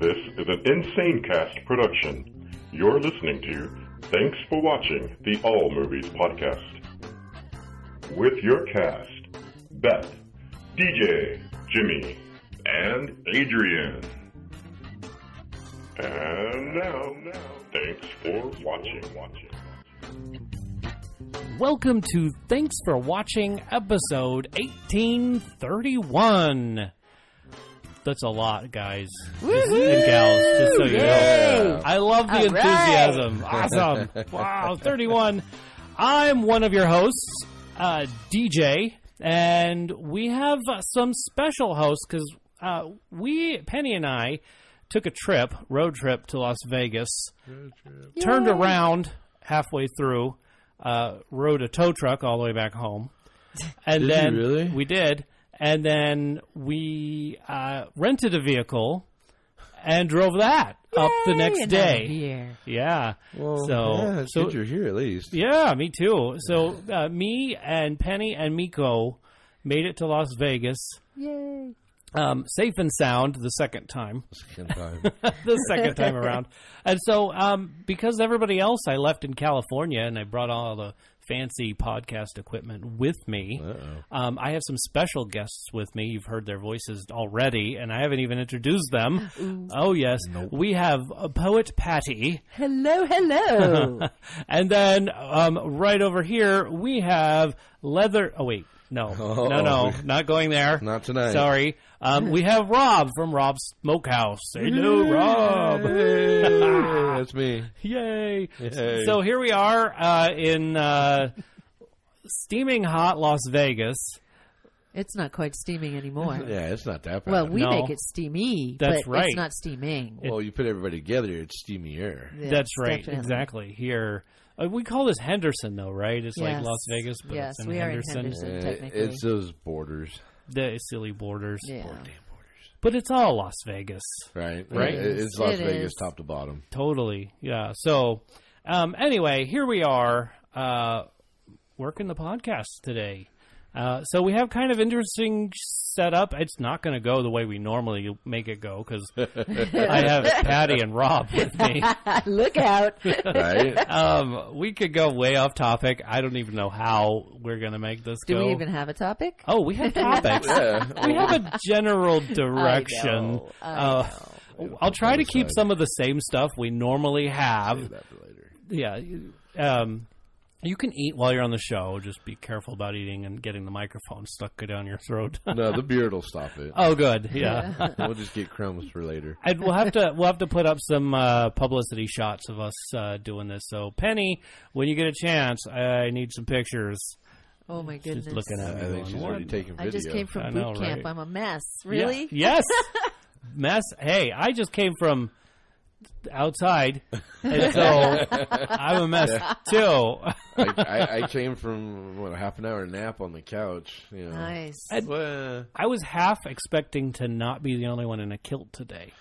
This is an Insane Cast production. You're listening to Thanks for Watching the All Movies Podcast. With your cast, Beth, DJ, Jimmy, and Adrian. And now, thanks for watching. Welcome to Thanks for Watching episode 1831. That's a lot, guys and gals, just so you know. I love the enthusiasm. Right. Awesome. Wow, 31. I'm one of your hosts, DJ, and we have some special hosts because Penny and I, took a road trip to Las Vegas, turned around halfway through, rode a tow truck all the way back home. And then really? We did. And then we rented a vehicle and drove that up the next day. Yeah. Well, so good you're here at least. Yeah, me too. So me and Penny and Miko made it to Las Vegas. Yay. Safe and sound the second time. The second time around. And so because everybody else I left in California and I brought all the fancy podcast equipment with me, I have some special guests with me. You've heard their voices already, and I haven't even introduced them. Ooh. Oh, yes. Nope. We have Poet Patty. Hello, hello. And then right over here, we have Leather... Oh, wait. No, not going there. Not tonight. Sorry. We have Rob from Rob's Smokehouse. Hello, Rob. Hey, that's me. Yay. Yay. So here we are in steaming hot Las Vegas. It's not quite steaming anymore. Yeah, it's not that bad. Well, we No. make it steamy, That's but right. it's not steaming. Well, you put everybody together, it's steamy air. Yes, That's right. definitely. Exactly. Here. We call this Henderson, though, right? It's like Yes. Las Vegas, but Yes, it's in we are in Henderson. Henderson. Technically. It's those borders. The silly borders. Yeah. Damn borders. But it's all Las Vegas. Right? Right. It's Las It Vegas is. top to bottom. Totally. Yeah. So, anyway, here we are working the podcast today. So we have kind of interesting setup. It's not going to go the way we normally make it go because I have Patty and Rob with me. Look out. Right? We could go way off topic. I don't even know how we're going to make this Do go. we even have a topic? Oh, we have topics. Yeah. We have a general direction. I know. I'll try to keep some of the same stuff we normally have. Save that for later. Yeah. You can eat while you're on the show. Just be careful about eating and getting the microphone stuck down your throat. No, the beard will stop it. Oh, good. Yeah. We'll just get crumbs for later. And we'll have to put up some publicity shots of us doing this. So, Penny, when you get a chance, I need some pictures. Oh, my goodness. She's looking at me. I think going, she's "What?" already taking video. I just came I from know, boot camp. right? I'm a mess. Really? Yeah. Yes. Mess. Hey, I just came from outside, and so I'm a mess too. I came from, a half an hour nap on the couch. You know. Nice. Well, I was half expecting to not be the only one in a kilt today.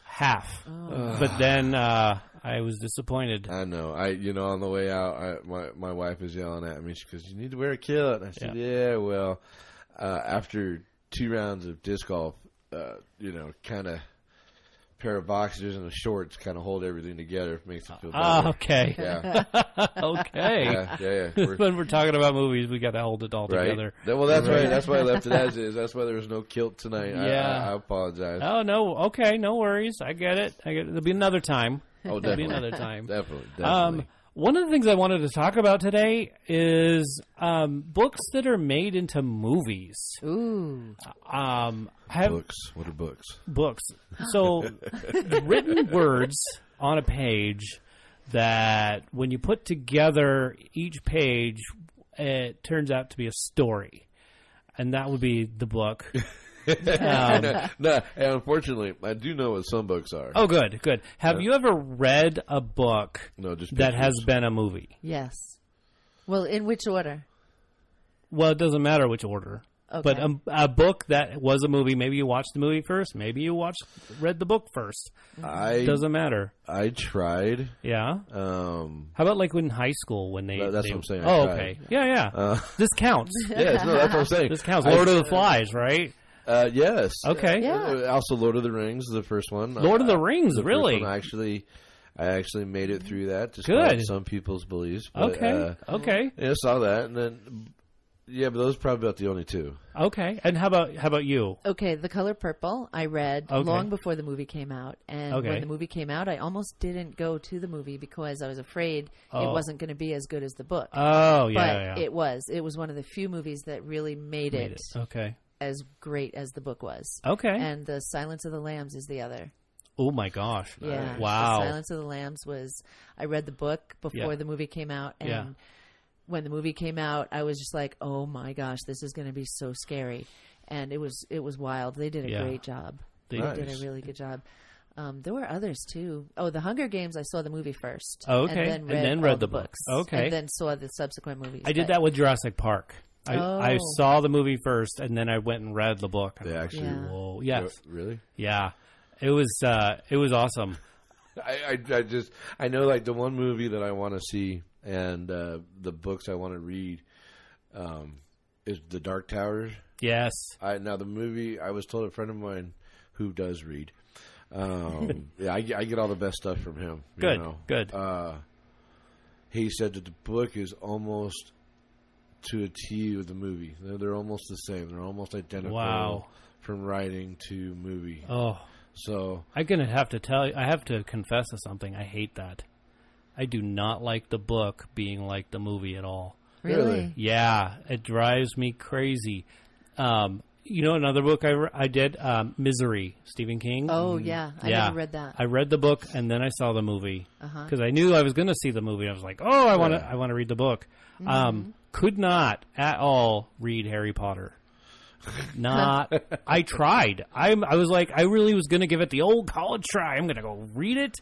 Half. But then I was disappointed. I know. On the way out, my wife is yelling at me. She goes, "You need to wear a kilt." And I said, "Yeah, well, after 2 rounds of disc golf, kind of pair of boxers and a shorts kind of hold everything together. It makes it feel better." Okay. Yeah. Okay. Yeah. When we're talking about movies, we got to hold it all together. Well, that's right. That's why I left it as is. That's why there was no kilt tonight. Yeah. I apologize. Oh, no. Okay. No worries. I get it. There'll be another time. Oh, There'll be definitely. another time. Definitely. One of the things I wanted to talk about today is books that are made into movies. Ooh. Books. What are books? Books. So, written words on a page that when you put together each page, it turns out to be a story. And that would be the book. No, unfortunately, I do know what some books are. Oh, good. Have you ever read a book No, just that has pictures. been a movie? Yes. Well, in which order? Well, it doesn't matter which order. Okay. But a book that was a movie, maybe you watched the movie first, maybe you read the book first. Doesn't matter. I tried. Yeah. How about like in high school when they? That's what I'm saying. I Oh, tried. okay. Yeah. This counts. Yes, no, that's what I'm saying. This counts. Lord of the Flies, right? Yes. Okay. Yeah. Also, Lord of the Rings, the first one. Lord of the Rings, the really? First one, I actually made it through that. Good. Despite some people's beliefs. But, Okay. Yeah, I saw that, and then but those are probably about the only two. Okay. And how about you? Okay, The Color Purple, I read Okay. long before the movie came out. And Okay. when the movie came out, I almost didn't go to the movie because I was afraid it Oh. wasn't going to be as good as the book. Oh, but yeah. it was. It was one of the few movies that really made it Okay. as great as the book was. Okay. And The Silence of the Lambs is the other. Oh my gosh. Yeah. Wow. The Silence of the Lambs was, I read the book before Yeah. the movie came out. And Yeah. when the movie came out, I was just like, oh my gosh, this is going to be so scary. And it was wild. They did a Yeah. great job. They Nice. did a really good job. There were others too. Oh, The Hunger Games, I saw the movie first. Oh, okay. And then read, And then all read the the books. books. Okay. And then saw the subsequent movies. I did But- that with Jurassic Park. I Oh. saw the movie first, and then I went and read the book. They actually. Yeah. Whoa. Yes. Really? Yeah. It was awesome. I know like the one movie that I want to see and the books I want to read is The Dark Towers. Yes. Now the movie, I was told a friend of mine who does read. Yeah, I get all the best stuff from him. Good. You know. Good. He said that the book is almost to a T with the movie. They're almost the same. They're almost identical. Wow. From writing to movie. Oh. So I'm gonna have to tell you. I have to confess to something. I hate that. I do not like the book being like the movie at all. Really? Yeah, it drives me crazy. You know, another book I did, Misery, Stephen King. Oh, yeah. I never read that. I read the book and then I saw the movie Uh-huh. because I knew I was going to see the movie. I was like, oh, I want to read the book. Could not at all read Harry Potter. Not. I tried. I was like, I really was going to give it the old college try. I'm going to go read it,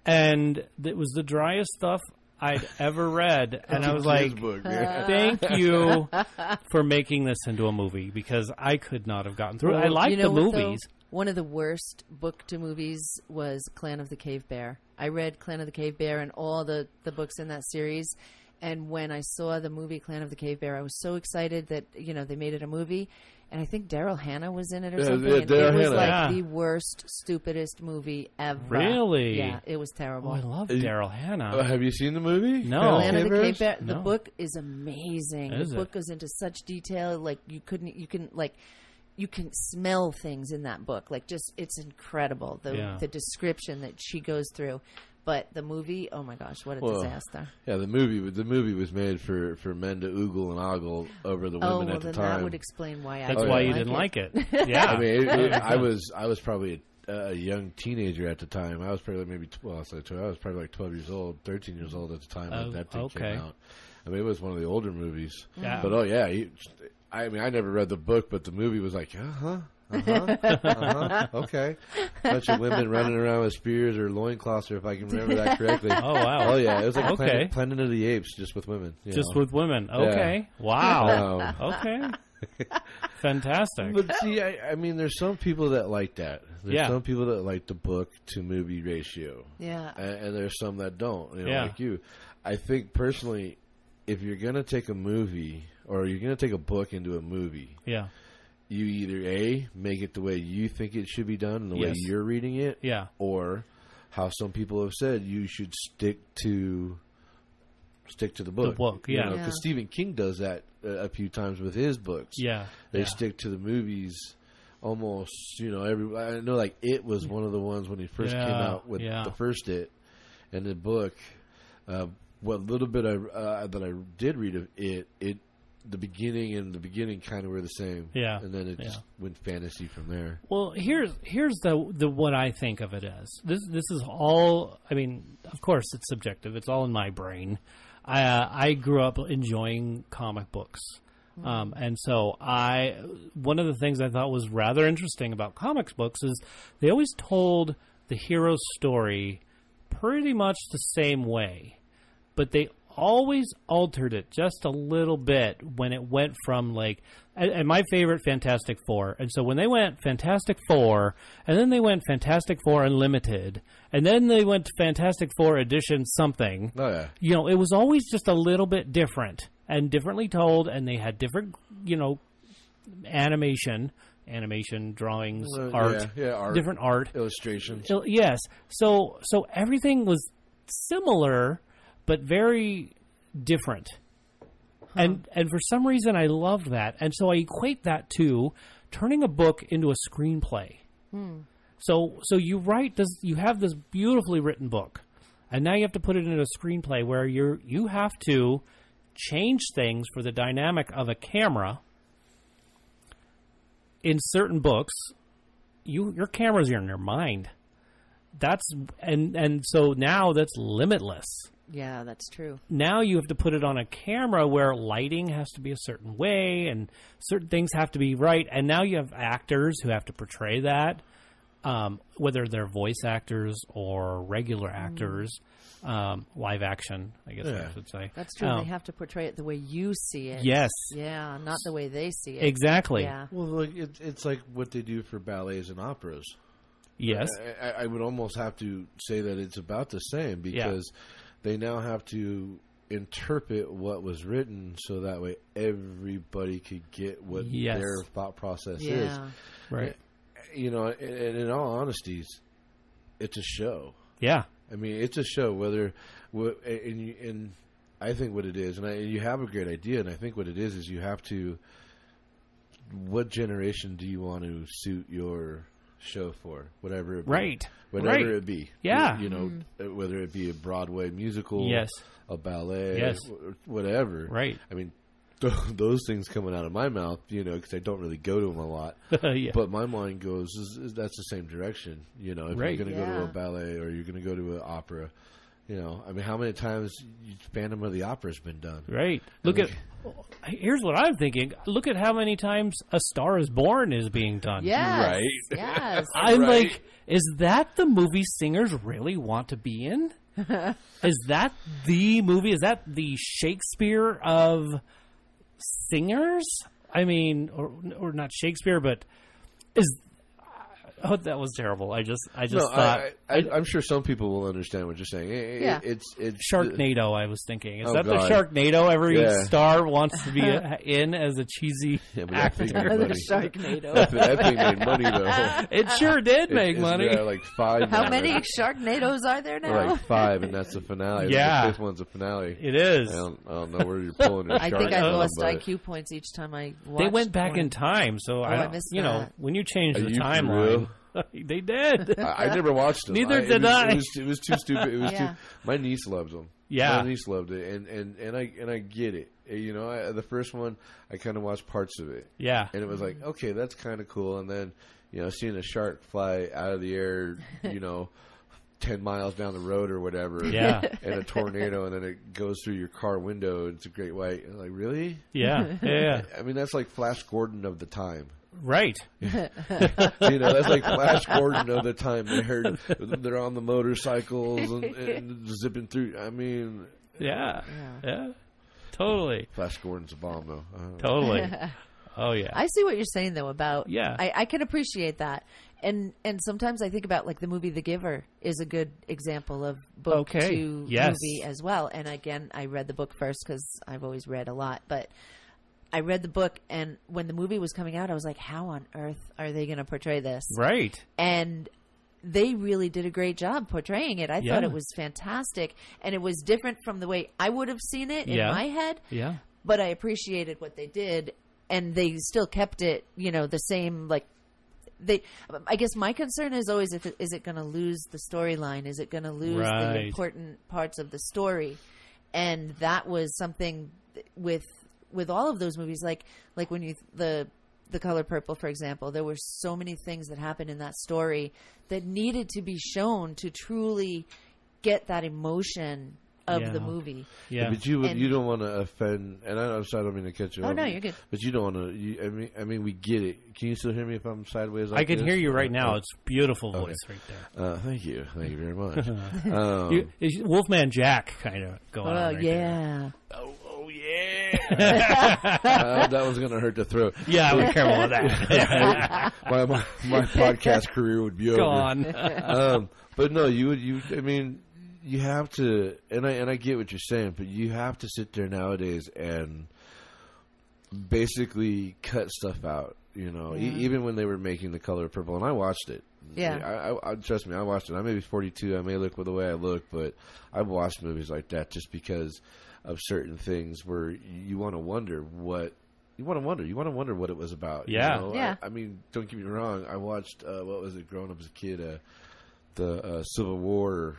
and it was the driest stuff I'd ever read, and I was like, book, man. thank you for making this into a movie because I could not have gotten through it. I like You know the what, though? movies. One of the worst book to movies was Clan of the Cave Bear. I read Clan of the Cave Bear and all the books in that series. And when I saw the movie Clan of the Cave Bear, I was so excited that, they made it a movie. And I think Daryl Hannah was in it or something. yeah, and Daryl it was Hannah. like Yeah. the worst, stupidest movie ever. Really? Yeah, it was terrible. Oh, I love You- Daryl Hannah. Have you seen the movie? No. Clan of the Bears? Cave Bear. The No. book is amazing. Is the book goes into such detail. Like you can smell things in that book. Like just, it's incredible. The description that she goes through. But the movie, oh my gosh, what a disaster. Yeah, the movie was made for men to oogle and ogle over the women at the then time. that would explain why That's I why you like didn't it. like it. Yeah. I mean, I was probably a young teenager at the time. I was probably I was probably like 12 years old, 13 years old at the time when that thing okay. came out. I mean, it was one of the older movies. Yeah. But I never read the book, but the movie was like, okay. Bunch of women running around with spears or loincloths, or if I can remember that correctly. Oh, wow. Oh, yeah. It was like Okay. Planet of the Apes, just with women. Just with women. Okay. Wow. Okay. Fantastic. But see, I mean, there's some people that like that. There's Yeah. some people that like the book to movie ratio. Yeah. And there's some that don't, Yeah. like you. I think, personally, if you're going to take a movie or you're going to take a book into a movie, Yeah. you either A, make it the way you think it should be done and the way Yes. you're reading it, Yeah. or how some people have said you should stick to the book. book, yeah. Because Stephen King does that a few times with his books. Yeah. They yeah. stick to the movies almost, I know like It was one of the ones when he first came out with the first It and the book. What little bit that I did read of it, the beginning kind of were the same. Yeah. And then it just went fantasy from there. Well, here's the what I think of it as. This is all. I mean, of course, it's subjective. It's all in my brain. I grew up enjoying comic books, and so one of the things I thought was rather interesting about comics books is they always told the hero's story pretty much the same way, but they always altered it just a little bit when it went from and my favorite Fantastic Four, and so when they went Fantastic Four and then they went Fantastic Four Unlimited and then they went to Fantastic Four Edition something, Oh yeah. it was always just a little bit different and differently told, and they had different animation animation, drawings, art, art, different art, illustrations. Yes. So everything was similar, but very different. And for some reason, I loved that. And so I equate that to turning a book into a screenplay. So you write this, you have this beautifully written book, and now you have to put it into a screenplay where you have to change things for the dynamic of a camera. In certain books, your cameras are in your mind. And so now that's limitless. Yeah, that's true. Now you have to put it on a camera where lighting has to be a certain way and certain things have to be right. And now you have actors who have to portray that, whether they're voice actors or regular actors, live action, I guess I should say. That's true. They have to portray it the way you see it. Yes. Yeah, not the way they see it. Exactly. Yeah. Well, like it's like what they do for ballets and operas. Yes. I would almost have to say that it's about the same because they now have to interpret what was written so that way everybody could get what their thought process is. Right. You know, and in all honesty, it's a show. Yeah. I mean, it's a show. And I think what it is, and you have a great idea, and I think what it is you have to. What generation do you want to suit your show for? Whatever it be. Right. Whatever it be. Yeah. You know, whether it be a Broadway musical, a ballet, whatever. Right. I mean, those things coming out of my mouth, you know, because I don't really go to them a lot. Yeah. But my mind goes, that's the same direction. You know, if you're going to go to a ballet or you're going to go to an opera, you know, I mean, how many times Phantom of the Opera has been done? Right. Here's what I'm thinking. Look at how many times A Star Is Born is being done. Yes. Right. Yes. I'm like, is that the movie singers really want to be in? Is that the movie? Is that the Shakespeare of singers? I mean, or not Shakespeare, but is... Oh, that was terrible. I just thought... I'm sure some people will understand what you're saying. It's Sharknado, I was thinking. Is that the Sharknado every star wants to be in as a cheesy actor? The Sharknado. That thing made money, though. It sure did make money. Like 5. How many Sharknados are there now? Like 5, and that's the finale. Yeah. The 5th one's the finale. It is. I don't know where you're pulling your I think I lost IQ points each time I watched. They went back in time, so I missed that. know, when you change the Are you timeline... They did. I never watched them. Neither did I. It was too stupid. It was too. My niece loved them. Yeah, my niece loved it, and I get it. You know, the first one I kind of watched parts of it. Yeah, and it was like, okay, that's kind of cool. And then, you know, seeing a shark fly out of the air, you know, 10 miles down the road or whatever. Yeah, and a tornado, and then it goes through your car window. And it's a great white. And like, really? Yeah. I mean, that's like Flash Gordon of the time. Right. You know, that's like Flash Gordon of the time. They're on the motorcycles and zipping through. I mean, yeah. Totally. Flash Gordon's a bomb, though. Totally. Oh yeah. I see what you're saying though about. Yeah. I can appreciate that, and sometimes I think about like the movie The Giver is a good example of book to movie as well. And again, I read the book first because I've always read a lot, but. I read the book, and when the movie was coming out, I was like, how on earth are they going to portray this? Right. And they really did a great job portraying it. I thought it was fantastic, and it was different from the way I would have seen it in my head. Yeah. But I appreciated what they did, and they still kept it, you know, the same, like, I guess my concern is always, is it going to lose the storyline? Is it going to lose the important parts of the story? And that was something with all of those movies, like when the Color Purple, for example, there were so many things that happened in that story that needed to be shown to truly get that emotion of the movie. Yeah, but you don't want to offend, and I'm sorry, I don't mean to cut you off. Oh no, you're good. But you don't want to. I mean, we get it. Can you still hear me if I'm sideways? Like I can hear you right now. It's beautiful voice right there. Thank you very much. Wolfman Jack kind of going on. Right yeah. There. Oh yeah. That was going to hurt the throat. Yeah, be careful with that. my podcast career would be over. Go on. But no, I mean, you have to, and I get what you're saying, but you have to sit there nowadays and basically cut stuff out. You know, even when they were making The Color Purple, and I watched it. Yeah. I trust me, I watched it. I may be 42. I may look the way I look, but I've watched movies like that just because of certain things where you want to wonder what. You want to wonder what it was about. Yeah. You know? Yeah. I mean, don't get me wrong. I watched, what was it, growing up as a kid, the Civil War,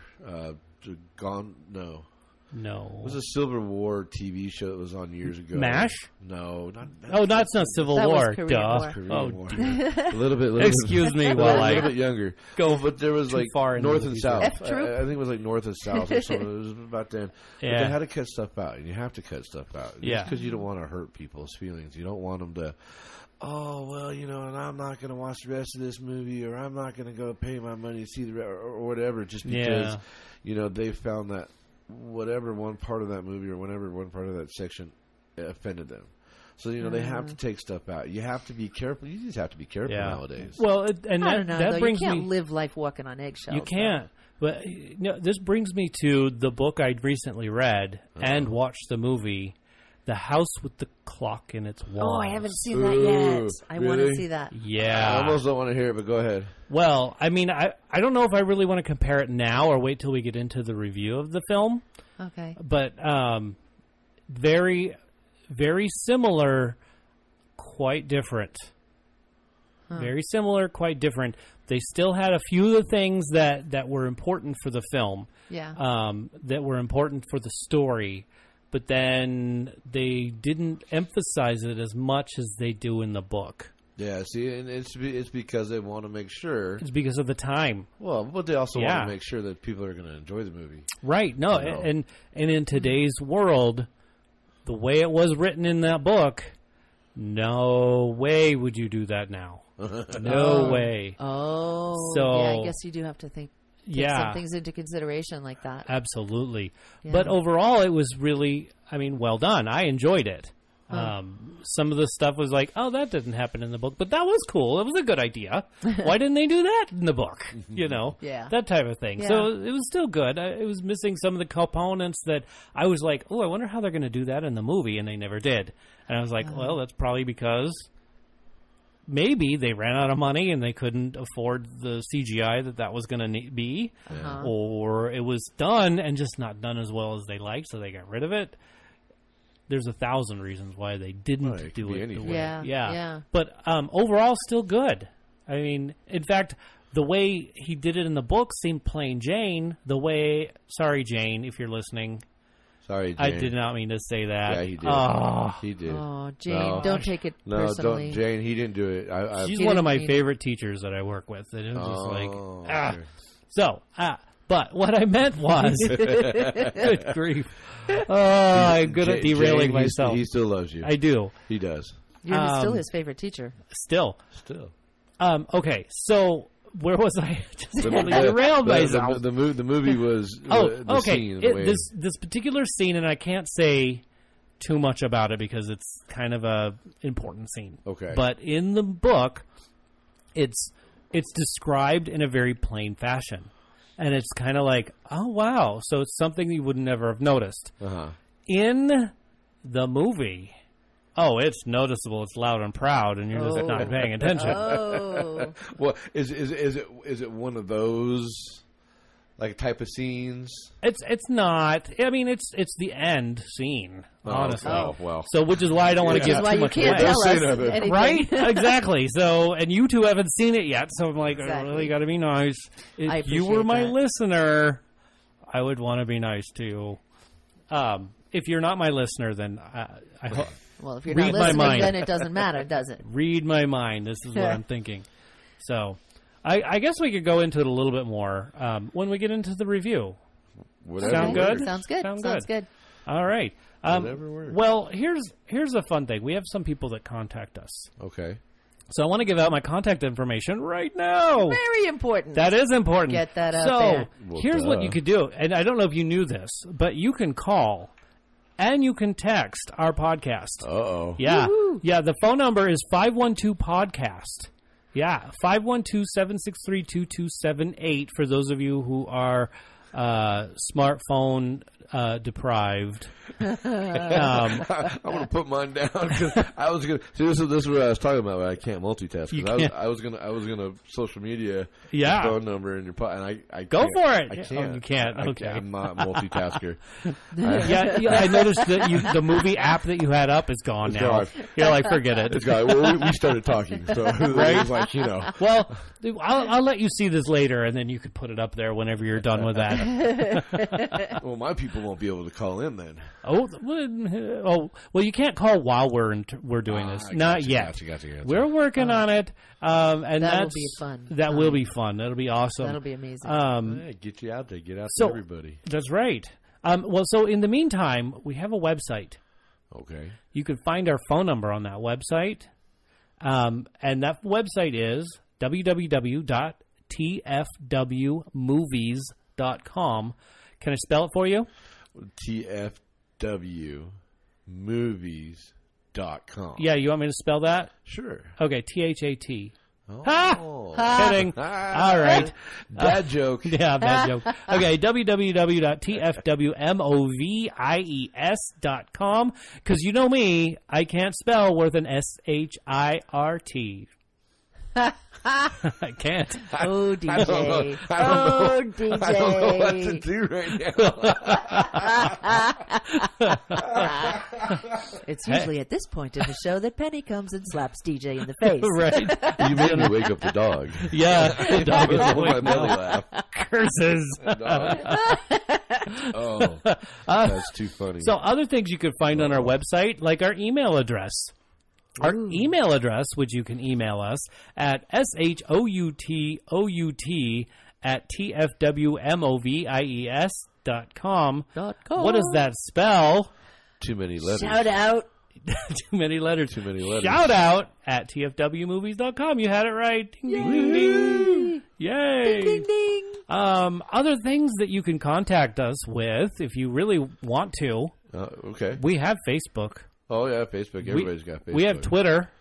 No. It was a Civil War TV show that was on years ago. MASH? No. That's not Civil That was War. Korean Duh. War. Korean War. dear. A little bit. Excuse me while a I little bit younger. go But there was too like far into North the and movies. South. F-Troop? I think it was like North and South or something. It was about then. But Yeah. they had to cut stuff out, and you have to cut stuff out. Yeah. Because you don't want to hurt people's feelings. You don't want them to, oh, well, you know, and I'm not going to watch the rest of this movie, or I'm not going to go pay my money to see the or whatever, just because, you know, they found that whatever one part of that movie or whatever one part of that section offended them. So, you know, they have to take stuff out. You have to be careful. You just have to be careful nowadays. Well, and I don't know, that though. brings you can't me. live life walking on eggshells. You can't. But this brings me to the book I'd recently read and watched the movie, The House with the Clock in Its Walls. Oh, I haven't seen that yet. I want to really? see that. Yeah. I almost don't want to hear it, but go ahead. Well, I mean, I don't know if I really want to compare it now or wait till we get into the review of the film. Okay. But very, very similar, quite different. Very similar, quite different. They still had a few of the things that were important for the film. Yeah. That were important for the story. But then they didn't emphasize it as much as they do in the book. Yeah, see, and it's because they want to make sure. It's because of the time. Well, but they also want Yeah. to make sure that people are going to enjoy the movie. Right. No, You know. and in today's world, the way it was written in that book, no way would you do that now. No way. Oh. So- yeah, I guess you do have to take Yeah. some things into consideration like that. Absolutely. Yeah. But overall, it was really, well done. I enjoyed it. Some of the stuff was like, oh, that didn't happen in the book, but that was cool. It was a good idea. Why didn't they do that in the book? You know, Yeah. that type of thing. Yeah. So it was still good. It was missing some of the components that I was like, oh, I wonder how they're going to do that in the movie, and they never did. And I was like, well, that's probably because maybe they ran out of money and they couldn't afford the CGI that was going to be, or it was done and just not done as well as they liked, so they got rid of it. There's 1,000 reasons why they didn't Right, it could do be it. The anything. way, Yeah. But overall, still good. I mean, in fact, the way he did it in the book seemed plain Jane. Sorry, Jane, if you're listening. Sorry, Jane. I did not mean to say that. Yeah, he did. Oh, He did. Oh, Jane, No. don't take it No, personally. don't, Jane. He didn't do it. she's He one of didn't my mean it. favorite teachers that I work with. And it was just like, okay. So, but what I meant was, good grief. Oh, I'm good at derailing Jane, myself. He still loves you. I do. He does. You're still his favorite teacher. Still. Still. Okay, so where was I? Just totally derailed myself. The movie was the okay. scene. The way This particular scene, and I can't say too much about it because it's kind of a important scene. Okay. But in the book, it's described in a very plain fashion. And it's kind of like, oh, wow. So it's something you would never have noticed. Uh-huh. In the movie, oh, it's noticeable. It's loud and proud, and you're just not paying attention. Oh. Well, is it one of those like type of scenes? It's not. I mean, it's the end scene, honestly. Oh, well. So, which is why I don't want to Which is give why too you much can't away. tell Don't us say nothing. anything. Right? Exactly. So, and you two haven't seen it yet, so I'm like, I Exactly. really got to be nice. I If you were appreciate my that. listener, I would want to be nice too. If you're not my listener, then I hope. Well, if you're Read not my listening, mind. then it doesn't matter, does it? Read my mind. This is what I'm thinking. So, I guess we could go into it a little bit more when we get into the review. Whatever Sound works. good? Sounds good. Sound Sounds good. good. All right. Whatever works. Well, here's a fun thing. We have some people that contact us. Okay. So I want to give out my contact information right now. Very important. That is important. Get that out so, there. Well, here's what duh. you could do. And I don't know if you knew this, but you can call and you can text our podcast. Uh-oh. Yeah. Woo-hoo. Yeah, the phone number is 512-PODCAST. Yeah, 512-763-2278 for those of you who are smartphone deprived. I'm going to put mine down because I was going to. See, this is what I was talking about. I can't multitask. I was going to social media your phone number and and I go can't. for it. I can't. Oh, you can't. Okay. I'm not a multitasker. I noticed that the movie app that you had up is gone now. Gone. You're like, forget it. It's gone. Well, we started talking, so right? it was like, Well, I'll let you see this later, and then you can put it up there whenever you're done with that. Well, my people won't be able to call in then. Well, you can't call while we're doing this. Not yet. Gotcha. We're working on it, and that will be fun. That will be fun. That'll be awesome. That'll be amazing. Get you out there. Get out to everybody. That's right. So in the meantime, we have a website. Okay. You can find our phone number on that website, and that website is www.tfwmovies.com. Can I spell it for you? tfwmovies.com. Yeah, you want me to spell that? Sure. Okay, THAT. Oh. Kidding. All right. Bad joke. Yeah, bad joke. Okay, www.tfwmovies.com. Because you know me, I can't spell with an SHIRT. I can't. Oh, DJ. DJ. I don't know what to do right now. It's usually at this point in the show that Penny comes and slaps DJ in the face. Right. You made me wake up the dog. Yeah, the dog is My awake belly now. laugh. Curses. Oh, that's too funny. So other things you could find on our website, like our email address. Our email address, which you can email us at shoutout@tfwmovies.com. What does that spell? Too many letters. Shout out. Too many letters. Too many letters. Shout out at tfwmovies.com. You had it right. Ding, ding, ding, ding. Yay. Ding, ding, ding. Other things that you can contact us with, if you really want to. Okay. We have Facebook. Oh, yeah, Facebook. Everybody's got Facebook. We have Twitter.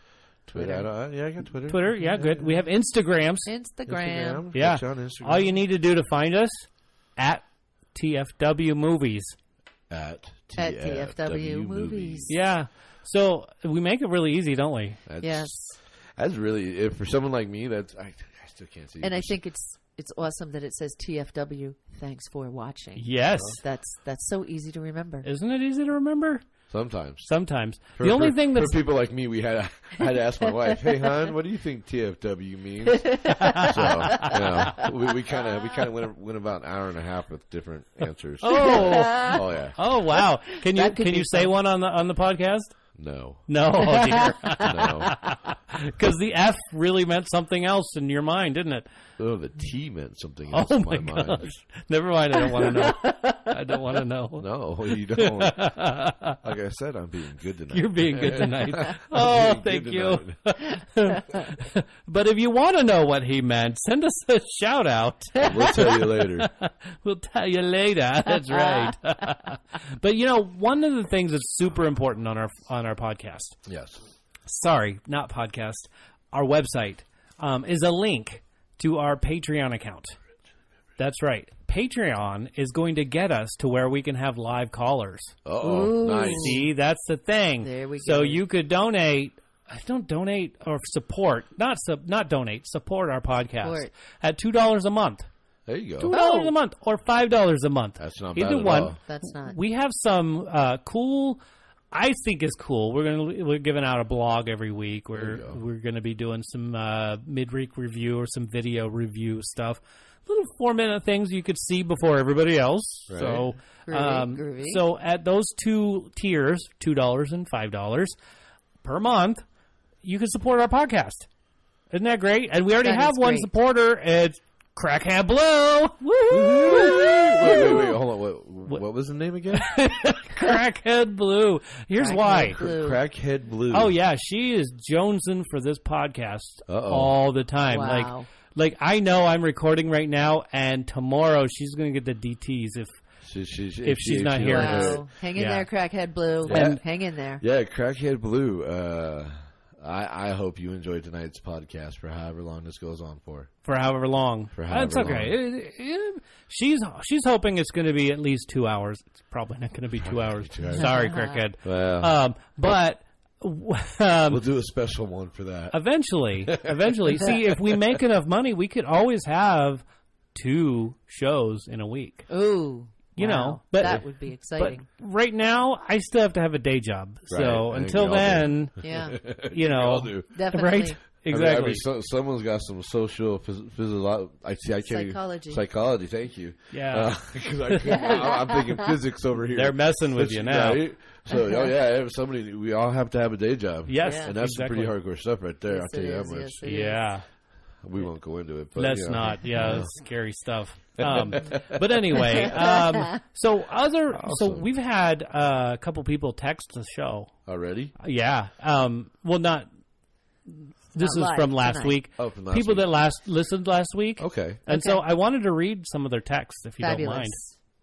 Twitter. I got Twitter. Twitter, yeah, good. We have Instagrams. Instagram. Yeah. On Instagram. All you need to do to find us, at TFW Movies. At TFW Movies. Yeah. So we make it really easy, don't we? Yes. That's really, for someone like me, I still can't see. And I think it's awesome that it says TFW. Thanks for watching. Yes. That's so easy to remember. Isn't it easy to remember? Sometimes. The only thing that's... For people like me, I had to ask my wife, hey, hon, what do you think TFW means? So, we kind of went about an hour and a half with different answers. Oh. Oh, yeah. Oh, wow. Can you say one on the podcast? No. Oh, dear. No. Because the F really meant something else in your mind, didn't it? Oh, the T meant something else Oh, in my my gosh. mind. Never mind. I don't want to know. I don't want to know. No, you don't. Like I said, I'm being good tonight. You're being good tonight. Oh, thank you. But if you want to know what he meant, send us a shout out. We'll tell you later. We'll tell you later. That's right. But one of the things that's super important on our podcast. Yes. Sorry, not podcast. Our website is a link to our Patreon account. That's right. Patreon is going to get us to where we can have live callers. Uh-oh. Nice. See, that's the thing. There we go. So you could donate. Don't donate or support. Not donate. Support our podcast at $2 a month. There you go. $2 a month or $5 a month. That's not bad Either at one. all. That's not. We have some cool. I think is cool. We're giving out a blog every week. We're going to be doing some midweek review or some video review stuff. Little 4-minute things you could see before everybody else. Right. So, Groovy. so at those two tiers, $2 and $5 per month, you can support our podcast. Isn't that great? And we already have one great. supporter. It's Crackhead Blue. Wait, hold on. What was the name again? Crackhead Blue. Here's why. Blue. Crackhead Blue. Oh yeah, she is jonesing for this podcast all the time. Wow. Like I know I'm recording right now, and tomorrow she's going to get the DTs if she's not here. Wow. Hang in there, Crackhead Blue. Yeah. Hang in there. Yeah, Crackhead Blue. I hope you enjoyed tonight's podcast for however long this goes on for. For however long. That's okay. She's hoping it's going to be at least 2 hours. It's probably not going to be 2 hours. Sorry, Cricket. Well, but we'll do a special one for that. Eventually. See, if we make enough money, we could always have 2 shows in a week. Ooh. You know, but that would be exciting. But right now, I still have to have a day job. So until then, you know, definitely. Right? Exactly. I mean, someone's got some social physiology. Psychology. Thank you. Yeah. Because I'm thinking physics over here. They're messing with you now. Right? So we all have to have a day job. Yes, and that's some pretty hardcore stuff right there. Yes, I'll tell you that much. Yes, we won't go into it. But, let's not. Yeah, it's scary stuff. But anyway, so we've had a couple people text the show already. Yeah. Well, not. This is from last week. Oh, from last people week. that listened last week. Okay. And so I wanted to read some of their texts, if you don't mind.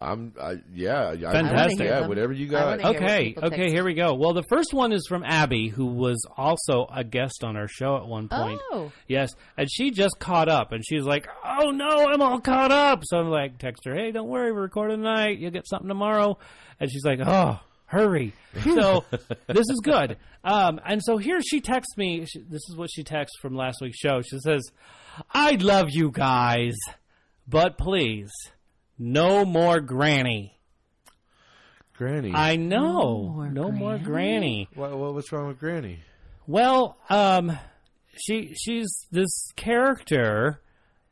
Fantastic. Yeah, whatever you got. Okay, here we go. Well, the first one is from Abby, who was also a guest on our show at one point. Oh. Yes, and she just caught up, and she's like, oh, no, I'm all caught up. So I'm like, text her, hey, don't worry, we're recording tonight. You'll get something tomorrow. And she's like, oh, hurry. So this is good. And so here she texts me. This is what she texts from last week's show. She says, I love you guys, but please, no more Granny. Granny. I know. No more Granny. What's wrong with Granny? Well, she's this character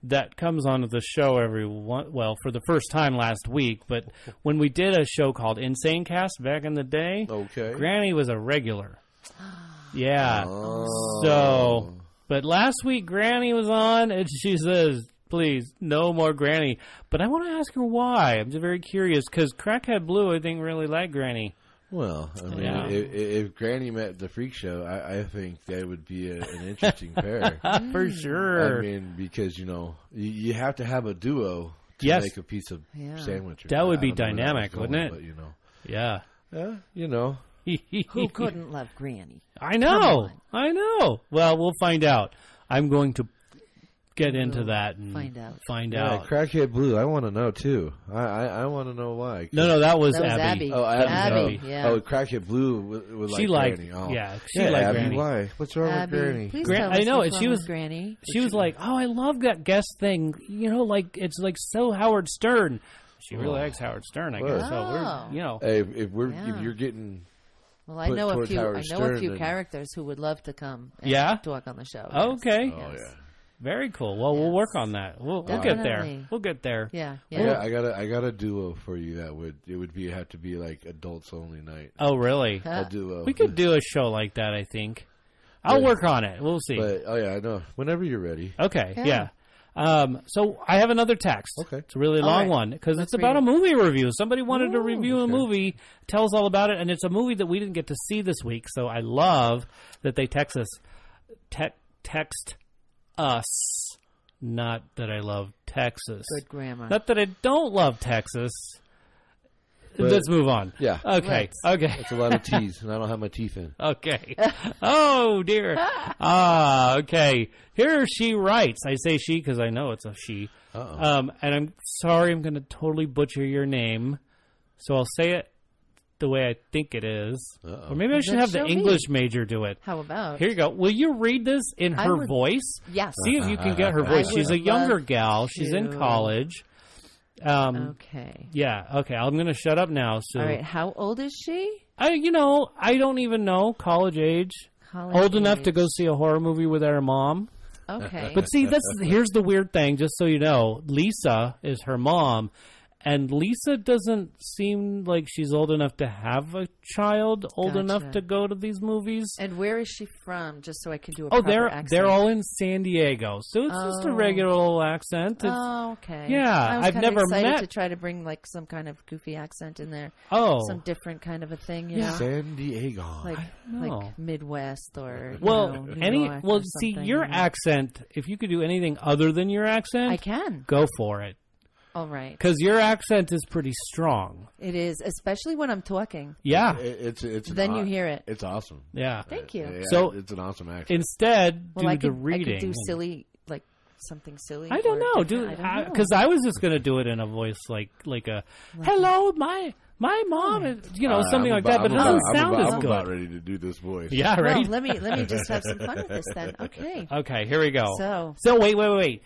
that comes onto the show for the first time last week, but when we did a show called Insane Cast back in the day, Granny was a regular. Yeah. Oh. So, but last week Granny was on, and she says, please, no more Granny. But I want to ask her why. I'm just very curious, because Crackhead Blue, I think, really liked Granny. Well, I mean, if Granny met the Freak Show, I think that would be an interesting pair. For sure. I mean, because, you have to have a duo to make a piece of sandwich. That would be dynamic, wouldn't it? But, Yeah. Yeah, Who couldn't love Granny? I know. Well, we'll find out. I'm going to get into that and find out. Crackhead Blue, I want to know too. I want to know why. No, that was Abby. Oh, Abby. Yeah. Oh, Crackhead Blue would she like Granny. Oh. Yeah, she liked Abby, Granny. Why? What's wrong with Granny? Please tell us I know, what's and she wrong was with Granny. She was like, "Oh, I love that guest thing. It's like so Howard Stern." She really likes Howard Stern, I guess. So we're, if you're getting. Well, I know a few and characters who would love to come and talk on the show. Okay. Yes. Oh, yeah. Very cool. Well, we'll work on that. We'll get there. We'll get there. Yeah. I got a duo for you that would have to be like adults only night. Oh, really? A duo. We could do a show like that, I think. I'll work on it. We'll see. But, I know. Whenever you're ready. Okay. Yeah. So I have another text. Okay. It's a really long one because it's about a movie review. Somebody wanted to review a movie, tell us all about it, and it's a movie that we didn't get to see this week. So I love that they text us. Text us. Not that I love Texas. Good grammar. Not that I don't love Texas. But, let's move on. Yeah. Okay. Okay. It's a lot of T's, and I don't have my teeth in. Okay. Oh, dear. Okay. Here she writes. I say she because I know it's a she. Uh-oh. And I'm sorry I'm going to totally butcher your name. So I'll say it the way I think it is. Uh-oh. Or maybe I should have the English major do it. How about? Here you go. Will you read this in her voice? Yes. See if you can get her voice. She's a younger gal. She's in college. Okay. Yeah. Okay. I'm going to shut up now. So. All right. How old is she? I don't even know. College age. Old enough to go see a horror movie with her mom. Okay. But see, here's the weird thing, just so you know. Lisa is her mom. And Lisa doesn't seem like she's old enough to have a child, old enough to go to these movies. And where is she from, just so I can do a proper accent? They're all in San Diego. So it's just a regular old accent. Okay. Yeah, I've never met... to try to bring like some kind of goofy accent in there. Oh. Some different kind of a thing, you know? San Diego. Like Midwest or, New York or something, your accent, if you could do anything other than your accent... I can. Go for it. All right. Because your accent is pretty strong. It is, especially when I'm talking. Yeah. It's then you hear it. It's awesome. Yeah. Thank you. Yeah, So it's an awesome accent. Instead, do I the could, reading. I could do silly, like something silly. I don't know. Because I was just going to do it in a voice like a, hello, my mom, is, something like that, but it doesn't sound as good. I'm about ready to do this voice. Yeah, right. Well, let me just have some fun with this then. Okay. Okay, here we go. So wait.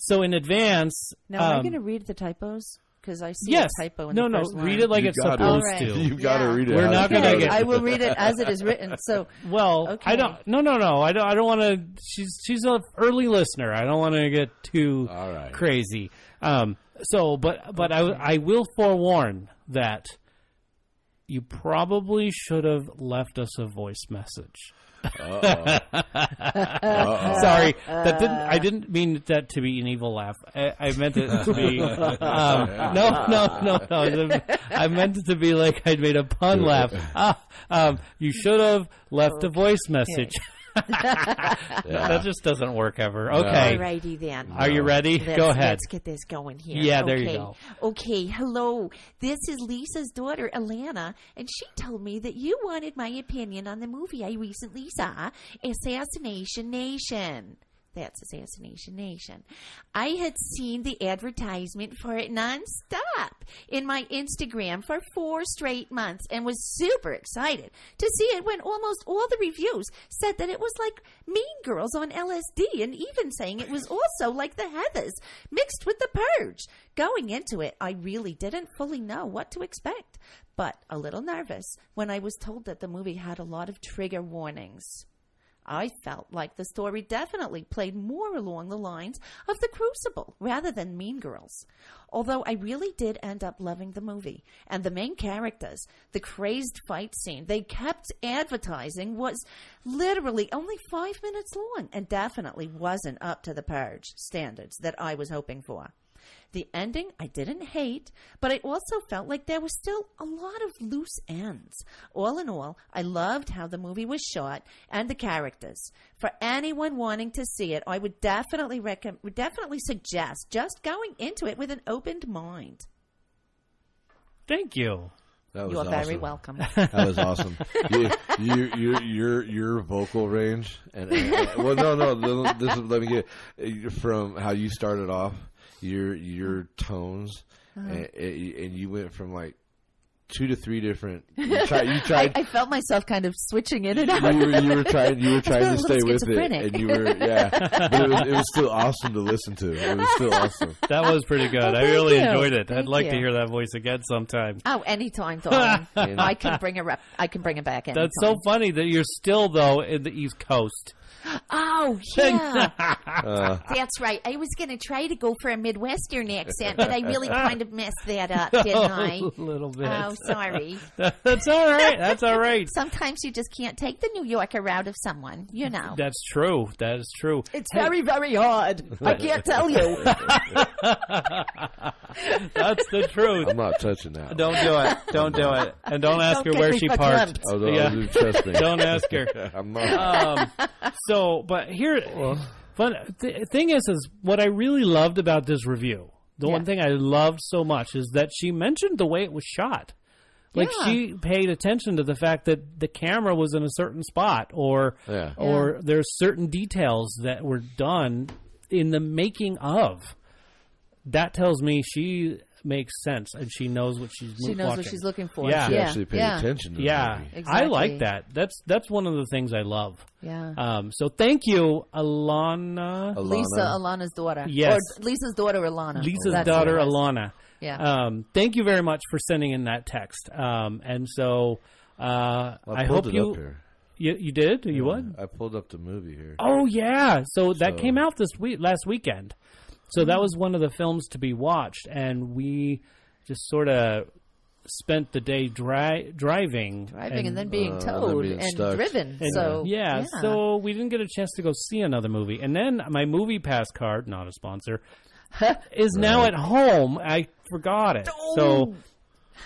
So in advance, now am I going to read the typos? Because I see yes. a typo in the first line. Read it like it's supposed right. to. You've got to read it. We're not going to get. I will read it as it is written. So okay. I don't. No. I don't want to. She's an early listener. I don't want to get too crazy. But I will forewarn that you probably should have left us a voice message. Uh-oh. Sorry, I didn't mean that to be an evil laugh. I meant it to be. No. I meant it to be like I'd made a pun laugh. You should have left a voice message. That just doesn't work ever. Okay. Alrighty then. Are you ready? Go ahead. Let's get this going here. Yeah, there you go. Okay, hello. This is Lisa's daughter, Alana, and she told me that you wanted my opinion on the movie I recently saw, Assassination Nation. That's Assassination Nation. I had seen the advertisement for it nonstop in my Instagram for 4 straight months and was super excited to see it when almost all the reviews said that it was like Mean Girls on LSD and even saying it was also like the Heathers mixed with the Purge. Going into it, I really didn't fully know what to expect, but a little nervous when I was told that the movie had a lot of trigger warnings. I felt like the story definitely played more along the lines of The Crucible rather than Mean Girls. Although I really did end up loving the movie. And the main characters, the crazed fight scene they kept advertising was literally only 5 minutes long and definitely wasn't up to the Purge standards that I was hoping for. The ending I didn't hate, but I also felt like there was still a lot of loose ends. All in all, I loved how the movie was shot and the characters. For anyone wanting to see it, I would definitely suggest just going into it with an opened mind. Thank you. You're very welcome. That was awesome. Your vocal range and well, no. This is, let me get from how you started off. Your tones, and you went from like 2 to 3 different. You tried. I felt myself kind of switching in and out. You were trying to stay with it, and you were But it was still awesome to listen to. It was still awesome. That was pretty good. I really enjoyed it. Thank I'd like you. to hear that voice again sometime. Oh, anytime, darling. I can bring it back anytime. That's so funny that you're still though in the East Coast. Oh, yeah. That's right. I was going to try to go for a Midwestern accent, but I really kind of messed that up, didn't I? A little bit. Oh, sorry. That's all right. That's all right. Sometimes you just can't take the New Yorker route of someone, you know. That's true. That is true. It's very, very hard. I can't tell you. That's the truth. I'm not touching that. Don't do it. Don't do it. And don't ask her where she parked. Oh, no, trust me. Don't ask her. I'm not. But here, the thing is what I really loved about this review, one thing I loved so much is that she mentioned the way it was shot. Like she paid attention to the fact that the camera was in a certain spot or there's certain details that were done in the making of. That tells me she makes sense and she knows what she's watching. She knows what she's looking for. Yeah. She actually paid attention to the movie. Exactly. I like that. That's one of the things I love. Yeah. So thank you, Alana. Alana's daughter. Yes. Or Lisa's daughter, Alana. Lisa's daughter, Alana. Yeah. Thank you very much for sending in that text. And so I hope it you. Up here. You did? You what? I pulled up the movie here. Oh yeah. So that came out last weekend. So that was one of the films to be watched, and we just sort of spent the day driving and then being towed and driven. And so we didn't get a chance to go see another movie. And then my Movie Pass card, not a sponsor, is now at home. I forgot it. So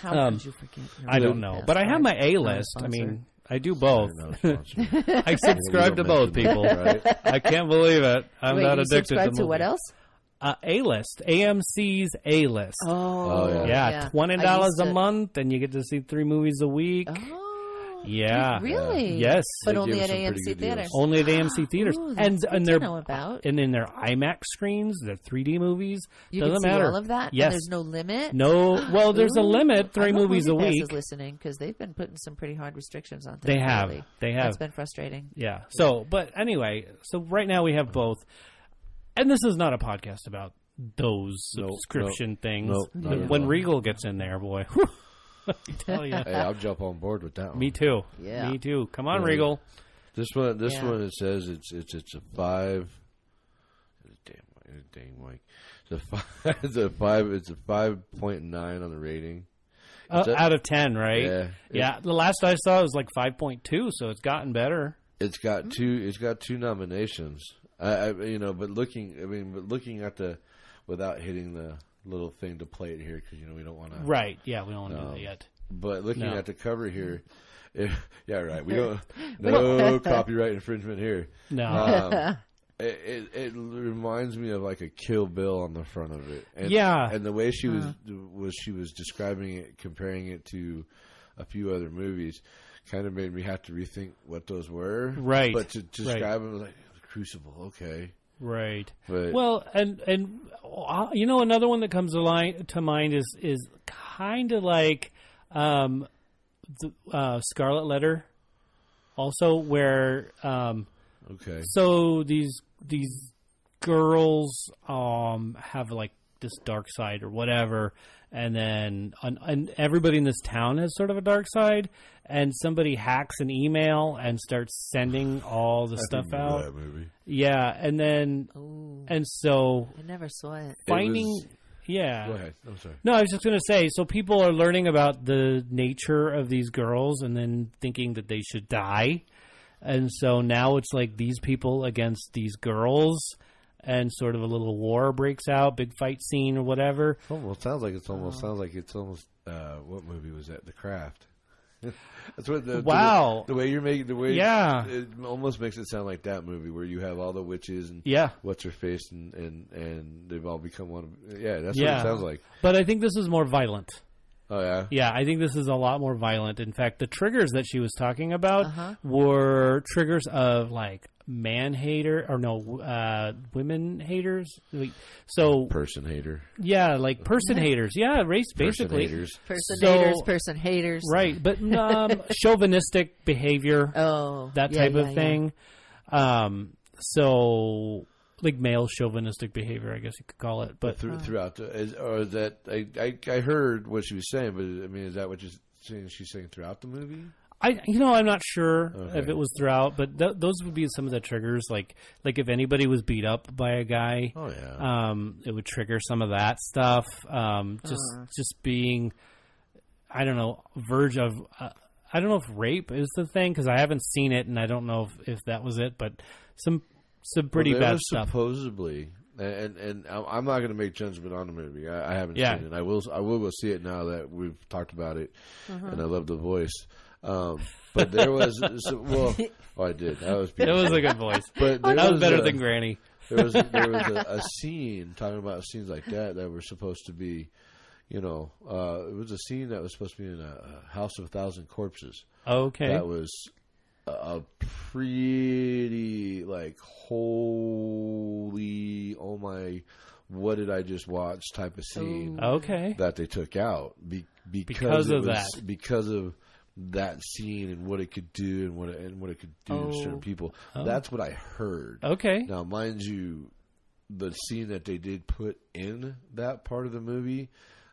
how could you forget? I don't know, but I have my A-list. I mean, I do both. I subscribe to both, people. Right? I can't believe it. I'm not addicted to what else? A-List, AMC's A-List. Oh, Yeah, $20 a month, and you get to see 3 movies a week. Oh. Yeah. Really? Yes. But They only give at us some pretty AMC good theaters. deals. Only at AMC theaters. Ooh, and that's and good they're to know about. and in their IMAX screens, their 3D movies. You doesn't can see matter. all of that? Yes. And there's no limit? No. Well, there's a Ooh. limit. 3 I hope movies a MoviePass week. is listening because they've been putting some pretty hard restrictions on things. They have. lately. They have. That's been frustrating. Yeah. So, but anyway, so right now we have both. And this is not a podcast about those subscription things. Nope, not at When all. Regal gets in there, boy. Whew, let me tell you. Hey, I'll jump on board with that one. Me too. Yeah. Me too. Come on, Yeah. Regal. This one, Yeah. it says it's a 5. Dang, Mike. It's a 5.9 on the rating. Is that- Out of 10, right? Yeah. Yeah. The last I saw was like 5.2, so it's gotten better. It's got two nominations. But looking at the, without hitting the little thing to play it here, because we don't want to. Right. Yeah, we don't want to do that yet. But looking No. at the cover here, yeah, right. We don't no copyright infringement here. No. It reminds me of like a Kill Bill on the front of it. And, Yeah. and the way she was describing it, comparing it to a few other movies, kind of made me have to rethink what those were. Right. But to describe them like Crucible, okay. Right. But Well, and another one that comes to mind is kind of like the Scarlet Letter, also where okay. so these girls have like this dark side or whatever, and then and everybody in this town has sort of a dark side, and somebody hacks an email and starts sending all the stuff remember out. that movie. Yeah, and then Ooh. and so I never saw it. finding was- yeah. Go ahead. I'm sorry. No, I was just going to say, so people are learning about the nature of these girls and then thinking that they should die. And so now it's like these people against these girls, and sort of a little war breaks out, big fight scene or whatever. Almost sounds like it's almost what movie was that? The Craft. That's what Wow. the way you're making the way Yeah. it almost makes it sound like that movie where you have all the witches and Yeah. what's her face and they've all become one of that's Yeah. what it sounds like. But I think this is more violent. Oh yeah. Yeah, I think this is a lot more violent. In fact, the triggers that she was talking about were triggers of like women haters. So Person hater. yeah, like person haters. Yeah, race basically. Person haters. Person So- haters, person haters. Right, but chauvinistic behavior, Oh. that yeah, type yeah, of thing. So like male chauvinistic behavior, I guess you could call it. But Throughout I heard what she was saying, but I mean, is that what she's saying? She's saying throughout the movie? I'm not sure Okay. if it was throughout, but those would be some of the triggers. Like if anybody was beat up by a guy, Oh yeah. it would trigger some of that stuff. Just being, I don't know, verge of. I don't know if rape is the thing because I haven't seen it and I don't know if that was it, but some pretty Well, there bad was stuff. supposedly, and I'm not going to make judgment on the movie. I haven't Yeah. seen it. I will go see it now that we've talked about it, and I love the voice. But there was I did. That was It beautiful. was a good voice. But That there was better a- than Granny. There was a scene talking about scenes like that were supposed to be, it was a scene that was supposed to be in a House of 1,000 Corpses. Okay. That was a pretty like holy, oh my, what did I just watch type of scene Okay. that they took out Because of because of that scene and what it could do and what it could do to certain people. That's what I heard. Okay. Now, mind you, the scene that they did put in that part of the movie,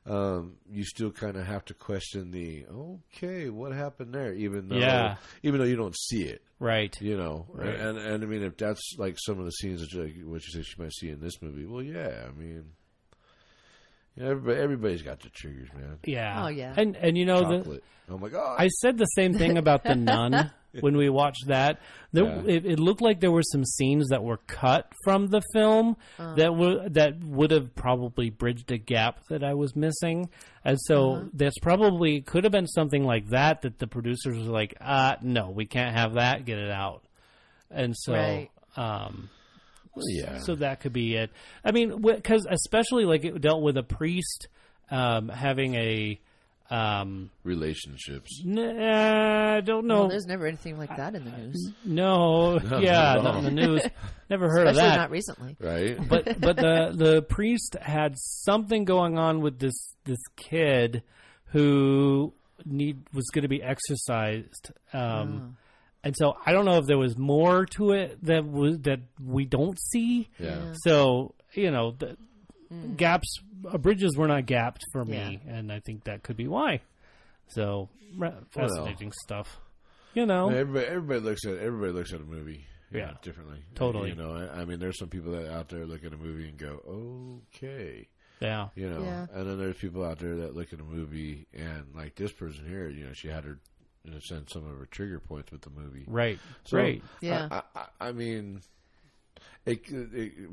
you still kind of have to question what happened there, even though you don't see it, Right. Right. And I mean, if that's like some of the scenes that what you say she might see in this movie, well, yeah, I mean, everybody's got the triggers, man. Yeah. Oh, yeah. And Chocolate. Oh my god. I said the same thing about The Nun when we watched that. It looked like there were some scenes that were cut from the film that would have probably bridged a gap that I was missing. And so that's probably could have been something like that the producers were like, no, we can't have that. Get it out. And so, Right. Yeah. So that could be it. I mean, because especially like it dealt with a priest having a relationships. I don't know. Well, there's never anything like that in the news. No, yeah, not in the news. Never heard Especially of that. not recently. Right? But the priest had something going on with this kid who was going to be exorcised. And so I don't know if there was more to it that we don't see. Yeah. So, the bridges were not gapped for me, and I think that could be why. So fascinating stuff. Everybody looks at a movie differently. Totally. I mean, there's some people that out there look at a movie and go, okay. Yeah. And then there's people out there that look at a movie and like this person here, she had her, in a sense, some of her trigger points with the movie. Right. So, right. Yeah. I mean,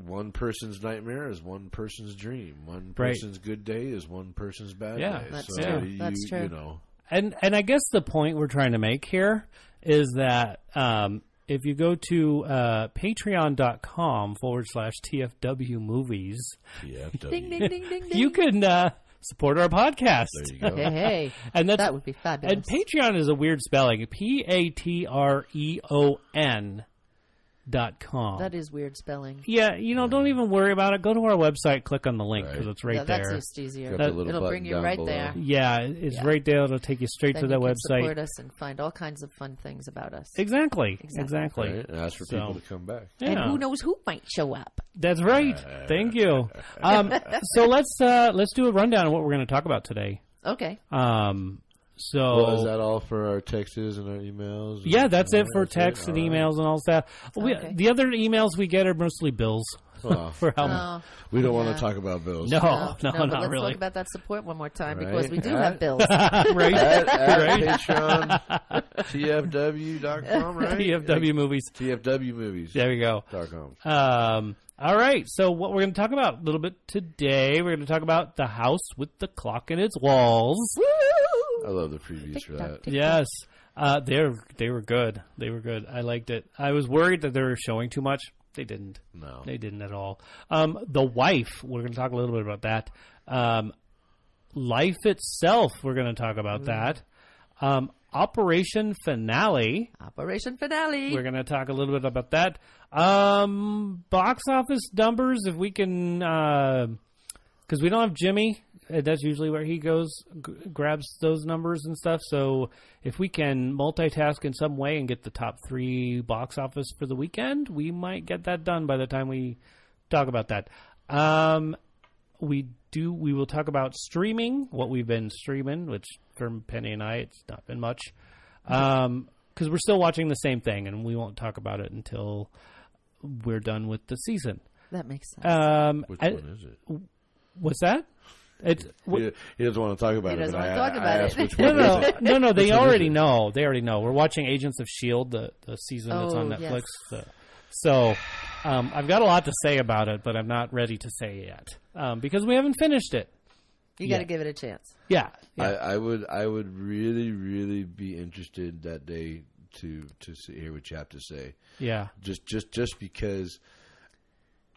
one person's nightmare is one person's dream. One person's good day is one person's bad day. That's so true. That's true. And I guess the point we're trying to make here is that if you go to patreon.com/TFW movies, Ding, ding, ding, ding, ding. you can support our podcast. There you go. Hey. And that would be fabulous. And Patreon is a weird spelling. Patreon.com. That is weird spelling. Yeah, don't even worry about it. Go to our website, click on the link because it's right there. That's just easier. Got the little It'll bring you button right down there. Yeah, it's right there. It'll take you straight Then to that you can website. support us and find all kinds of fun things about us. Exactly. Right? And ask for people to come back. Yeah. And who knows who might show up. That's right. Thank you. So let's do a rundown of what we're going to talk about today. Okay. So is that all for our texts and our emails? Yeah, that's it for texts and emails and all that. Okay. The other emails we get are mostly bills. Well, for how we don't want to talk about bills. No, but not let's really. talk about that support one more time Right. because we do have bills. Right. At Right. Patreon, TFW.com, right? TFW movies. TFW movies. There we go. .com. All right. So what we're going to talk about a little bit today, we're going to talk about The House with the Clock in Its Walls. I love the previews for that. Yes. They were good. They were good. I liked it. I was worried that they were showing too much. They didn't. No. They didn't at all. The Wife, we're going to talk a little bit about that. Life Itself, we're going to talk about that. Operation Finale. Operation Finale. We're going to talk a little bit about that. Box office numbers, if we can, because we don't have Jimmy. That's usually where he goes, grabs those numbers and stuff. So if we can multitask in some way and get the top 3 box office for the weekend, we might get that done by the time we talk about that. We will talk about streaming, what we've been streaming, which for Penny and I, it's not been much. Because we're still watching the same thing, and we won't talk about it until we're done with the season. That makes sense. Which one is it? What's that? He doesn't want to talk about He it. doesn't but want to talk about asked it. which one is it. No. They already know. They already know. We're watching Agents of S.H.I.E.L.D., the season that's on Oh, Netflix. yes. So I've got a lot to say about it, but I'm not ready to say it yet because we haven't finished it. You got to give it a chance. Yeah. I would really, really be interested that day to hear what you have to say. Yeah. Just because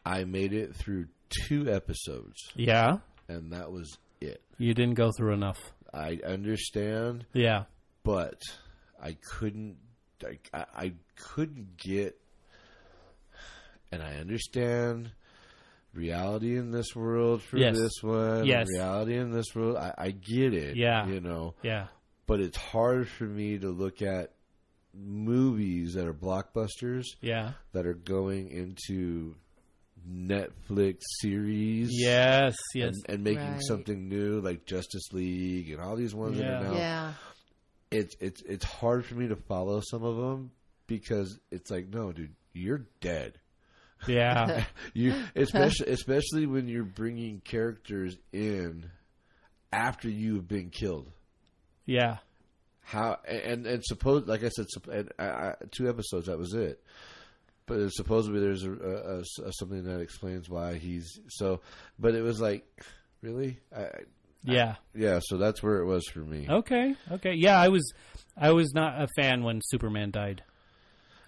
I made it through 2 episodes. Yeah. And that was it. You didn't go through enough. I understand. Yeah. But I couldn't get, and I understand reality in this world for Yes. this one. Yes. Reality in this world. I get it. Yeah. Yeah. But it's hard for me to look at movies that are blockbusters. Yeah. That are going into Netflix series. Yes. Yes. And making Right. something new like Justice League and all these ones that are now. Yeah. It's hard for me to follow some of them because it's like, no, dude, you're dead. Yeah. especially when you're bringing characters in after you've been killed. Yeah. How and suppose, like I said, 2 episodes, that was it. But supposedly there's a something that explains why he's so. But it was like, really? Yeah. So that's where it was for me. Okay. Yeah, I was not a fan when Superman died.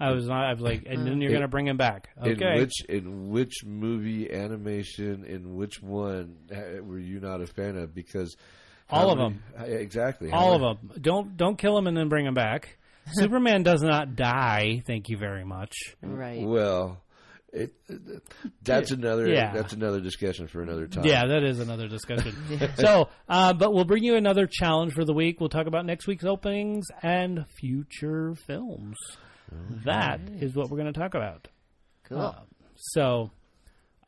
I was like, and then you're going to bring him back. Okay. In which movie, animation, in which one were you not a fan of? Because all of them. Exactly. All of them. Don't kill him and then bring him back. Superman does not die. Thank you very much. Right. Well, that's another discussion for another time. Yeah, that is another discussion. So, but we'll bring you another challenge for the week. We'll talk about next week's openings and future films. Okay. That is what we're going to talk about. Cool.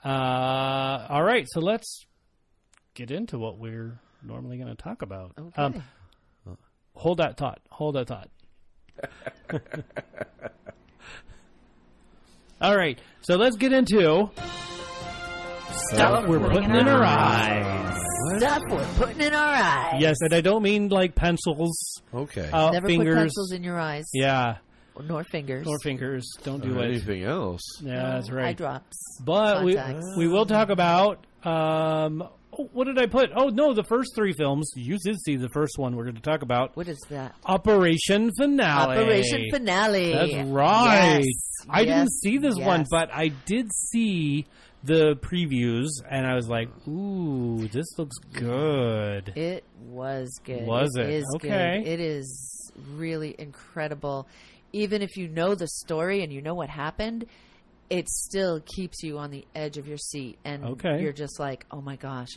All right. So let's get into what we're normally going to talk about. Okay. Hold that thought. All right, so let's get into stuff we're putting in our eyes. Stuff we're putting in our eyes. Yes, and I don't mean like pencils. Okay. Never fingers. put pencils in your eyes. Yeah. Nor fingers. Don't do it. Anything else? Yeah, that's right. Eye drops. But we will talk about... what did I put? Oh, no, the first three films. You did see the first one we're going to talk about. What is that? Operation Finale. Operation Finale. That's right. Yes. I didn't see this one, but I did see the previews, and I was like, ooh, this looks good. It was good. Was it? Is okay. Good. It is really incredible. Even if you know the story and you know what happened, it still keeps you on the edge of your seat, and you're just like, oh my gosh,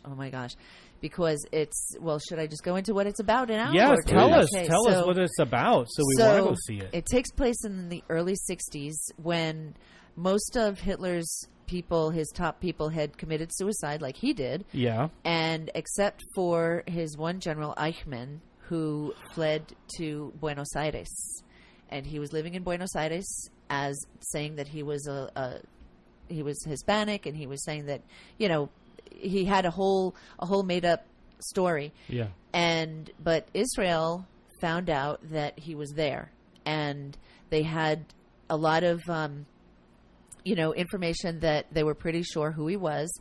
because it's, well, should I just go into what it's about now? Yeah, tell us so, what it's about, so we want to go see it. It takes place in the early 60s when most of Hitler's people, his top people, had committed suicide like he did. Yeah. And except for his one general, Eichmann, who fled to Buenos Aires. And he was living in Buenos Aires as saying that he was he was Hispanic, and he was saying that, you know, he had a whole made up story. Yeah. But Israel found out that he was there, and they had a lot of information that they were pretty sure who he was.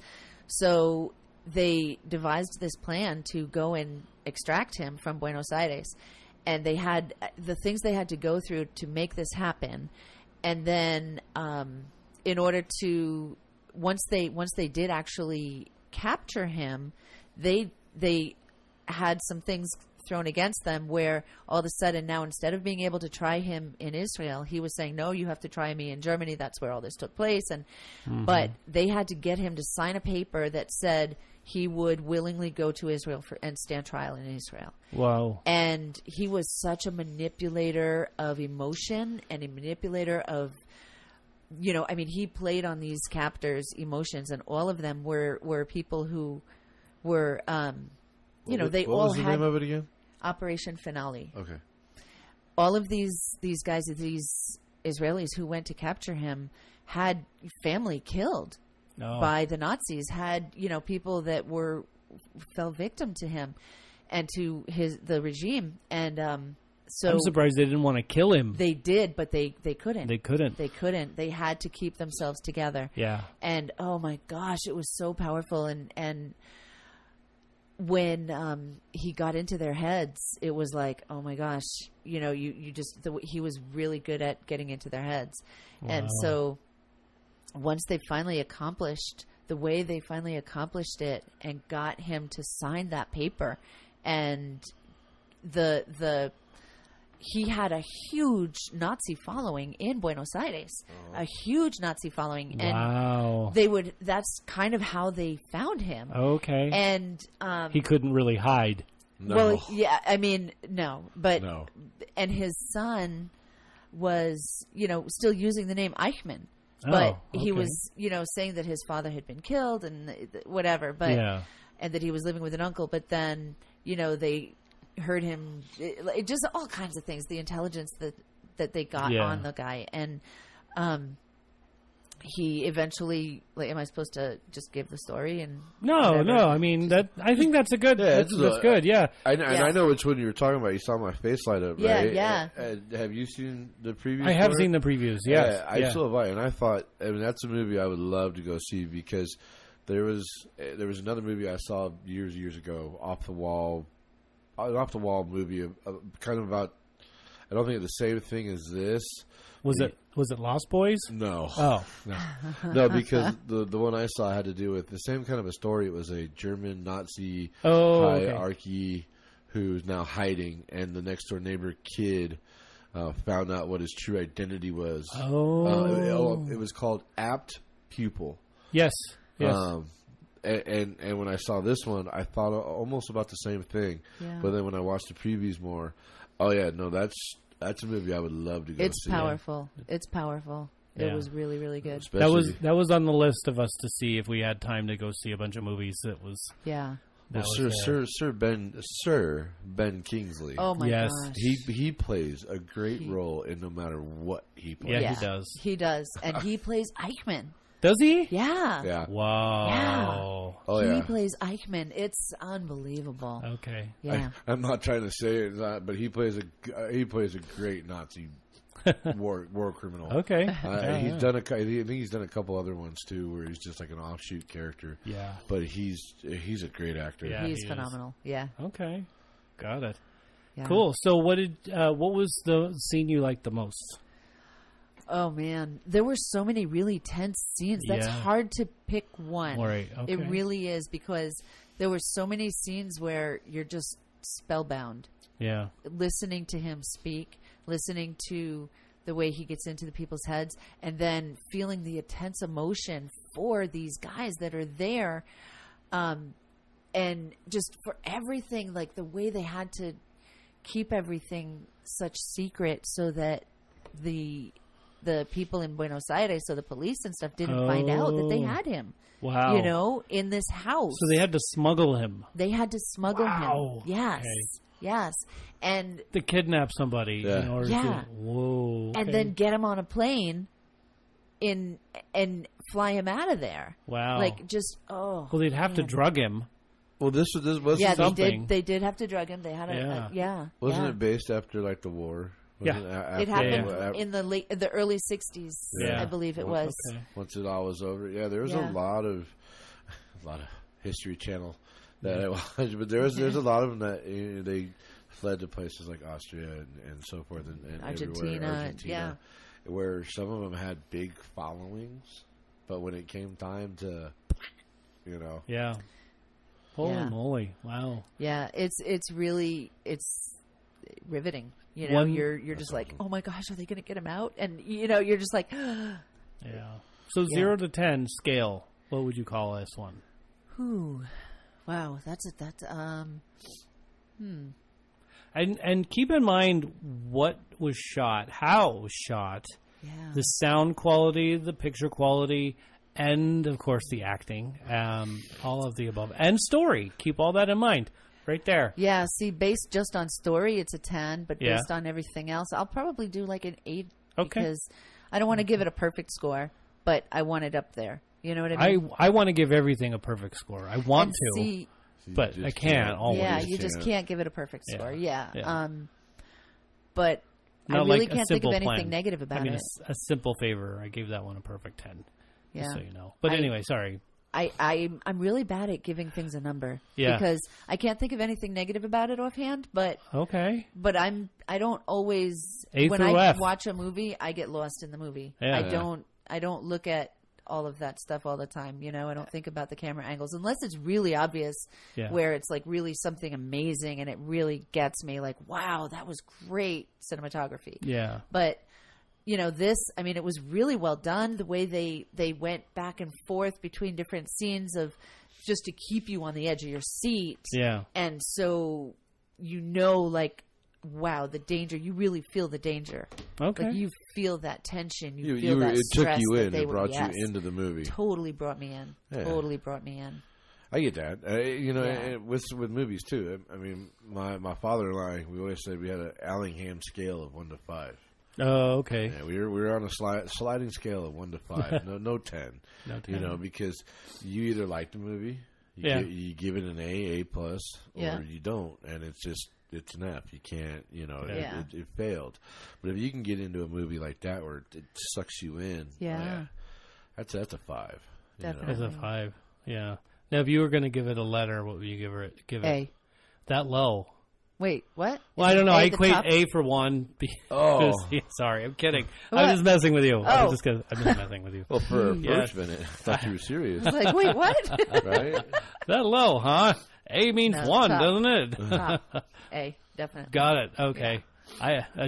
So they devised this plan to go and extract him from Buenos Aires. And they had the things they had to go through to make this happen. And then in order to, once they did actually capture him, they had some things thrown against them where all of a sudden now, instead of being able to try him in Israel, he was saying, no, you have to try me in Germany. That's where all this took place. And but they had to get him to sign a paper that said he would willingly go to Israel and stand trial in Israel. Wow. And he was such a manipulator of emotion and a manipulator of, he played on these captors' emotions, and all of them were people who were, they all had... What was the name of it again? Operation Finale. Okay. All of these guys, these Israelis who went to capture him, had family killed. By the Nazis, had people that fell victim to him and to the regime, and so I'm surprised they didn't want to kill him. They did, but they couldn't. They couldn't. They had to keep themselves together. Yeah. And oh my gosh, it was so powerful. And when he got into their heads, it was like, oh my gosh, he was really good at getting into their heads, and so. Once they finally accomplished it and got him to sign that paper, and he had a huge Nazi following in Buenos Aires, a huge Nazi following, and that's kind of how they found him. Okay, and he couldn't really hide. No. Well, yeah, I mean, no, but no. And his son was, still using the name Eichmann. But he was, saying that his father had been killed and whatever, and that he was living with an uncle. But then, they heard him, just all kinds of things, the intelligence that they got on the guy. And he eventually, am I supposed to just give the story? And No. I mean, I think that's a good, that's good, yeah. And I know which one you were talking about. You saw my face light up, right? Yeah. Have you seen the previews? I have seen the previews, yes. I still have, and I thought, that's a movie I would love to go see, because there was another movie I saw years ago, off the wall movie, kind of about I don't think it's the same thing as this. Was it Lost Boys? No. Oh. No, because the one I saw had to do with the same kind of a story. It was a German Nazi hierarchy who's now hiding, and the next door neighbor kid found out what his true identity was. It was called Apt Pupil. Yes. And when I saw this one, I thought almost about the same thing. Yeah. But then when I watched the previews more, that's a movie I would love to go see. It's powerful. It's powerful. Yeah. It was really, really good. Especially, That was on the list of us to see if we had time to go see a bunch of movies. It was Yeah. Sir Ben Kingsley. Oh my Yes. gosh. He plays a great role in no matter what he plays. Yeah, he does. He does, and he plays Eichmann. Does he? Yeah. Yeah. Wow. Oh He yeah. plays Eichmann. It's unbelievable. Okay. Yeah. I'm not trying to say it, but he plays a great Nazi war criminal. Okay. He's done I think he's done a couple other ones too, where he's just like an offshoot character. Yeah. But he's a great actor. Yeah. He's he is. phenomenal. Yeah. Okay. Got it. Yeah. Cool. So what was the scene you liked the most? Oh man, there were so many really tense scenes. That's Yeah. hard to pick one. All right. Okay. It really is, because there were so many scenes where you're just spellbound, Yeah. listening to him speak, listening to the way he gets into the people's heads, and then feeling the intense emotion for these guys that are there, and just for everything, like the way they had to keep everything such secret so that the people in Buenos Aires, so the police and stuff, didn't find out that they had him. Wow. You know, in this house. So they had to smuggle him. They had to smuggle Wow. him. Yes. Okay. Yes. And To kidnap somebody Yeah. in order Yeah. to. Whoa. and okay. then get him on a plane and fly him out of there. Wow. Like just Well, they'd have to man. drug him. Well, this was Yeah, something. they did have to drug him. They had wasn't it based after like the war? Yeah. It happened Yeah. in the early 60s, Yeah. I believe it was. Okay. Once it all was over. Yeah, there was Yeah. a lot of History Channel that I watched, but there's a lot of them that they fled to places like Austria and so forth, and Argentina, Argentina, where some of them had big followings, but when it came time to, Yeah. Holy Yeah. moly! Wow. Yeah, it's riveting. You know, One- you're just like, oh my gosh, are they going to get him out? And you're just like, Yeah. So 0 to 10 scale. What would you call this one? whew, wow, that's And keep in mind what was shot, how it was shot, yeah, the sound quality, the picture quality, and of course the acting, all of the above, and story. Keep all that in mind, right there. yeah. See, based just on story, it's a 10, but Yeah. based on everything else, I'll probably do like an 8 Okay. because I don't want to give it a perfect score, but I want it up there. You know what I mean? I want to give everything a perfect score. I want And to, see, but I can't always. yeah, you just can't give it a perfect Yeah. score. Yeah. Yeah. But I Not really like a can't think of Simple anything Plan. negative about I mean, it. a simple favor. I gave that one a perfect 10. Yeah. Just so you know. But anyway, sorry. I'm really bad at giving things a number. Yeah. Because I can't think of anything negative about it offhand, but Okay. I don't always A when through I F. watch a movie, I get lost in the movie. Yeah. I don't look at all of that stuff all the time, I don't think about the camera angles unless it's really obvious Yeah. where it's like really something amazing and it really gets me like, wow, that was great cinematography. Yeah. But this, I mean, it was really well done. The way they went back and forth between different scenes of just to keep you on the edge of your seat. Yeah. And so, like, wow, the danger. You really feel the danger. Okay. Like you feel that tension. You feel that it took stress you that in. they It were- brought yes. you into the movie. Totally brought me in. Yeah. Totally brought me in. I get that. Yeah. And with movies too. I mean, my father and I, we always said we had an Allingham scale of 1 to 5. Oh, okay. Yeah, we were on a sliding scale of 1 to 5. no 10. No 10. Because you either like the movie, Yeah. you give it an A plus, or Yeah. you don't, and it's an F. You can't, Yeah. it failed. But if you can get into a movie like that where it sucks you in, Yeah. that's a 5. Definitely. As a 5. Yeah. Now, if you were going to give it a letter, what would you give it? A. That low? Wait, what? Well, I don't know. I the equate top? A for one. Because, Oh. yeah, sorry, I'm kidding. What? I'm just messing with you. I'm Oh. just messing with you. Well, for a Yeah. first minute, I thought you were serious, I was like, wait, what? right? That low, huh? A means No, one, top. doesn't it? Top. A, definitely. Got it. Okay.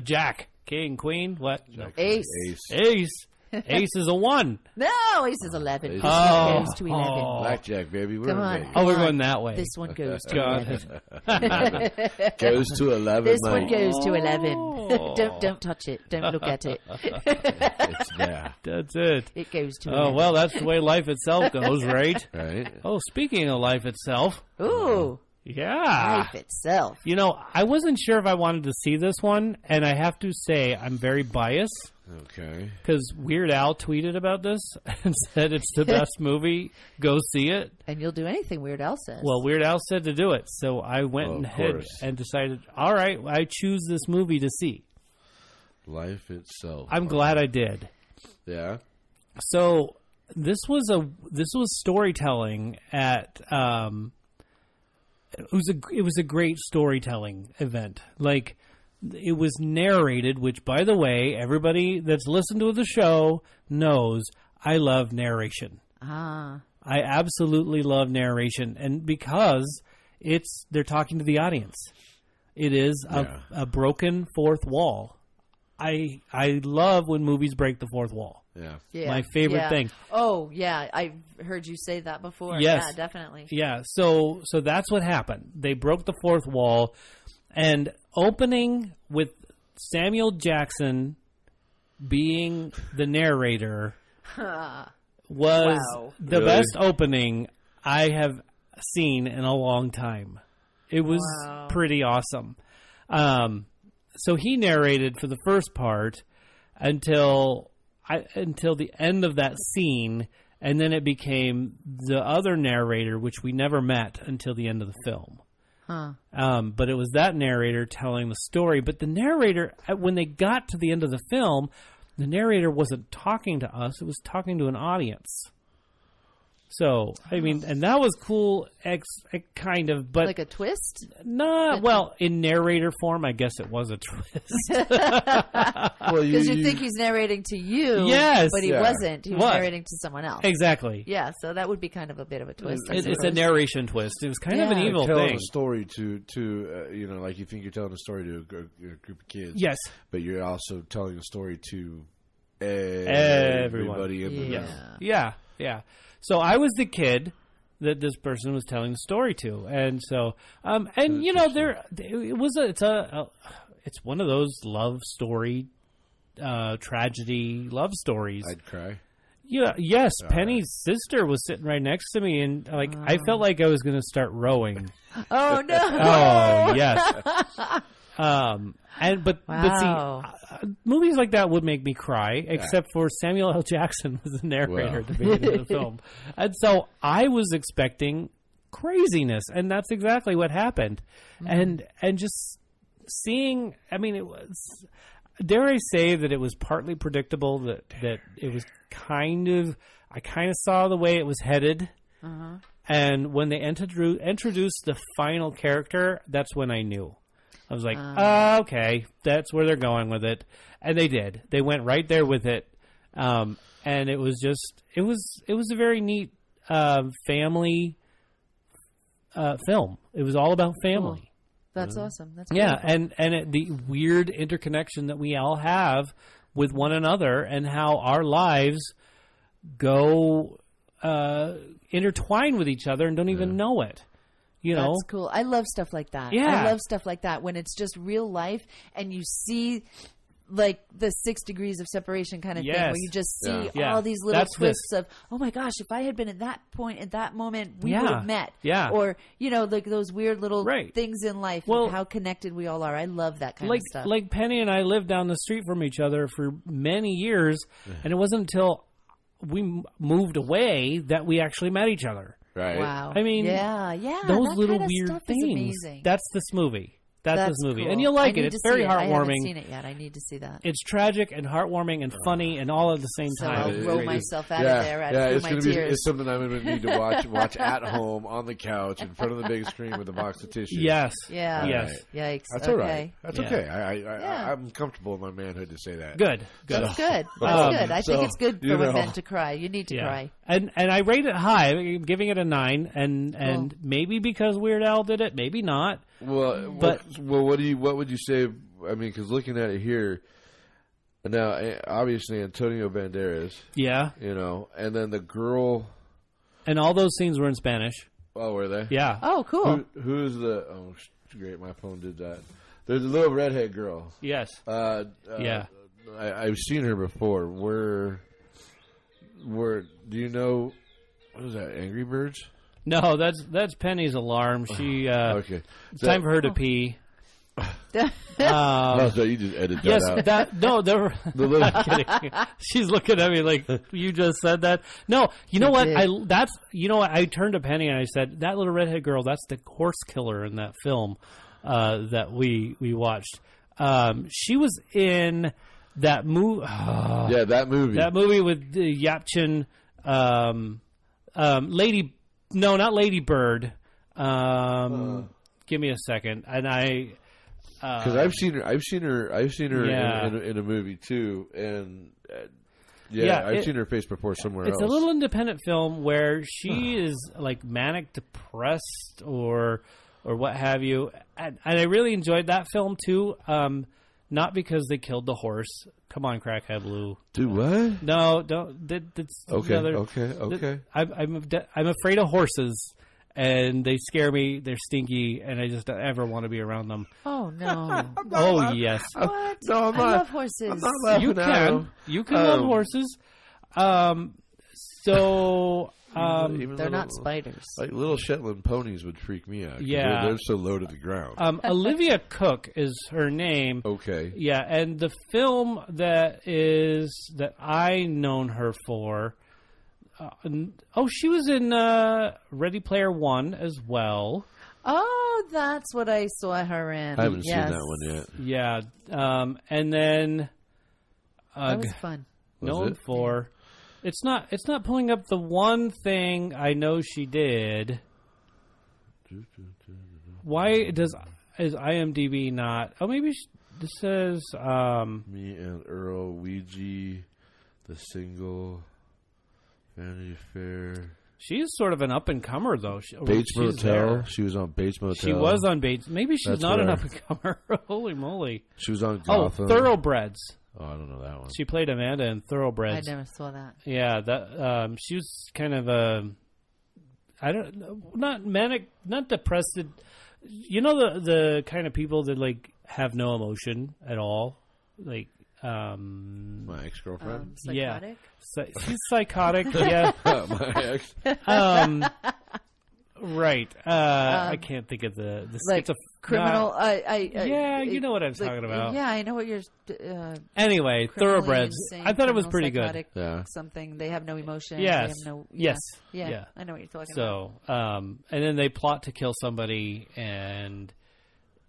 Jack, king, queen, what? No. Ace. Ace. Ace is a 1. No, Ace is 11. Ace This is one goes to 11. Oh. Blackjack, baby. We're Come in on. Vegas. Oh, we're Come going on. that way. This one goes to Got 11. it. Goes to 11. This mate. one goes to 11. Oh. Don't touch it. Don't look at it. It's there, That's it. It goes to Oh, 11. well, that's the way life itself goes, right? right? Oh, speaking of life itself. Ooh, Yeah. life itself. You know, I wasn't sure if I wanted to see this one, and I have to say I'm very biased Okay. because Weird Al tweeted about this and said it's the best movie. Go see it. And you'll do anything Weird Al says. Well, Weird Al said to do it, so I went Well, of ahead course. and decided, all right, I choose this movie to see. Life itself. I'm glad I did. Yeah. So this was storytelling at it was a great storytelling event. Like, it was narrated, which, by the way, everybody that's listened to the show knows I love narration. Ah. I absolutely love narration, and because they're talking to the audience. It is a broken fourth wall. I love when movies break the fourth wall. Yeah. My favorite thing. Oh, yeah. I've heard you say that before. Yes. Yeah, definitely. Yeah, so that's what happened. They broke the fourth wall, and opening with Samuel Jackson being the narrator was Wow. the Really? best opening I have seen in a long time. It was Wow. pretty awesome. So he narrated for the first part until the end of that scene, and then it became the other narrator, which we never met until the end of the film. Huh. But it was that narrator telling the story. But the narrator, when they got to the end of the film, the narrator wasn't talking to us. It was talking to an audience. So, I mean, and that was cool, kind of, but Like a twist? well, in narrator form, I guess it was a twist. Well, Because you think he's narrating to you, Yes. but he Yeah. wasn't. He was What? narrating to someone else. Exactly. Yeah, so that would be kind of a bit of a twist. I It's a suppose. narration twist. It was kind of an Yeah. evil telling thing. a story to like you think you're telling a story to a group of kids. Yes. But you're also telling a story to Everyone. everybody in the Yeah. room. Yeah. So I was the kid that this person was telling the story to, and so and you know it's one of those love story, tragedy love stories. I'd cry. Yeah, yes. Penny's sister was sitting right next to me, and like I felt like I was going to start rowing. Oh, no. Oh yes. But Wow. see, movies like that would make me cry, except for Samuel L. Jackson was the narrator at the beginning of the film, and so I was expecting craziness, and that's exactly what happened, and just seeing. I mean, it was. Dare I say that it was partly predictable that it was I kind of saw the way it was headed. And when they introduced the final character, that's when I knew. I was like, okay, that's where they're going with it. And they did. They went right there with it. And it was a very neat family film. It was all about family. Cool. That's awesome. That's Yeah, beautiful. and the weird interconnection that we all have with one another, and how our lives go intertwine with each other and don't even know it. You know, That's cool. I love stuff like that. Yeah. I love stuff like that when it's just real life and you see like the 6 degrees of separation kind of thing, Yes. where you just see Yeah. all these little That's twists of, oh my gosh, if I had been at that point, at that moment, we Yeah. would have met. Yeah. Or, you know, like those weird little Right. things in life, Well, and how connected we all are. I love that kind like of stuff. like Penny and I lived down the street from each other for many years, and it wasn't until we moved away that we actually met each other. Right. wow. I mean, yeah. Those that little kind of weird stuff things. is amazing. That's this movie. That's this movie. Cool. And you'll like I need it. It's to very see it. I haven't heartwarming. seen it yet. I need to see that. It's tragic and heartwarming and funny and all at the same So time. I'll roll myself out of there through it's my gonna tears. It's something I'm going to need to watch at home on the couch in front of the big screen with a box of tissues. Yes. Yeah. Yes. Yikes. That's okay. all right. That's Yeah. okay. Yeah. I'm comfortable in my manhood to say that. Good. Good. That's good. That's good. I think it's good you for know. men to cry. You need to cry. And I rate it high, I'm giving it a 9, and maybe because Weird Al did it, maybe not. Well, But- what would you say? I mean, because looking at it here, now obviously Antonio Banderas, Yeah. you know, and then the girl. And all those scenes were in Spanish. Oh, were they? Yeah. Oh, cool. Who's the? Oh, great! My phone did that. There's a little redhead girl. Yes. Yeah. I've seen her before. Where do you know? What is that? Angry Birds? No, that's Penny's alarm. She Okay. it's time for her to pee. Oh, so you just edit that Yes, out. the little- I'm kidding. She's looking at me like you just said that. No, you know what? did. I turned to Penny and I said, that little redhead girl, that's the horse killer in that film that we watched. She was in that movie. Yeah, that movie. That movie with Yapchin, Lady. No, not Lady Bird. Give me a second, and I. Because I've seen her Yeah. in a movie too, and Yeah, I've seen her face before somewhere else. It's a little independent film where she is like manic depressed or what have you, and I really enjoyed that film too. Not because they killed the horse. Come on, Crackhead Lou. Do what? No, don't. That's Okay, another, okay. I'm afraid of horses, and they scare me. They're stinky, and I just don't ever want to be around them. Oh, no. Oh yes, What? No, I'm I not. love horses. I'm not laughing you at can. them. You can love horses. So. Even They're little- not spiders. Like little Shetland ponies would freak me out. 'cause Yeah. they're so low to the ground. Olivia Cook is her name. Okay. Yeah, and the film that I known her for. She was in Ready Player One as well. Oh, that's what I saw her in. I haven't Yes. seen that one yet. Yeah, and then That was fun. known it? for. It's not pulling up the one thing I know she did. Why is IMDb not? Oh, maybe this says. Me and Earl, Ouija, The Single, Vanity Fair, She's sort of an up and comer though. Bates She's Motel. there. She was on Bates Motel. She was on Bates. Maybe she's That's not an where- up and comer. Holy moly! She was on Oh, Gotham. Thoroughbreds. Oh, I don't know that one. She played Amanda in I Thoroughbreds. never saw that. Yeah, that she was kind of a. I don't not manic, not depressed. You know the kind of people that like have no emotion at all, like. My ex-girlfriend. Yeah. Psychotic? She's psychotic. Yeah. My ex. Right. I can't think of the Like schizophrenia. criminal. Yeah, you know what I'm talking about. Yeah, I know what you're. Anyway, criminally Thoroughbreds. insane, I thought it was criminal, pretty good. psychotic, Yeah. Something. They have no emotion. Yes. They have no. Yes. Yeah. Yeah. I know what you're talking about. So, and then they plot to kill somebody, and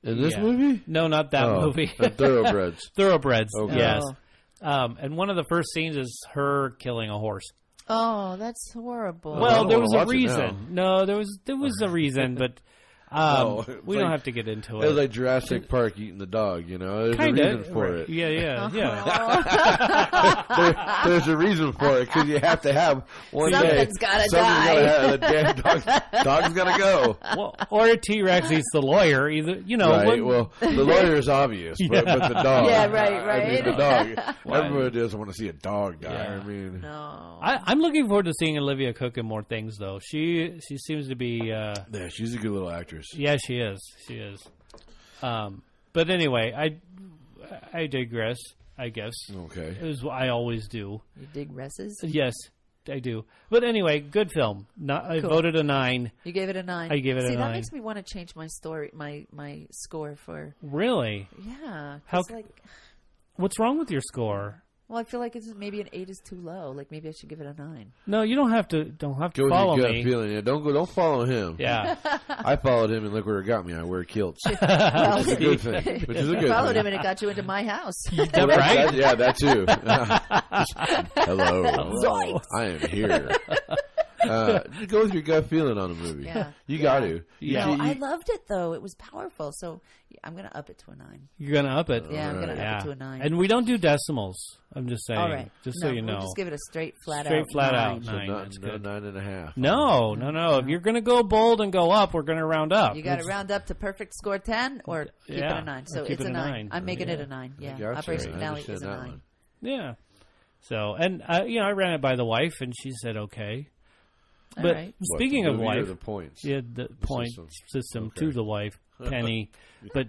In this yeah. movie? No, not that Oh, movie. Thoroughbreds. Thoroughbreds. Okay. Yes. Oh. And one of the first scenes is her killing a horse. Oh, that's horrible. I Well, don't there wanna was a watch it reason. No, there was a reason, but No, it's we don't like- have to get into It was it. like Jurassic Park eating the dog, you know? There's Kind a of. reason for it. Yeah. There's a reason for it, because you have to have one Something's day. gotta something's die. gotta have, the damn dog's got to go. Well, or a T-Rex eats the lawyer. Either Right, when- well, the lawyer is obvious, but the dog. Yeah, right, I mean, right. the dog. Why? Everybody doesn't want to see a dog die. Yeah. I mean, No. I'm looking forward to seeing Olivia Cook in more things, though. She seems to be. yeah, she's a good little actress. Yeah, she is. She is. But anyway, I digress. I guess Okay. is what I always do. You dig Resses? Yes, I do. But anyway, good film. I Cool. voted a 9. You gave it a 9. I gave it a See, 9. that makes me want to change my story, my score for. Really? Yeah. How 'cause, c- like, What's wrong with your score? Well, I feel like maybe an 8 is too low. Like maybe I should give it a 9. No, you don't have to. Don't have to Go follow with your gut me. feeling. Yeah, don't follow him. Yeah, I followed him, and look where it got me. I wear kilts. Well, Which is a good thing. Which is a you good followed thing. him and it got you into my house. that right? Yeah, that too. Hello. Zoinks. I am here. Go with your gut feeling on a movie. Yeah. You got to. Yeah. No, I loved it though. It was powerful. So I'm going to up it to a 9. You're gonna up it. Yeah, I'm going to Yeah. up it to a 9. And we don't do decimals. I'm just saying. All right. Just No, so you know. We'll just give it a straight flat Straight out. flat 9. out. So 9. not, That's no, good. 9.5. No. If you're gonna go bold and go up, we're gonna round up. You got to round up to perfect score 10 or keep it Yeah, a 9. or So keep it's it a a 9. 9. I'm making it Yeah. a 9. Yeah. Gotcha. Operation I Finale is understand a that 9. one. Yeah. So, and I ran it by the wife, and she said okay. All But right. What, speaking the of movie or wife, the points. yeah, the point system Okay. to the wife, Penny. but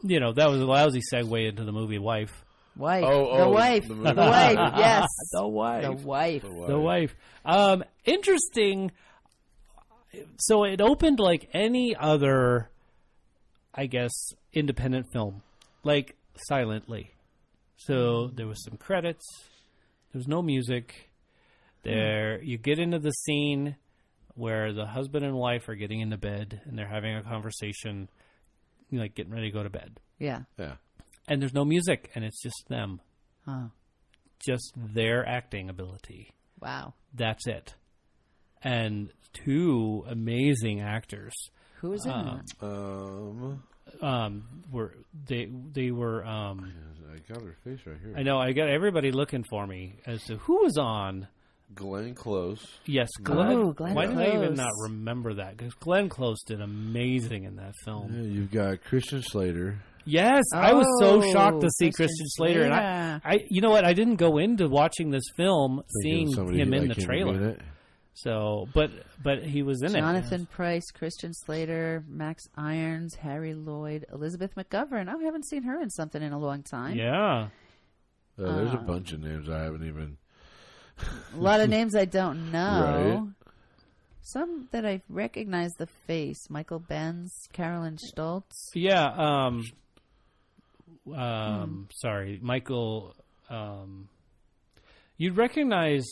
you know, that was a lousy segue into the movie Wife. Wife. Oh, the oh, wife. the The, movie. wife. Yes. The wife. The wife. The wife. Interesting. So it opened like any other, I guess, independent film, like silently. So there was some credits. There was no music. There, you get into the scene where the husband and wife are getting into bed and they're having a conversation, like getting ready to go to bed. Yeah. Yeah. And there's no music, and it's just them, Oh. just their acting ability. Wow. That's it. And 2 amazing actors Who is in that? were they were I got her face right here. I know I got everybody looking for me as to who was on. Glenn Close. Yes, Glenn. Oh, Glenn Why did I even Close. not remember that? Because Glenn Close did amazing in that Yeah, film. you've got Christian Slater. Yes, I was so Oh, shocked to see Christian Christian Slater, and Slater. I, you know what? I didn't go into watching this film Thinking seeing somebody him in like the him would be in trailer. it. So, but he was in Jonathan Pryce, Christian Slater, Max Irons, Harry Lloyd, Elizabeth McGovern. I haven't seen her in something in a long it. time. Yeah. There's a bunch of names I haven't even. A lot of names I don't know. Right. Some that I recognize the face. Michael Benz, Carolyn Stoltz. Yeah. Sorry, Michael. You'd recognize.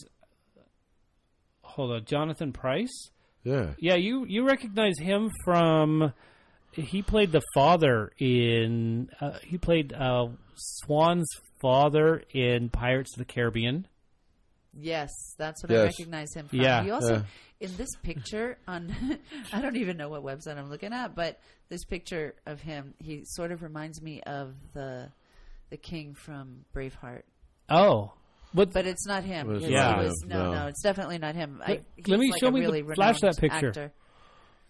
Hold on, Jonathan Pryce. Yeah. Yeah, you recognize him from. He played the father in. He played Swan's father in Pirates of the Caribbean. Yes, that's what Yes. I recognize him from. Yeah. He also, in this picture on, I don't even know what website I'm looking at, but this picture of him, he sort of reminds me of the king from Braveheart. Oh, But it's not him. Well, it's not It him, was, no. no, it's definitely not him. Let he's me like show a me the- really flash that renowned picture. actor.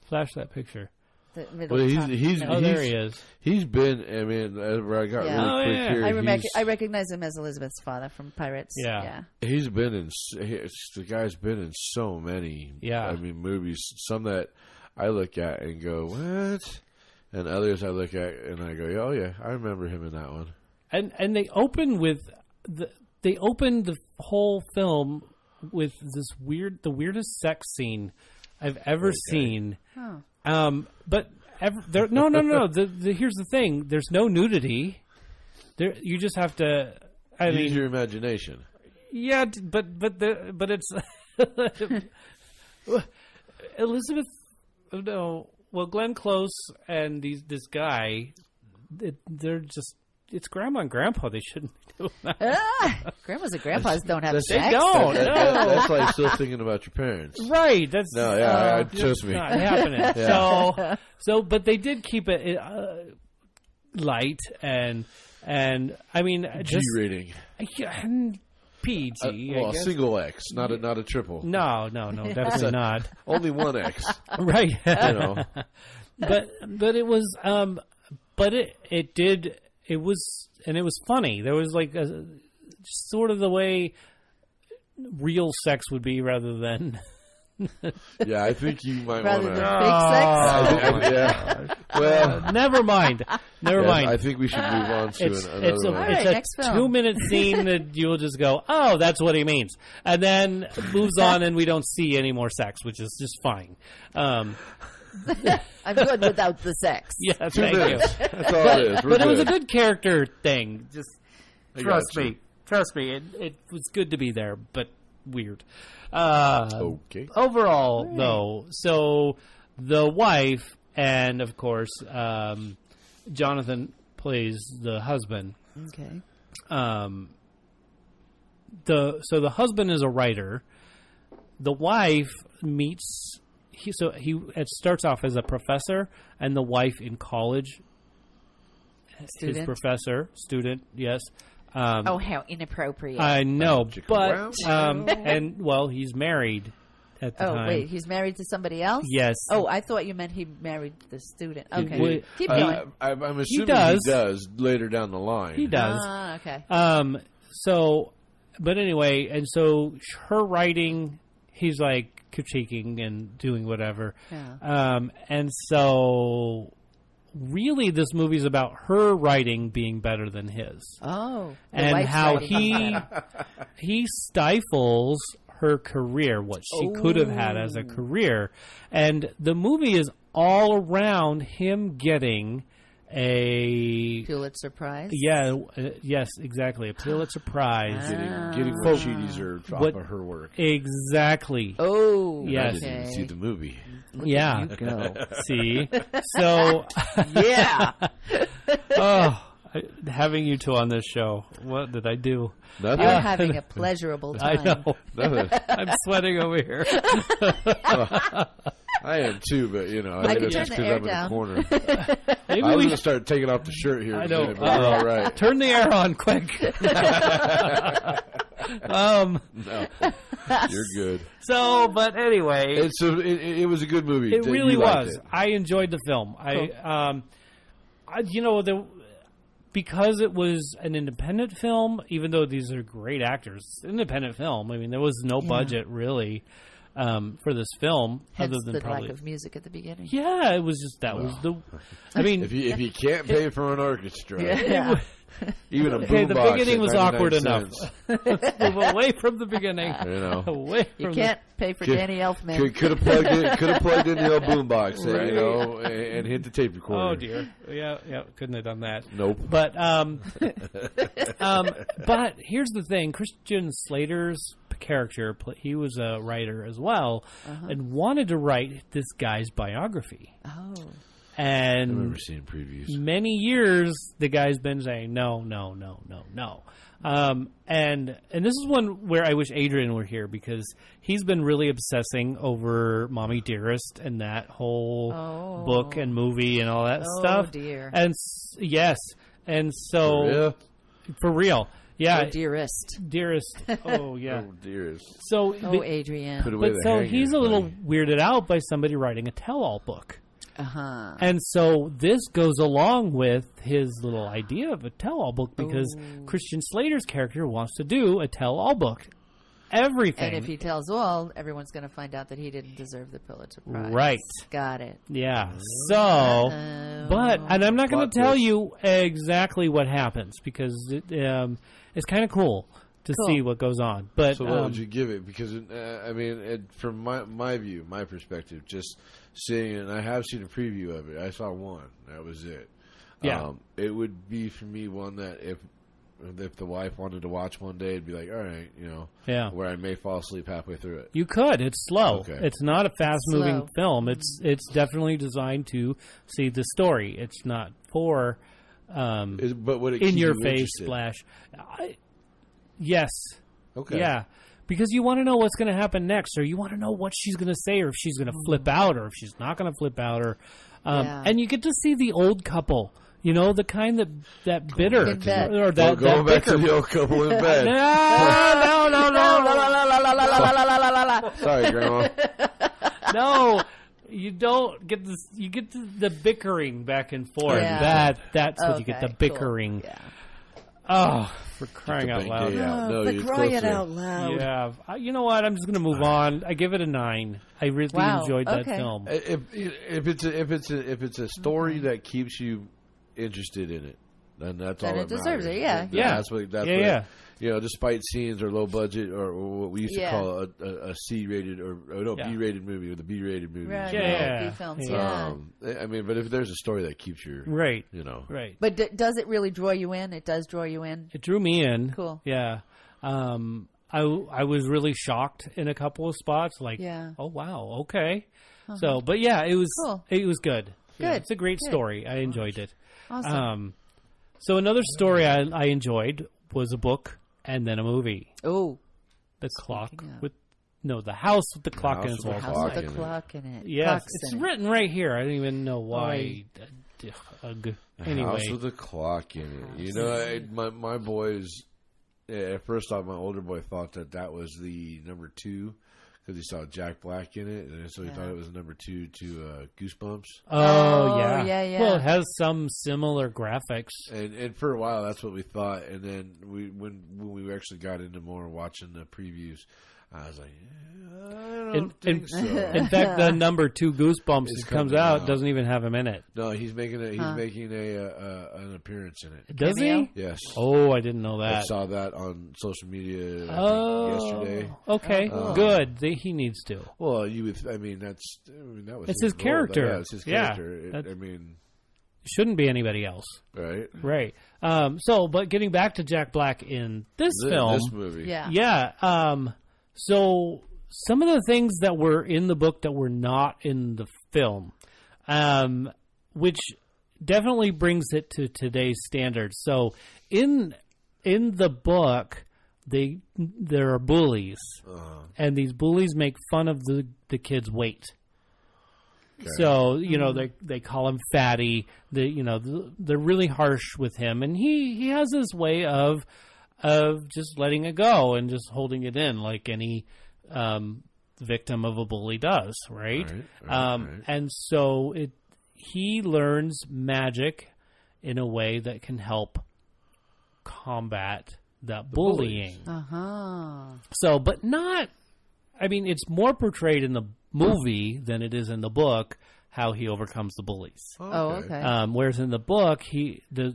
flash that picture. The middle Well, top. he's Oh, there he is. He's been. I mean, where I got Yeah. really Oh, quick yeah. here. I recognize him as Elizabeth's father from Pirates. Yeah. He's been in. The guy's been in so many. Yeah. I mean, movies. Some that I look at and go, what? And others I look at and I go, oh yeah, I remember him in that one. And they open with they opened the whole film with this the weirdest sex scene I've ever seen. Oh. But no. Here's the thing: there's no nudity. There, you just have to. I Use mean, your imagination. yeah, but it's Elizabeth. No, well, Glenn Close and this guy, they're just. It's grandma and grandpa. They shouldn't be doing that. Grandmas and grandpas don't have They sex. don't. That's like still thinking about your parents. Right. That's No, yeah, trust me. not happening. Yeah. So, but they did keep it light and I mean G rating. PG. I Well, a guess. single X, not a triple. No, definitely not. Only one X. Right. You know. but it was but it was funny. There was like sort of the way real sex would be rather than Yeah, I think you might Rather want than to. fake sex. Yeah. Well, never mind. I think we should move on to another it's one. Alright, a next film. 2-minute scene that you'll just go, oh, that's what he means, and then moves on, and we don't see any more sex, which is just fine. I'm good without the sex. Yeah, 2 thank you. minutes. That's all it is. We're But it was a good. good character thing. Just I trust got you. me. trust me, it was good to be there, but weird. Okay. Overall, though, so the wife, and of course, Jonathan plays the husband. Okay. The husband is a writer. The wife meets. It starts off as a professor, and the wife in college. Student. His professor, student, yes. Oh, how inappropriate. I know, but wow. and well, he's married at the time. Oh, wait, he's married to somebody else? Yes. Oh, I thought you meant he married the student. Okay. Keep he- going. I'm assuming does. he does later down the line. He does. Okay. But anyway, and so her writing, he's like critiquing and doing whatever. Yeah. And so really this movie's about her writing being better than his. Oh. the And wife's how writing. he stifles her career, what she could have had as a career. And the movie is all around him getting a Pulitzer Prize. yes, exactly, a Pulitzer Prize. Getting what she deserved off of her work. Exactly. Oh. I Yes. didn't even see the movie. Yeah. You go. See, so Yeah. having you two on this show, what did I do? Nothing. You're having a pleasurable I time. know. Nothing. I'm sweating over here. I am too, but I think can it's turn just the because air I'm down. in the corner. Maybe I was we going to start taking off the shirt here. I in a know. minute, but we're all right. Turn the air on, quick. No, you're good. So, but anyway, It was a good movie. it really You liked was. it. I enjoyed the film. Because it was an independent film, even though these are great actors, it's an independent film. I mean, there was no budget really for this film, Hence other than the probably. lack of music at the beginning. Yeah, it was just was the. I mean, If you can't pay for an orchestra, Yeah. even a okay, the boombox beginning at was 99 awkward enough. cents, Let's move away from the beginning. You You can't pay for Could- Danny Elfman. Could have plugged in the old boombox, Right. and hit the tape recorder. Oh dear, yeah, couldn't have done that. Nope. But but here's the thing: Christian Slater's character, he was a writer as well, and wanted to write this guy's biography. Oh. I And remember seeing previews. many years, the guy's been saying no. And this is one where I wish Adrian were here, because he's been really obsessing over Mommy Dearest and that whole book and movie and all that stuff. Oh, dear. And yes, and so Yeah. for real, yeah, Oh, dearest. Dearest. Oh yeah. Oh, dearest. So, Oh, Adrian. Put away but the so hangers, he's a little buddy. weirded out by somebody writing a tell-all book. Uh-huh. And so this goes along with his little idea of a tell-all book, because Christian Slater's character wants to do a tell-all book. Everything. And if he tells all, everyone's going to find out that he didn't deserve the Pulitzer Prize. Right. Got it. Yeah. So, and I'm not going Plot to tell twist. you exactly what happens, because it's kind of cool to see what goes on. But So what would you give it? Because from my view, my perspective, just seeing it, and I have seen a preview of it. I saw one. That was it. Yeah. It would be for me one that if the wife wanted to watch one day, it'd be like, all right, Yeah. where I may fall asleep halfway through it. You could. It's slow. Okay. It's not a fast-moving Slow. film. It's definitely designed to see the story. It's not for But would it in keep your you face interested? splash. Yes. Okay. Yeah. Because you want to know what's going to happen next, or you want to know what she's going to say, or if she's going to flip out, or if she's not going to flip out, or Yeah. and you get to see the old couple. You know, the kind that bitter In bed. or that Going back bicker. to the old couple in bed. No. Sorry, Grandma. No, you don't get this. You get the bickering back and forth. Yeah. That's what you get, the Okay, bickering. Cool. Yeah. Oh, for crying out loud! No, but you're crying closer. out loud. Yeah, you know what? I'm just gonna move on. I give it a 9. I really Wow, enjoyed that okay. film. If it's a story that keeps you interested in it, then that's Then all it that deserves matters. it, yeah. Yeah. That's what. Yeah. just fight scenes or low budget or what we used to Yeah. call a C-rated or B-rated movie or the B-rated movie. Right. Yeah. B-films, Yeah. yeah. I mean, but if there's a story that keeps your, Right. Right. But does it really draw you in? It does draw you in. It drew me in. Cool. Yeah. I was really shocked in a couple of spots. Like, Yeah. oh wow, okay. So, but yeah, it was Cool. it was good. Yeah, Good. it's a great Good. story. I enjoyed it. Awesome. So another story I enjoyed was a book and then a movie. Oh, The clock of- with the house with the clock in House its with wall. the house clock with in a it. clock in it. Yes, Clocks it's in it. written right here. I don't even know why. Anyway, House with a clock in it. You know, my boys. At first off, my older boy thought that was the number 2 because he saw Jack Black in it, and so he thought it was number 2 to Goosebumps. oh yeah. yeah. Well, it has some similar graphics. And for a while, that's what we thought. And then when we actually got into more watching the previews, I was like, I don't think so. In fact, the number 2 Goosebumps It's that comes coming out out. doesn't even have him in it. No, he's making an appearance in it. Does Cameo? he? Yes. Oh, I didn't know I that. saw that on social media yesterday. Okay, good. He needs to. Well, that was It's his role. character. Yeah, it's his Yeah, character. that's- Shouldn't be anybody else. Right? Right. But getting back to Jack Black in this film. This movie. Yeah. Yeah. So some of the things that were in the book that were not in the film, which definitely brings it to today's standards. So in the book, there are bullies, and these bullies make fun of the kid's weight. Okay. So they call him fatty. They're really harsh with him, and he has this way of just letting it go and just holding it in, like any victim of a bully does, right? Right. And so he learns magic in a way that can help combat that bullying. So, but not. I mean, it's more portrayed in the movie than it is in the book how he overcomes the bullies. Oh, okay. Whereas in the book, the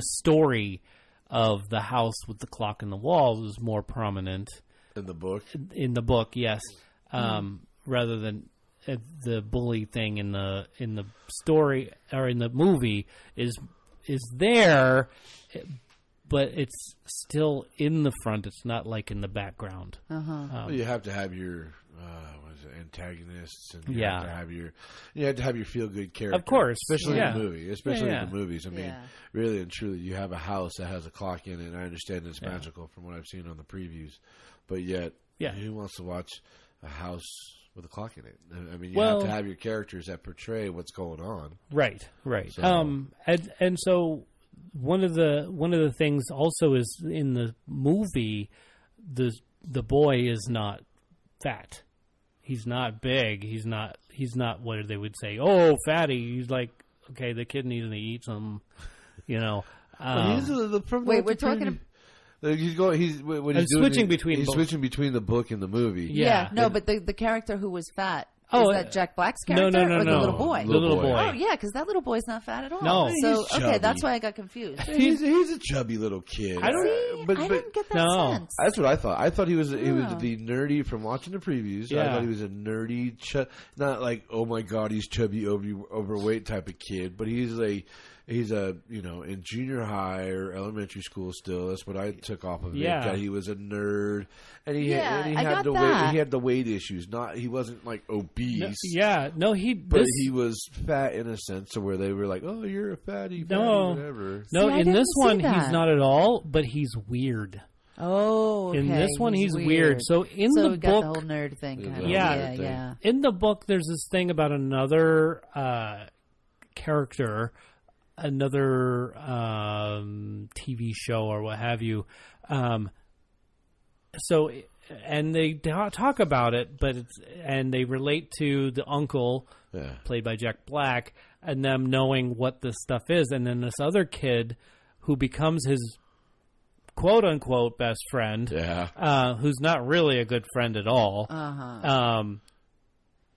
story of the house with the clock in the walls is more prominent In the book. in the book. Yes, rather than the bully thing in the story or in the movie is there. But it's still in the front. It's not like in the background. Well, you have to have your antagonists, and you Yeah. have to have your feel good character, Of course, especially yeah. in the movie, especially Yeah. in the movies. I mean, Yeah. really and truly, you have a house that has a clock in it, and I understand it's magical from what I've seen on the previews, but yet, who wants to watch a house with a clock in it? I mean, you have to have your characters that portray what's going on. Right. So- And so one of the things also is in the movie, the boy is not fat. He's not big. He's not what they would say. Oh, fatty. He's like, okay, the kid needs to eat some. Well, Wait, we're talking. He's switching between He's both. switching between the book and the movie. Yeah. No, but the character who was fat. Oh, is that Jack Black's no, character or the no. little boy? The little boy. Oh, yeah, because that little boy's not fat at all. No. So, He's okay, chubby. that's why I got confused. He's a chubby little kid. I don't- See, but I didn't get that no. sense. that's what I thought. I thought he was the nerdy from watching the previews. I Yeah. thought he was a nerdy, not like, oh my god, he's chubby, overweight type of kid. But he's a in junior high or elementary school still. That's what I took off of it. Yeah. That he was a nerd, and he Yeah, had I got the that. weight. He had the weight issues. He wasn't like obese. But He was fat in a sense, to where they were like, "Oh, you're a fatty, No. whatever." No, See, I in didn't this see one that. he's not at all, but he's weird. Oh, okay. In this one he's weird. So in so the we got the book, whole nerd thing. Yeah, Kind the of. Yeah. nerd thing. yeah. in the book, there's this thing about another character, another TV show or what have you. And they talk about it, and they relate to the uncle, played by Jack Black, and them knowing what this stuff is, and then this other kid who becomes his quote unquote best friend, who's not really a good friend at all.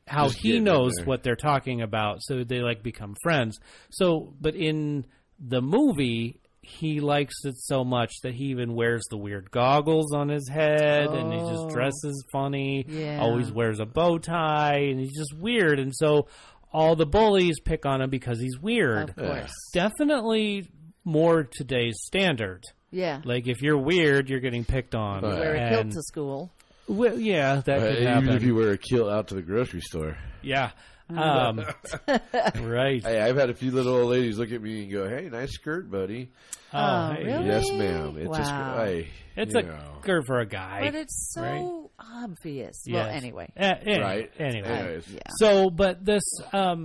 How Just he getting knows in there. what they're talking about, so they become friends. So, but in the movie, he likes it so much that he even wears the weird goggles on his head, and he just dresses funny, always wears a bow tie, and he's just weird. And so all the bullies pick on him because he's weird. Of course. Definitely more today's standard. Yeah. Like, if you're weird, you're getting picked on. You wear a kilt to school. Well, yeah, that could happen. Even if you wear a kilt out to the grocery store. Yeah. Right. Hey, I've had a few little old ladies look at me and go, "Hey, nice skirt, buddy." Oh, hey. Really? Yes, ma'am. It's a Wow. skirt. Hey, It's a skirt for a guy. But it's so obvious. Yes. Well, anyway. Right. Anyway. Anyways. Yeah. So, but this, so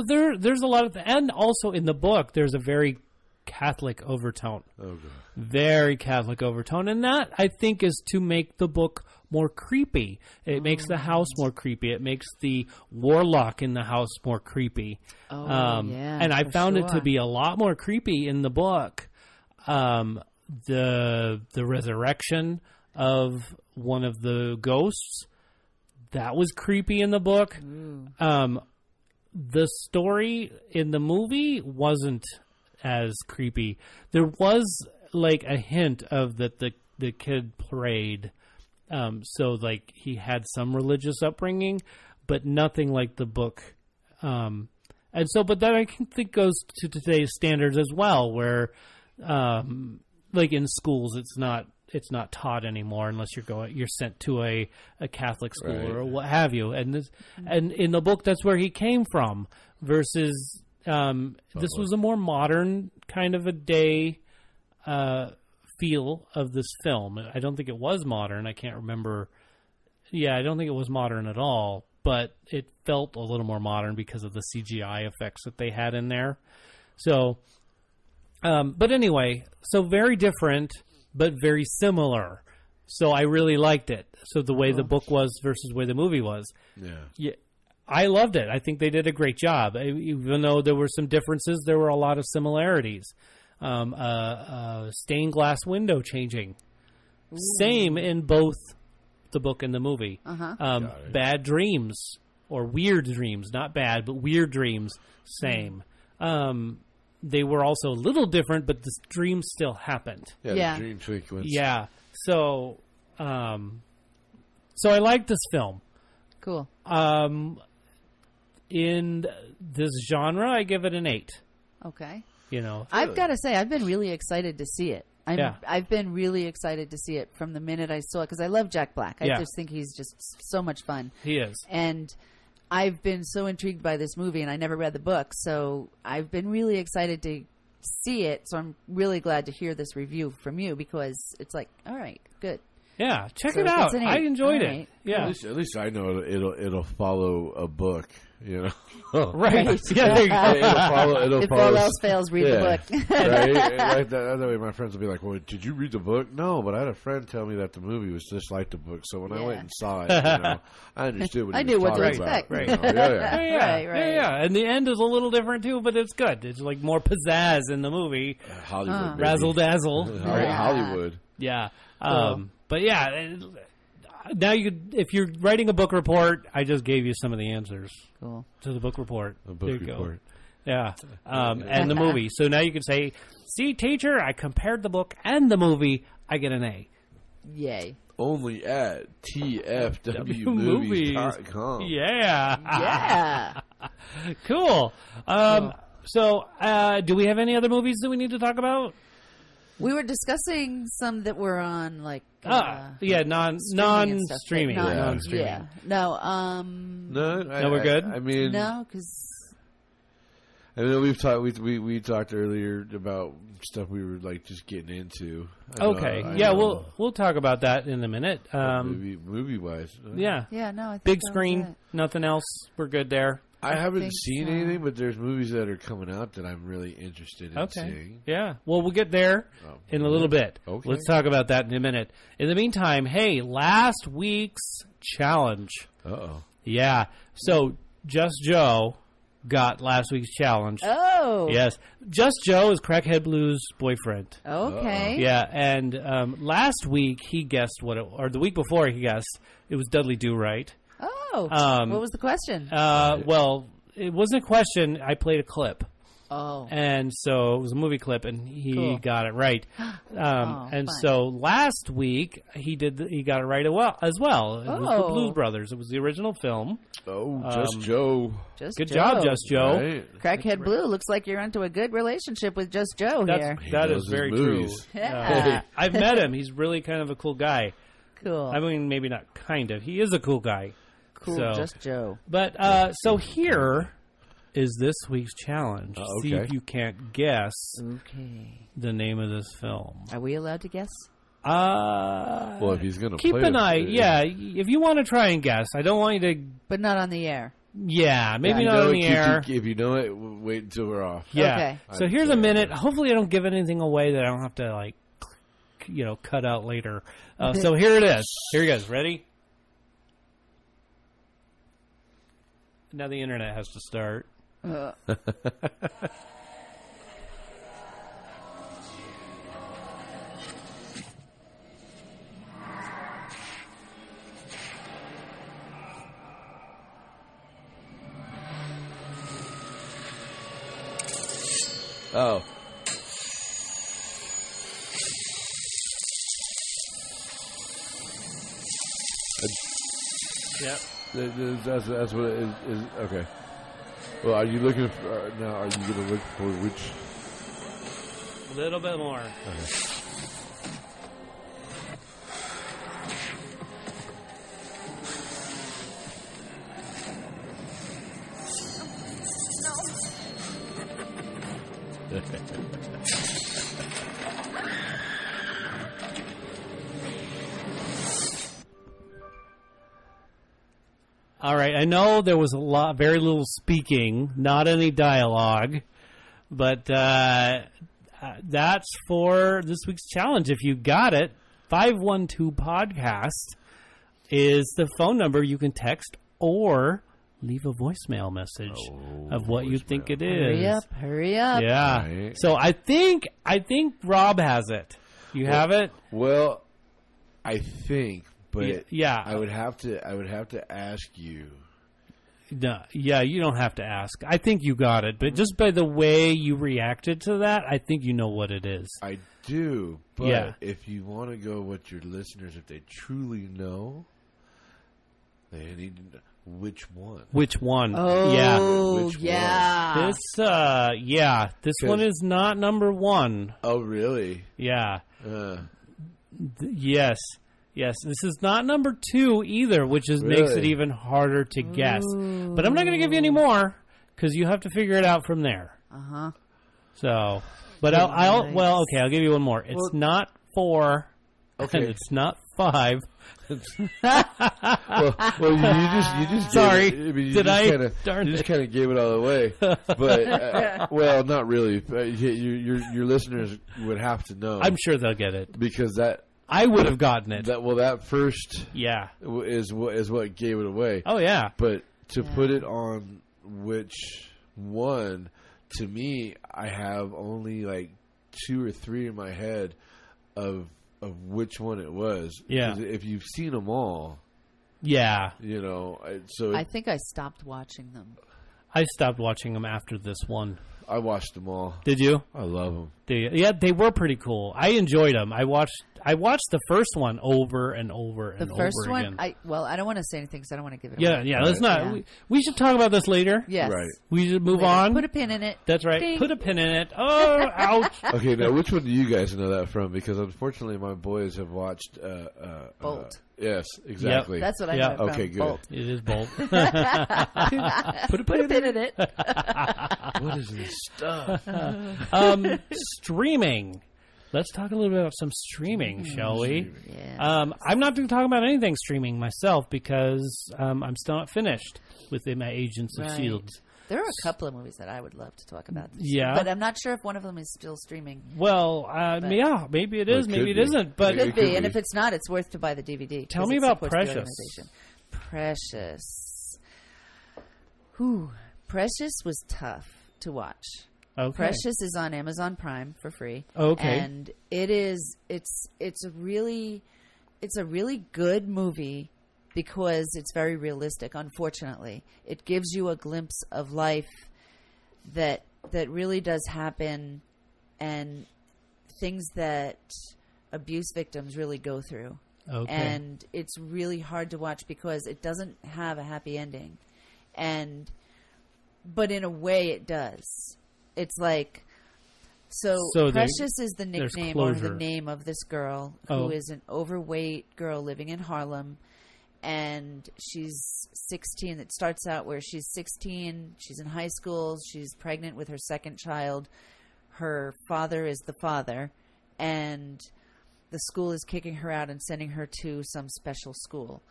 there's a lot of, and also in the book, there's a very Catholic overtone. Oh, God. Very Catholic overtone. And that, I think, is to make the book more creepy. It makes the house more creepy. It makes the warlock in the house more creepy. And I found it to be a lot more creepy in the book. The resurrection of one of the ghosts, that was creepy in the book. The story in the movie wasn't as creepy. There was like a hint of that the kid prayed. So like he had some religious upbringing, but nothing like the book. And so, but that I think goes to today's standards as well, where, like in schools, it's not taught anymore unless you're sent to a Catholic school or what have you. And and in the book, that's where he came from. Versus, this was a more modern kind of a day feel of this film. I don't think it was modern. I can't remember. Yeah, I don't think it was modern at all. But it felt a little more modern because of the CGI effects that they had in there. So, but anyway, so very different, but very similar. So I really liked it. So the way the book was versus the way the movie was. Yeah, I loved it. I think they did a great job. Even though there were some differences, there were a lot of similarities. Stained glass window changing. Ooh. Same in both the book and the movie. Bad dreams or weird dreams, not bad, but weird dreams, same. They were also a little different, but the dreams still happened. Yeah. The dream sequence. Yeah. So, so I like this film. Cool. In this genre, I give it an 8. Okay. You know, I've got to say, I've been really excited to see it. I've been really excited to see it from the minute I saw it because I love Jack Black. I just think he's just so much fun. He is. And I've been so intrigued by this movie, and I never read the book, so I've been really excited to see it. So I'm really glad to hear this review from you because it's like, all right, good. Yeah, check it out. I enjoyed it. Yeah, at least I know it'll follow a book. You know, right? Yeah, if all else fails, read the book. Right? Like that way, my friends will be like, "Well, did you read the book?" No, but I had a friend tell me that the movie was just like the book. So when I went and saw it, I understood what I knew what to expect. Right? Yeah. And the end is a little different too, but it's good. It's like more pizzazz in the movie. Hollywood, razzle dazzle, Hollywood. Yeah. But yeah. Now, if you're writing a book report, I just gave you some of the answers to the book report. A book report. Yeah. And the movie. So now you can say, see, teacher, I compared the book and the movie. I get an A. Yay. Only at TFWmovies.com. Yeah. Yeah. Cool. So do we have any other movies that we need to talk about? We were discussing some that were on non-streaming. Non-streaming. Yeah. No, we're good. I mean, no, because I mean we've talked. We talked earlier about stuff we were like just getting into. We'll talk about that in a minute. Movie wise, yeah. No, I think big screen, nothing else. We're good there. I haven't seen anything, but there's movies that are coming out that I'm really interested in seeing. Yeah. Well, we'll get there in a little bit. Okay. Let's talk about that in a minute. In the meantime, hey, last week's challenge. Uh-oh. Yeah. So, Just Joe got last week's challenge. Oh. Yes. Just Joe is Crackhead Blue's boyfriend. Okay. Yeah. And last week he guessed or the week before he guessed, it was Dudley Do-Right. Oh, what was the question? Well, it wasn't a question. I played a clip. Oh. And so it was a movie clip, and he Cool. got it right. And fun. so last week he got it right as well. It was the Blues Brothers. It was the original film. Oh, Just Joe. Just Good Joe. job, Just Joe. Right? Crackhead Blue. Looks like you're into a good relationship with Just Joe here. That knows is his very true. movies. Yeah. I've met him. He's really kind of a cool guy. Cool. I mean, maybe not kind of. He is a cool guy. Cool. So, Just Joe. but so here is this week's challenge. See okay. if you can't guess Okay. the name of this film. Are we allowed to guess? Well, if he's going to Keep play an it, eye. Yeah, if you want to try and guess, I don't want you to. But not on the air. Yeah, maybe If you not know on it, the air. If you know it, wait until we're off. Yeah. Okay. So here's a minute. Hopefully, I don't give anything away that I don't have to cut out later. So here it is. Here you guys. Ready? Now the internet has to start. Oh. Yep. That's what it is. Okay. Well, are you looking for, now? Are you going to look for which? A little bit more. Okay. All right. I know there was very little speaking, not any dialogue, but that's for this week's challenge. If you got it, 512 podcast is the phone number you can text or leave a voicemail message of what you think it is. Hurry up. Hurry up. Yeah. Right. So I think Rob has it. You have it? Well, I think, but Yeah. I would have to ask you. No, yeah, you don't have to ask. I think you got it, but just by the way you reacted to that, I think you know what it is. I do, but Yeah. if you want to go with your listeners, if they truly know, they need to know which one. Which one? Oh, Yeah. Which yeah. This one is not number one. Oh, really? Yeah. Uh, Yes. Yes. This is not number two either, which makes it Really? even harder to guess. But I'm not going to give you any more because you have to figure it out from there. Uh-huh. So, but I'll give you one more. It's not 4. Okay. And it's not 5. well, you just Sorry. gave it, I mean, you Did just I? Kinda, Darn you just it. kind of gave it all away. But well, not really. Your listeners would have to know. I'm sure they'll get it. because that I would have gotten it. that first Yeah. is what gave it away. Oh, yeah. But to put it on which one, to me, I have only like 2 or 3 in my head of which one it was. Yeah. 'Cause if you've seen them all, Yeah. you know, so I think I stopped watching them. I stopped watching them after this one. I watched them all. Did you? I love them. They were pretty cool. I enjoyed them. I watched the first one over and over The and first over one, again. I don't want to say anything because I don't want to give it Yeah, away. yeah. Let's not. Yeah. We should talk about this later. Yes. Right. We should move Later. on. Put a pin in it. That's right. Ding. Put a pin in it. Oh, ouch. Okay, now which one do you guys know that from? Because unfortunately, my boys have watched Bolt. Yes, exactly. That's what I Yeah. know it from. Okay, good. Bolt. It is Bolt. Put a pin in it. What is this stuff? Streaming. Let's talk a little bit about some streaming, shall we? Yeah. I'm not going to talk about anything streaming myself because I'm still not finished with my Agents of Right. Shields. There are a couple of movies that I would love to talk about. Yeah. But I'm not sure if one of them is still streaming. Well, yeah, maybe it is, Well, it maybe it could be. isn't. But It Could could be. And be. if it's not, it's worth to buy the DVD. Tell 'cause me it about supports the Precious. organization. Precious. Whew. Precious was tough to watch. okay. Precious is on Amazon Prime for free. Okay. And it's a really good movie because it's very realistic. Unfortunately, it gives you a glimpse of life that really does happen, and things that abuse victims really go through. Okay. And it's really hard to watch because it doesn't have a happy ending. But in a way it does. It's like, so Precious is the nickname or the name of this girl who is an overweight girl living in Harlem. And she's 16. It starts out where she's 16. She's in high school. She's pregnant with her second child. Her father is the father. And the school is kicking her out and sending her to some special school.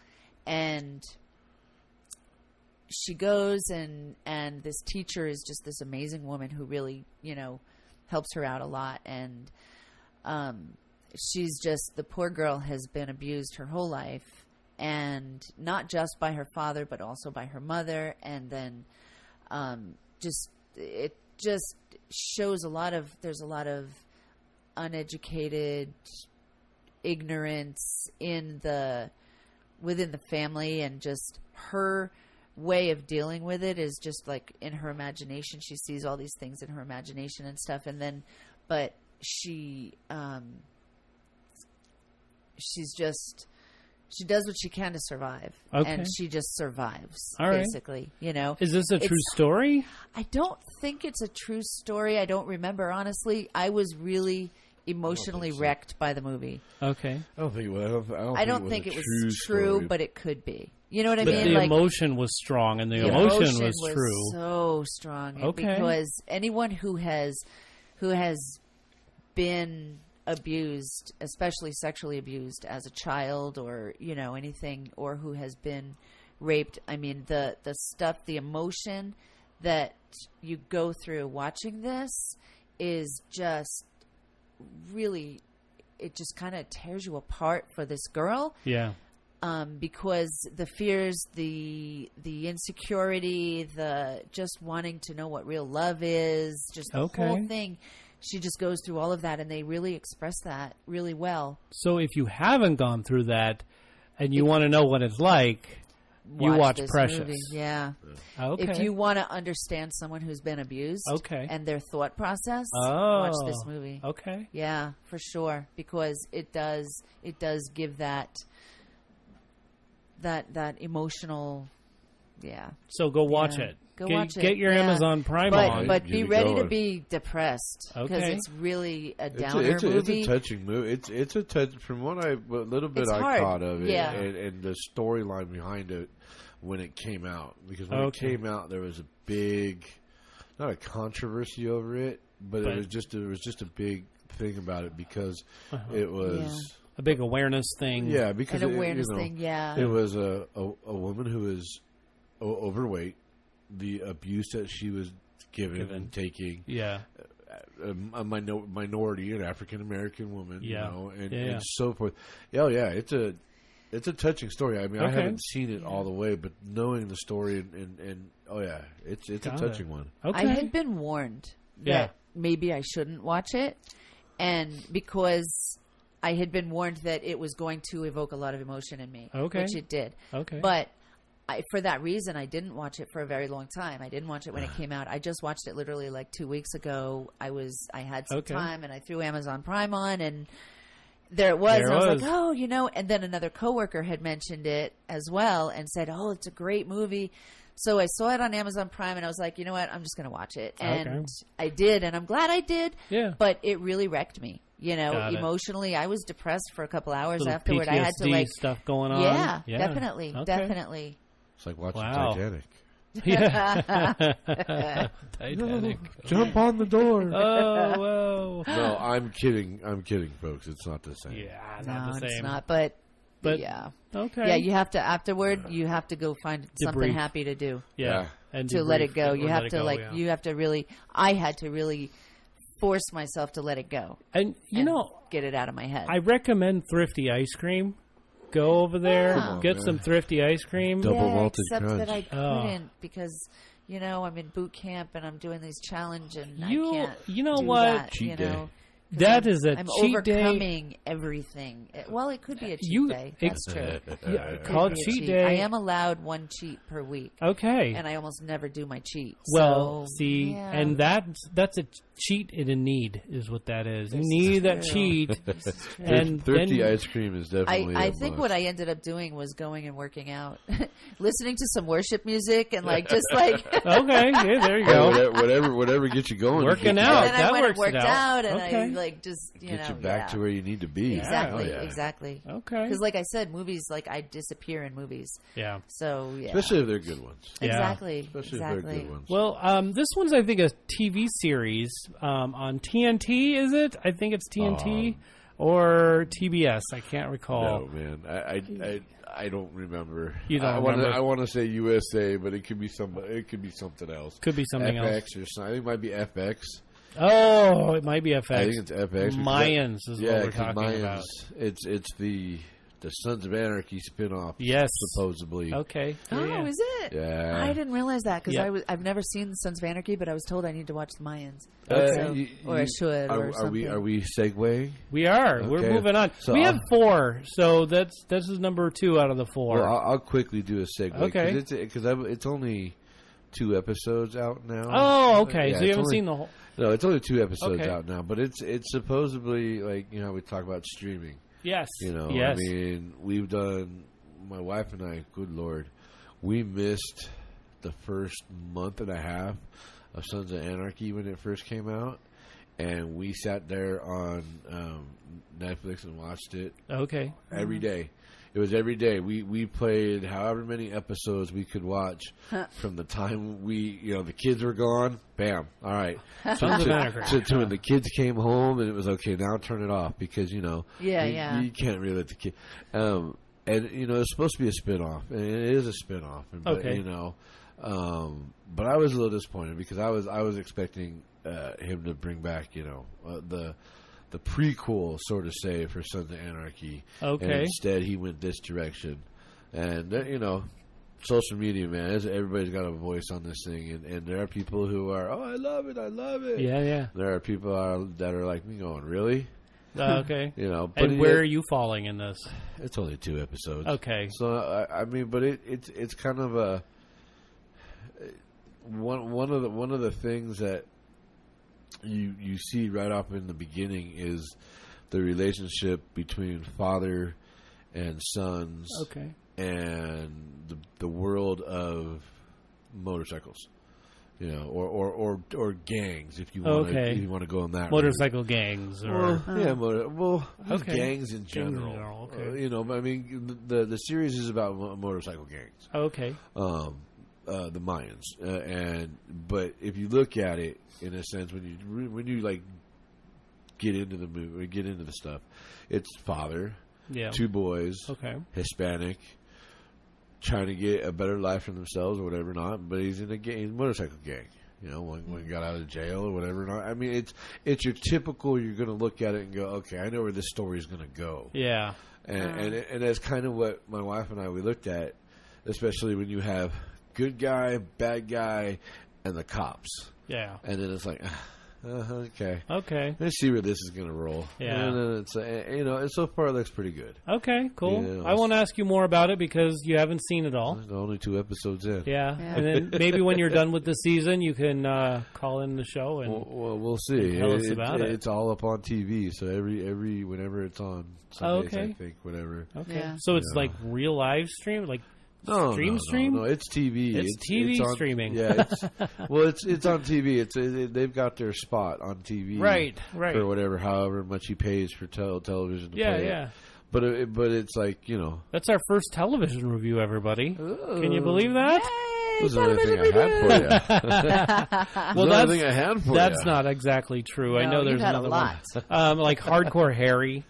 And she goes, and this teacher is just this amazing woman who really, helps her out a lot. And she's just, the poor girl has been abused her whole life. And not just by her father, but also by her mother. And then it just shows there's a lot of uneducated ignorance within the family, and just her way of dealing with it is just like in her imagination. She sees all these things in her imagination and stuff. And then, but she does what she can to survive, and she just survives, basically, Is this a true story? I don't think it's a true story. I don't remember, honestly. I was really emotionally wrecked by the movie. Okay. I don't think it was true, but it could be. You know what I mean? The emotion was strong, and the emotion was true. So strong. Okay. Because anyone who has been abused, especially sexually abused as a child, or anything, or who has been raped, I mean, the stuff, the emotion that you go through watching this is just really, it just kind of tears you apart for this girl. Yeah. Because the fears, the insecurity, the just wanting to know what real love is, just the whole thing. She just goes through all of that, and they really express that really well. So if you haven't gone through that and you want to know what it's like, you watch Precious. Movie. Yeah. Okay. If you want to understand someone who's been abused and their thought process, watch this movie. Okay. Yeah, for sure, because it does give that emotional, So go watch it. Watch it. Get your Amazon Prime on. But be ready to be depressed, because it's really a downer movie. It's a touching movie. It's a touch. From what little bit I caught of it, and the storyline behind it when it came out. Because when it came out, there was a big, not a controversy over it, but it was just a big thing about it, because it was a big awareness thing. Yeah, because an awareness thing. Yeah, it was a woman who is overweight. The abuse that she was given and taking, a minority, an African American woman, and so forth. It's a touching story. I mean, I haven't seen it all the way, but knowing the story and it's a touching one. I had been warned that maybe I shouldn't watch it, and because I had been warned that it was going to evoke a lot of emotion in me, which it did. But for that reason, I didn't watch it for a very long time. I didn't watch it when it came out. I just watched it literally like 2 weeks ago. I had some time, and I threw Amazon Prime on, and there it was. And I was like, and then another coworker had mentioned it as well and said, oh, it's a great movie. So I saw it on Amazon Prime, and I was like, you know what? I'm just going to watch it. And I did, and I'm glad I did. Yeah. But it really wrecked me. Emotionally, I was depressed for a couple hours afterward. PTSD I had to stuff going on. Yeah. Definitely. Definitely. It's like watching Titanic. Yeah. Titanic. Jump on the door. Oh, whoa. No, I'm kidding, folks. It's not the same. Yeah, not the same. It's not, but yeah. Okay. Yeah, you have to, afterward, you have to go find something happy to do. Yeah. And to let it go. You have to, you have to really, I had to really force myself to let it go. And, get it out of my head. I recommend Thrifty Ice Cream. Go over there, get some Thrifty ice cream. Double malted except crunch. that I couldn't because, I'm in boot camp and I'm doing these challenge and I can't You know do what? that, Cheat day. That is a I'm cheat day. overcoming everything. Well, it could be a cheat day. That's true. Call it Could be a cheat day. I am allowed one cheat per week. Okay. And I almost never do my cheat. Well, so, see, yeah. and that's a cheat in a need, is what that is. You need that cheat, and Thrifty then ice cream is definitely. I a think must. what I ended up doing was going and working out, listening to some worship music, and like just like. okay, yeah, there you Yeah, go. whatever gets you going. Working Get out. And then I that went and works worked it out, and okay. I like just you back to where you need to be. exactly, Oh, yeah. exactly. Okay. Because like I said, movies like I disappear in movies. Yeah. So yeah, Especially if they're good ones. Yeah. exactly, Especially if exactly. they're good ones. Well, this one's I think a TV series on TNT. Is it? I think it's TNT or TBS. I can't recall. No, man, I don't remember. You don't I remember? I want to say USA, but it could be something else. Could be something FX else. or something. I think it might be FX. Oh, it might be FX. I think it's FX. Mayans is what we're 'cause talking Mayans, about. It's the Sons of Anarchy spinoff. Yes. supposedly. Okay. Oh, Yeah. is it? Yeah. I didn't realize that because Yeah. I've never seen Sons of Anarchy, but I was told I need to watch the Mayans. Or I should, or Are something. we segueing? We are. We're Okay. moving on. So we I'll- have 4, so this is number 2 out of the 4. Well, I'll quickly do a segue. Okay. Because it's only 2 episodes out now. Oh, okay. Yeah, So you it's haven't only- seen the whole. No, it's only 2 episodes Okay. out now, but it's supposedly like how we talk about streaming. Yes. I Yes. mean, we've done. My wife and I. Good Lord, we missed the first month and a half of Sons of Anarchy when it first came out, and we sat there on Netflix and watched it Okay. every day. It was every day. We played however many episodes we could watch from the time the kids were gone. Bam. All right. Sons of Anarchy. To when the kids came home, and it was okay. Now turn it off because Yeah. you can't really let the kid. And it's supposed to be a spinoff, and it is a spinoff. But, Okay. but I was a little disappointed because I was expecting him to bring back the prequel, sort of say, for Sons of Anarchy. Okay. And instead, he went this direction. And, social media, man, everybody's got a voice on this thing. And there are people who are, I love it. Yeah, yeah. There are people that are like me going, really? Okay. But And where are you falling in this? It's only 2 episodes. Okay. So, but it's kind of a... One of the things that you see right off in the beginning is the relationship between father and sons, Okay. and the world of motorcycles, or gangs, if you want Okay. to go in that Motorcycle gangs or route. Okay. Gangs in Gangs in general. general, okay. But I mean, the series is about motorcycle gangs. Okay. The Mayans, but if you look at it in a sense, when you like get into the movie, get into the stuff, it's father, Yeah. 2 boys, Okay. Hispanic, trying to get a better life for themselves or whatever not, but he's in a motorcycle gang. One got out of jail or whatever not. I mean, it's your typical. You're going to look at it and go, okay, I know where this story is going to go. Yeah. And that's kind of what my wife and I we looked at, especially when you have good guy, bad guy, and the cops. Yeah. And then it's like, okay, Okay. let's see where this is going to roll. Yeah. And then it's and so far it looks pretty good. Okay, cool. Yeah, I won't ask you more about it because you haven't seen it all. There's only 2 episodes in. Yeah. And then maybe when you're done with the season, you can call in the show and Well, we'll see. Tell us about it. It's all up on TV, so every whenever it's on Sundays, Okay. I think whatever. okay. Yeah. So it's Yeah. like real live stream, like No, stream? No, it's TV. It's TV on, streaming. Yeah, it's on TV. They've got their spot on TV, Right. For whatever, however much he pays for television. To Yeah, play yeah. It. But it's like That's our first television review, everybody. Can you believe that? this is the only thing I had for you. Well, the only thing I had for that's you. not exactly true. I No, know you've there's had a another lot. one, like Hardcore Harry,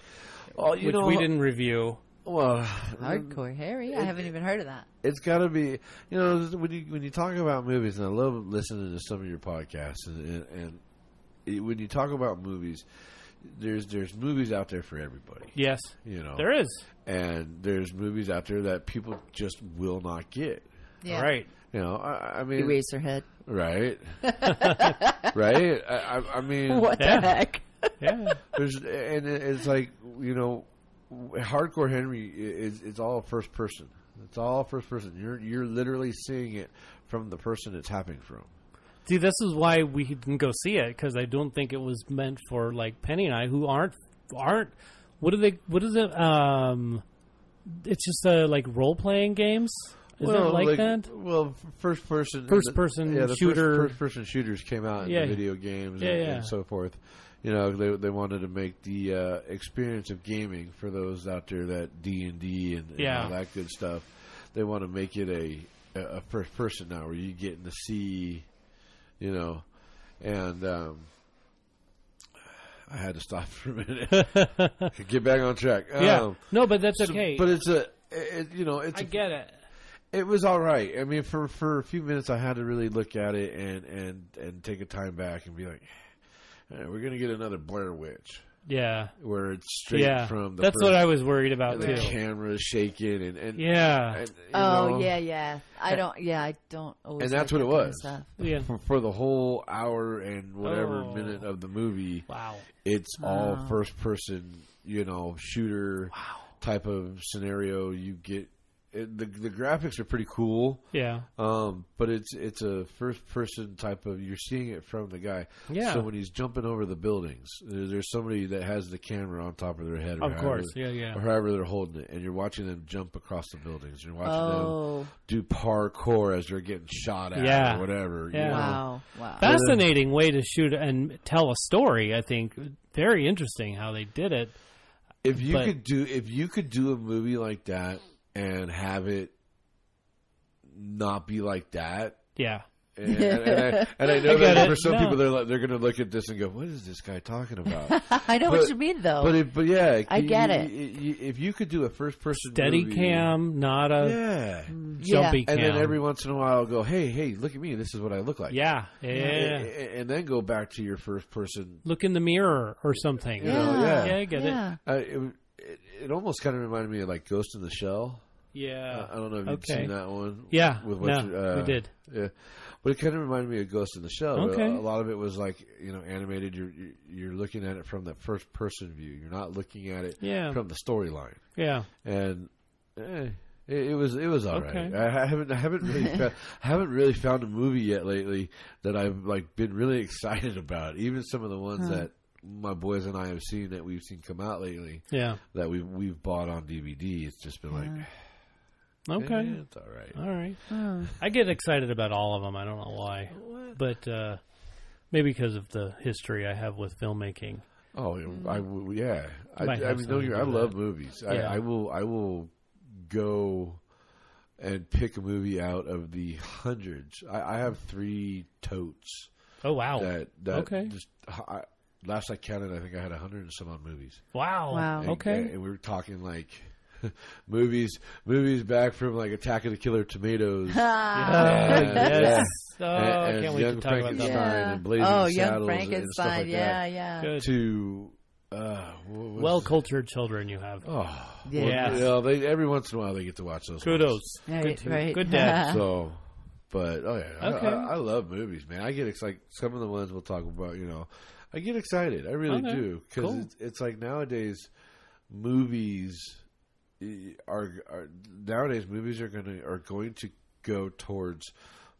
Oh, which we didn't review. Well, Hardcore Harry. I haven't even heard of that. it's got to be, when you talk about movies, and I love listening to some of your podcasts, and when you talk about movies, there's movies out there for everybody. Yes, there is. And there's movies out there that people just will not get. Yeah. Right. I mean, Eraserhead. right, right. I mean, What Yeah. the heck? Yeah. It's like, you know, Hardcore Henry it's all first person. It's all first person. You're literally seeing it from the person it's happening from. See, this is why we didn't go see it, because I don't think it was meant for like Penny and I, who aren't. What is it? It's just like role playing games. Is it like that? Well, first person shooter. First person shooters came out in the video games and so forth. You know, they wanted to make the experience of gaming for those out there that D&D and all that good stuff. They want to make it a first person now, where you get to see, you know, and I had to stop for a minute. Get back on track. No, but that's okay. But it's I get it. It was all right. I mean, for a few minutes, I had to really look at it and take a time back and be like, we're going to get another Blair Witch. Yeah. Where it's straight from the That's what I was worried about, too. The camera is shaking and yeah. I don't always. And that's like what it was. Stuff. Yeah. For the whole hour and whatever minute of the movie. Wow. It's all first person, you know, shooter type of scenario. You get the graphics are pretty cool. Yeah. But it's a first person type of, you're seeing it from the guy. Yeah. So when he's jumping over the buildings, there's somebody that has the camera on top of their head. Of course. Yeah. Or however they're holding it, and you're watching them jump across the buildings. You're watching them do parkour as they're getting shot at or whatever. Yeah. You know? Wow. Fascinating way to shoot and tell a story. I think very interesting how they did it. If you could do a movie like that and have it not be like that. Yeah. And I know that for some people they're going to look at this and go, "What is this guy talking about?" I know what you mean, though. But yeah, I get it. If you could do a first person steady movie, cam, not a jumpy cam, and then every once in a while go, "Hey, look at me! This is what I look like." Yeah. And then go back to your first person. Look in the mirror or something. Yeah, I get it. It almost kind of reminded me of like Ghost in the Shell. Yeah. I don't know if you've seen that one. Yeah. We did. Yeah. But it kind of reminded me of Ghost in the Shell. Okay. A lot of it was like, you know, animated. You're looking at it from the first person view. You're not looking at it from the storyline. Yeah. And it was all right. I haven't really found a movie yet lately that I've like been really excited about. Even some of the ones that my boys and I have seen that we've seen come out lately. Yeah. That we've bought on DVD. It's just been like, okay, it's all right. All right. I get excited about all of them. I don't know why, but maybe because of the history I have with filmmaking. Oh, I love movies. Yeah. I will go and pick a movie out of the hundreds. I have 3 totes. Oh wow! That just. Last I counted, I think I had 100 and some odd movies. Wow. Okay. And we were talking like movies back from like Attack of the Killer Tomatoes. Yes. And can't wait Young to talk about Frankenstein that. and Blazing Young Saddles Frankenstein. and stuff like that. Good. To well-cultured children you have. Oh, yeah. Well, every once in a while they get to watch those. Kudos. Right. Good dad. So, but I love movies, man. I get excited. Some of the ones we'll talk about, you know. I get excited. I really do, because it's like nowadays movies are going to go towards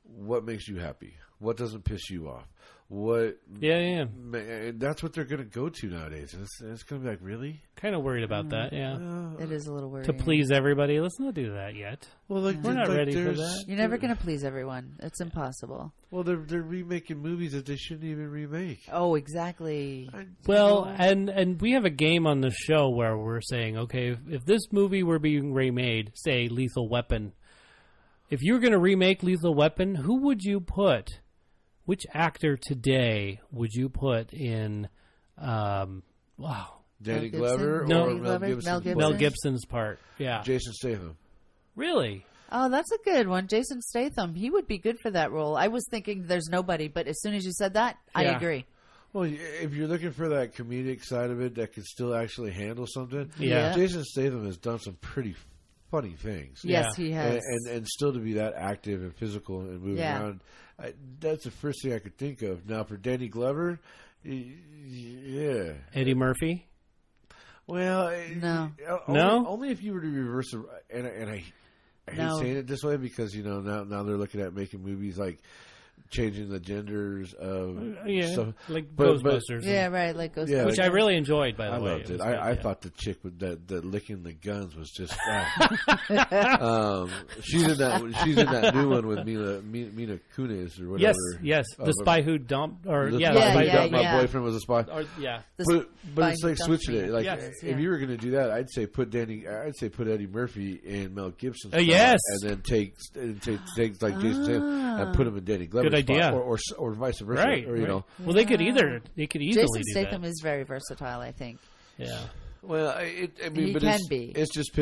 what makes you happy, what doesn't piss you off, what that's what they're going to go to nowadays, and it's going to be like, really? Kind of worried about that. It is a little worrying. To please everybody, let's not do that yet. Well, we're not ready for that. You're never going to please everyone. It's impossible. Well, they're remaking movies that they shouldn't even remake. Oh, exactly. And we have a game on the show where we're saying, okay, if this movie were being remade, say Lethal Weapon, if you were going to remake Lethal Weapon, who would you put? Which actor today would you put in? Danny Glover or Mel Gibson? Mel Gibson's part. Yeah. Jason Statham. Really? Oh, that's a good one. Jason Statham. He would be good for that role. I was thinking there's nobody, but as soon as you said that, I agree. Well, if you're looking for that comedic side of it that can still actually handle something, yeah. Jason Statham has done some pretty funny things. Yes, he has. And still to be that active and physical and moving around, that's the first thing I could think of. Now, for Danny Glover, Yeah. Eddie Murphy? Well, No. Only if you were to reverse it. And I hate saying it this way because, now they're looking at making movies like changing the genders of stuff. Like Ghostbusters. Yeah, right, like Ghostbusters. Yeah, which I really enjoyed, by the way. I loved it. I thought the chick with that licking the guns was just. She's in that new one with Mila Kunis or whatever. Yes. The Spy Who Dumped, or the Spy Who Dumped My boyfriend was a spy. Or, yeah, but it's like switching it. Like Yes. if you were going to do that, I'd say put Eddie Murphy in Mel Gibson's spot, yes, and then take like Jason Statham and put him in Danny Glover's Good idea. spot, or vice versa, right? Or well, they could easily Jason do Statham that. is very versatile, I think. Yeah. Well, He but can be. It's just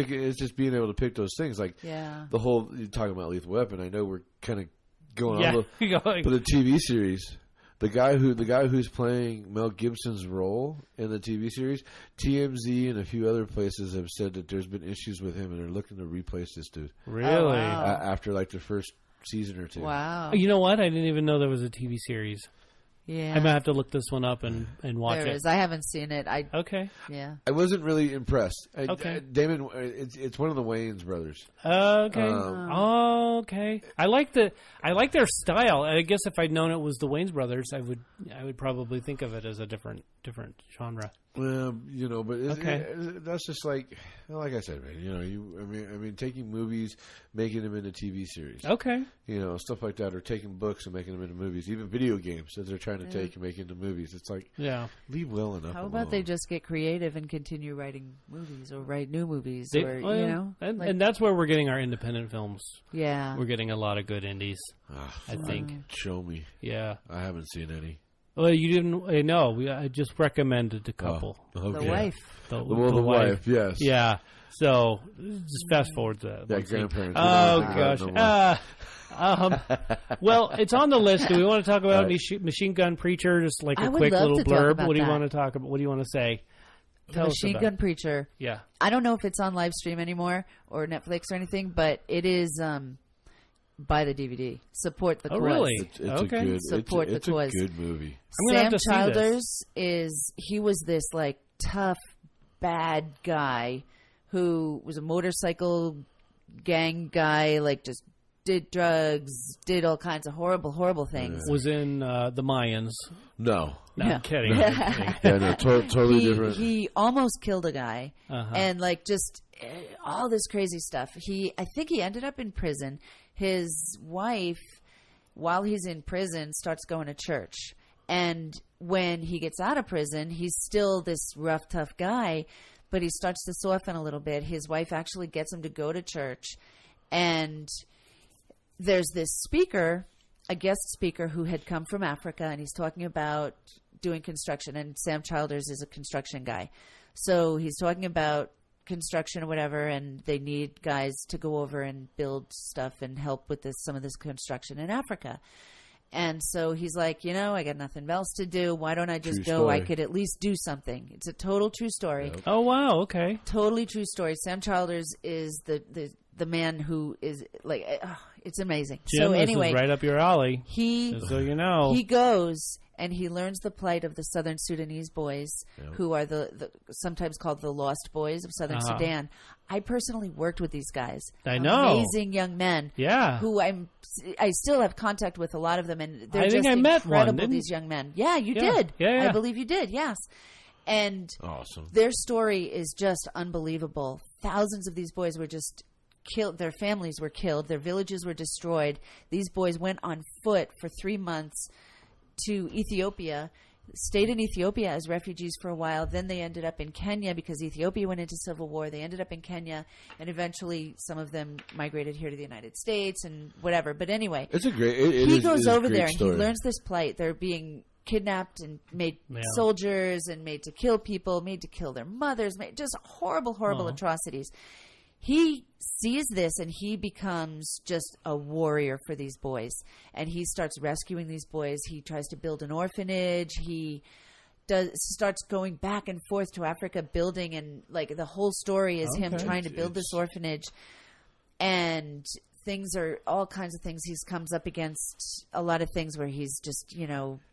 being able to pick those things. Like the whole you're talking about Lethal Weapon. I know we're kind of going on, but the TV series, the guy who's playing Mel Gibson's role in the TV series, TMZ and a few other places have said that there's been issues with him and they're looking to replace this dude. Really? Oh, wow. After like the first season or two. Wow. You know what? I didn't even know there was a TV series. Yeah. I might have to look this one up and watch There it. is. I haven't seen it. Okay. Yeah. I wasn't really impressed. Okay. Damon, it's one of the Wayans brothers. Okay. Okay. I like their style. I guess if I'd known it was the Wayans brothers, I would probably think of it as a different genre. Well, but Okay. that's just like I said, man. I mean, taking movies, making them into TV series. Okay. Stuff like that, or taking books and making them into movies. Even video games that they're trying to take and make into movies. It's like, leave well enough. How about they just get creative and continue writing movies or write new movies, and that's where we're getting our independent films. Yeah. We're getting a lot of good indies. I think. Show me. Yeah. I haven't seen any. Well, you didn't. No, I just recommended a couple. Oh, okay. The wife. The wife. Yes. Yeah. So just fast forward to that. Grandparents. Oh gosh. Well, it's on the list. Do we want to talk about Machine Gun Preacher? Just like a quick little blurb. What do you want to talk about? What do you want to say? The Machine Gun Preacher. Yeah. I don't know if it's on live stream anymore or Netflix or anything, but it is. Buy the DVD. Support the cause. Oh, really? It's Support the cause. It's a good movie. Sam Childers he was this like tough, bad guy who was a motorcycle gang guy, like just did drugs, did all kinds of horrible things. Was in the Mayans. No. I'm kidding. Totally different. He almost killed a guy, Uh-huh. and like just all this crazy stuff. I think he ended up in prison. His wife, while he's in prison, starts going to church. And when he gets out of prison, he's still this rough, tough guy, but he starts to soften a little bit. His wife actually gets him to go to church. And there's this speaker, a guest speaker, who had come from Africa, and he's talking about doing construction. And Sam Childers is a construction guy. So he's talking about construction or whatever, and they need guys to go over and build stuff and help with some of this construction in Africa. And so he's like, I got nothing else to do. Why don't I just go? I could at least do something. It's a total true story. Yep. Oh, wow. Okay. Totally true story. Sam Childers is the man who is like, it's amazing. Jim, so anyway, this is right up your alley. Just so you know. He goes and he learns the plight of the Southern Sudanese boys, who are the sometimes called the Lost Boys of Southern Sudan. I personally worked with these guys. I know. Amazing young men. Yeah. Who I still have contact with a lot of them, and they're I think just I met incredible. one, these young men. Yeah, you did. Yeah. I believe you did. Yes. And awesome. Their story is just unbelievable. Thousands of these boys were just killed. Their families were killed. Their villages were destroyed. These boys went on foot for 3 months to Ethiopia, stayed in Ethiopia as refugees for a while. Then they ended up in Kenya because Ethiopia went into civil war. They ended up in Kenya, and eventually some of them migrated here to the United States and whatever. But anyway, it's a great. He goes over there story. And he learns this plight. They're being kidnapped and made soldiers and made to kill people, made to kill their mothers, just horrible atrocities. He sees this and he becomes just a warrior for these boys. And he starts rescuing these boys. He tries to build an orphanage. He starts going back and forth to Africa building, and like the whole story is him trying to build this orphanage. And and things are all kinds of things. He comes up against a lot of things where he's just,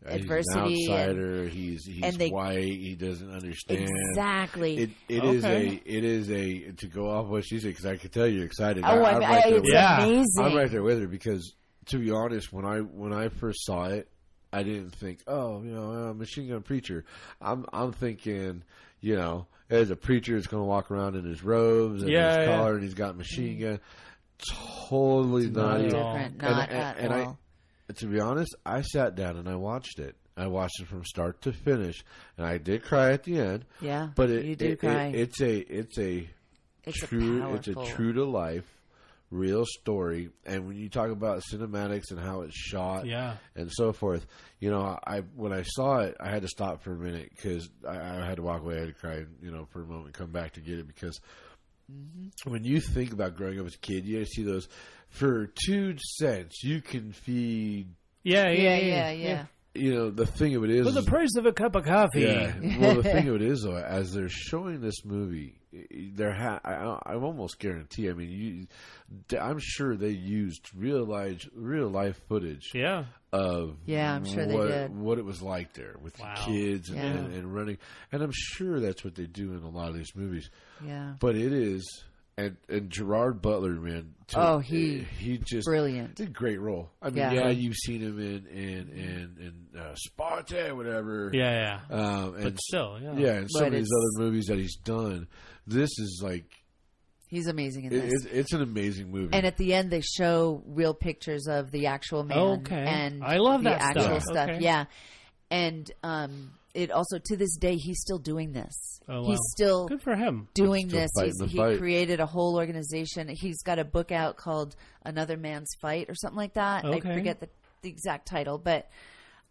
adversity. He's an outsider. He's white. He doesn't understand. Exactly. It is a to go off what she said, because I can tell you're excited. Oh, I'm right there with Yeah. amazing. I'm right there with her, because to be honest, when I first saw it, I didn't think, Machine Gun Preacher. I'm thinking, as a preacher that's going to walk around in his robes and his collar, and he's got a machine gun. Totally not even. Different. Not at all. To be honest, I sat down and I watched it. I watched it from start to finish, and I did cry at the end. Yeah, but you do cry. It's a true to life, real story. And when you talk about cinematics and how it's shot, and so forth, when I saw it, I had to stop for a minute, because I had to walk away. I had to cry, for a moment, come back to get it, because. Mm-hmm. When you think about growing up as a kid, you see those. For 2 cents, you can feed. Yeah. The thing of it is, for the price of a cup of coffee. Yeah. Well, the thing of it is, though, as they're showing this movie, I almost guarantee. I mean, I'm sure they used real life footage. Yeah. I'm sure they did. What it was like there with the kids and running, and I'm sure that's what they do in a lot of these movies. Yeah. But it is, and Gerard Butler, man. He just brilliant. Did a great role. I mean, you've seen him in Sparta, whatever. Yeah. And but still, and some of these other movies that he's done. This is like. He's amazing in this. It's an amazing movie. And at the end, they show real pictures of the actual man. And I love the that actual stuff. stuff. Yeah. And it also, to this day, he's still doing this. Oh, wow. He's still good for him doing this. He fight. created a whole organization. He's got a book out called Another Man's Fight or something like that. I forget the exact title, but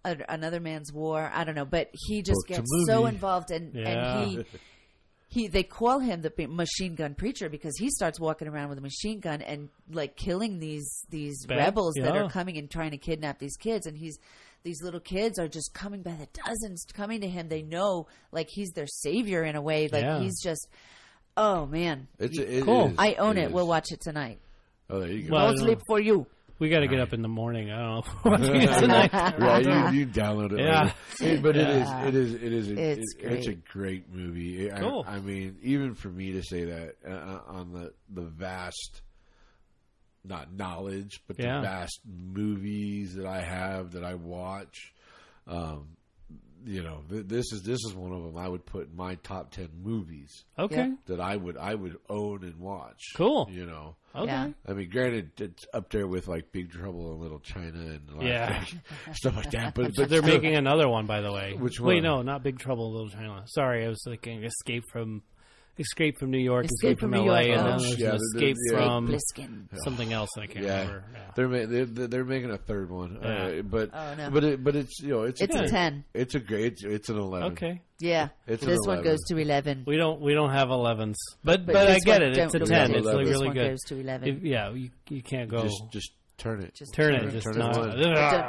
Another Man's War. I don't know. But he just gets so involved, and they call him the machine gun preacher, because he starts walking around with a machine gun and like killing these rebels that are coming and trying to kidnap these kids. And these little kids are just coming by the dozens, coming to him. They know like he's their savior in a way. Like he's just, oh man, cool. I own it. We'll watch it tonight. Oh, there you go. Well, no sleep for you. We got to get up in the morning. I don't know. Watching it tonight. Right, you download it. Yeah, later. But it's a great movie. Cool. I mean, even for me to say that on the vast, not knowledge, but the vast movies that I have that I watch, this is one of them I would put in my top 10 movies. Okay. That I would own and watch. Cool. Okay. Yeah. I mean, granted, it's up there with like Big Trouble in Little China and stuff like that. But they're making another one, by the way. Which one? Wait, no, not Big Trouble in Little China. Sorry, I was thinking Escape from New York, Escape from LA, and then there's Escape from something else that I can't remember. Yeah. They're making a third one, but it's it's a 10. It's an 11. Okay. Yeah, this one goes to 11. We don't have 11s, but I get it. It's a 10. It's like really good. This one goes to 11. You can't go. Just turn it. Turn it. Just not.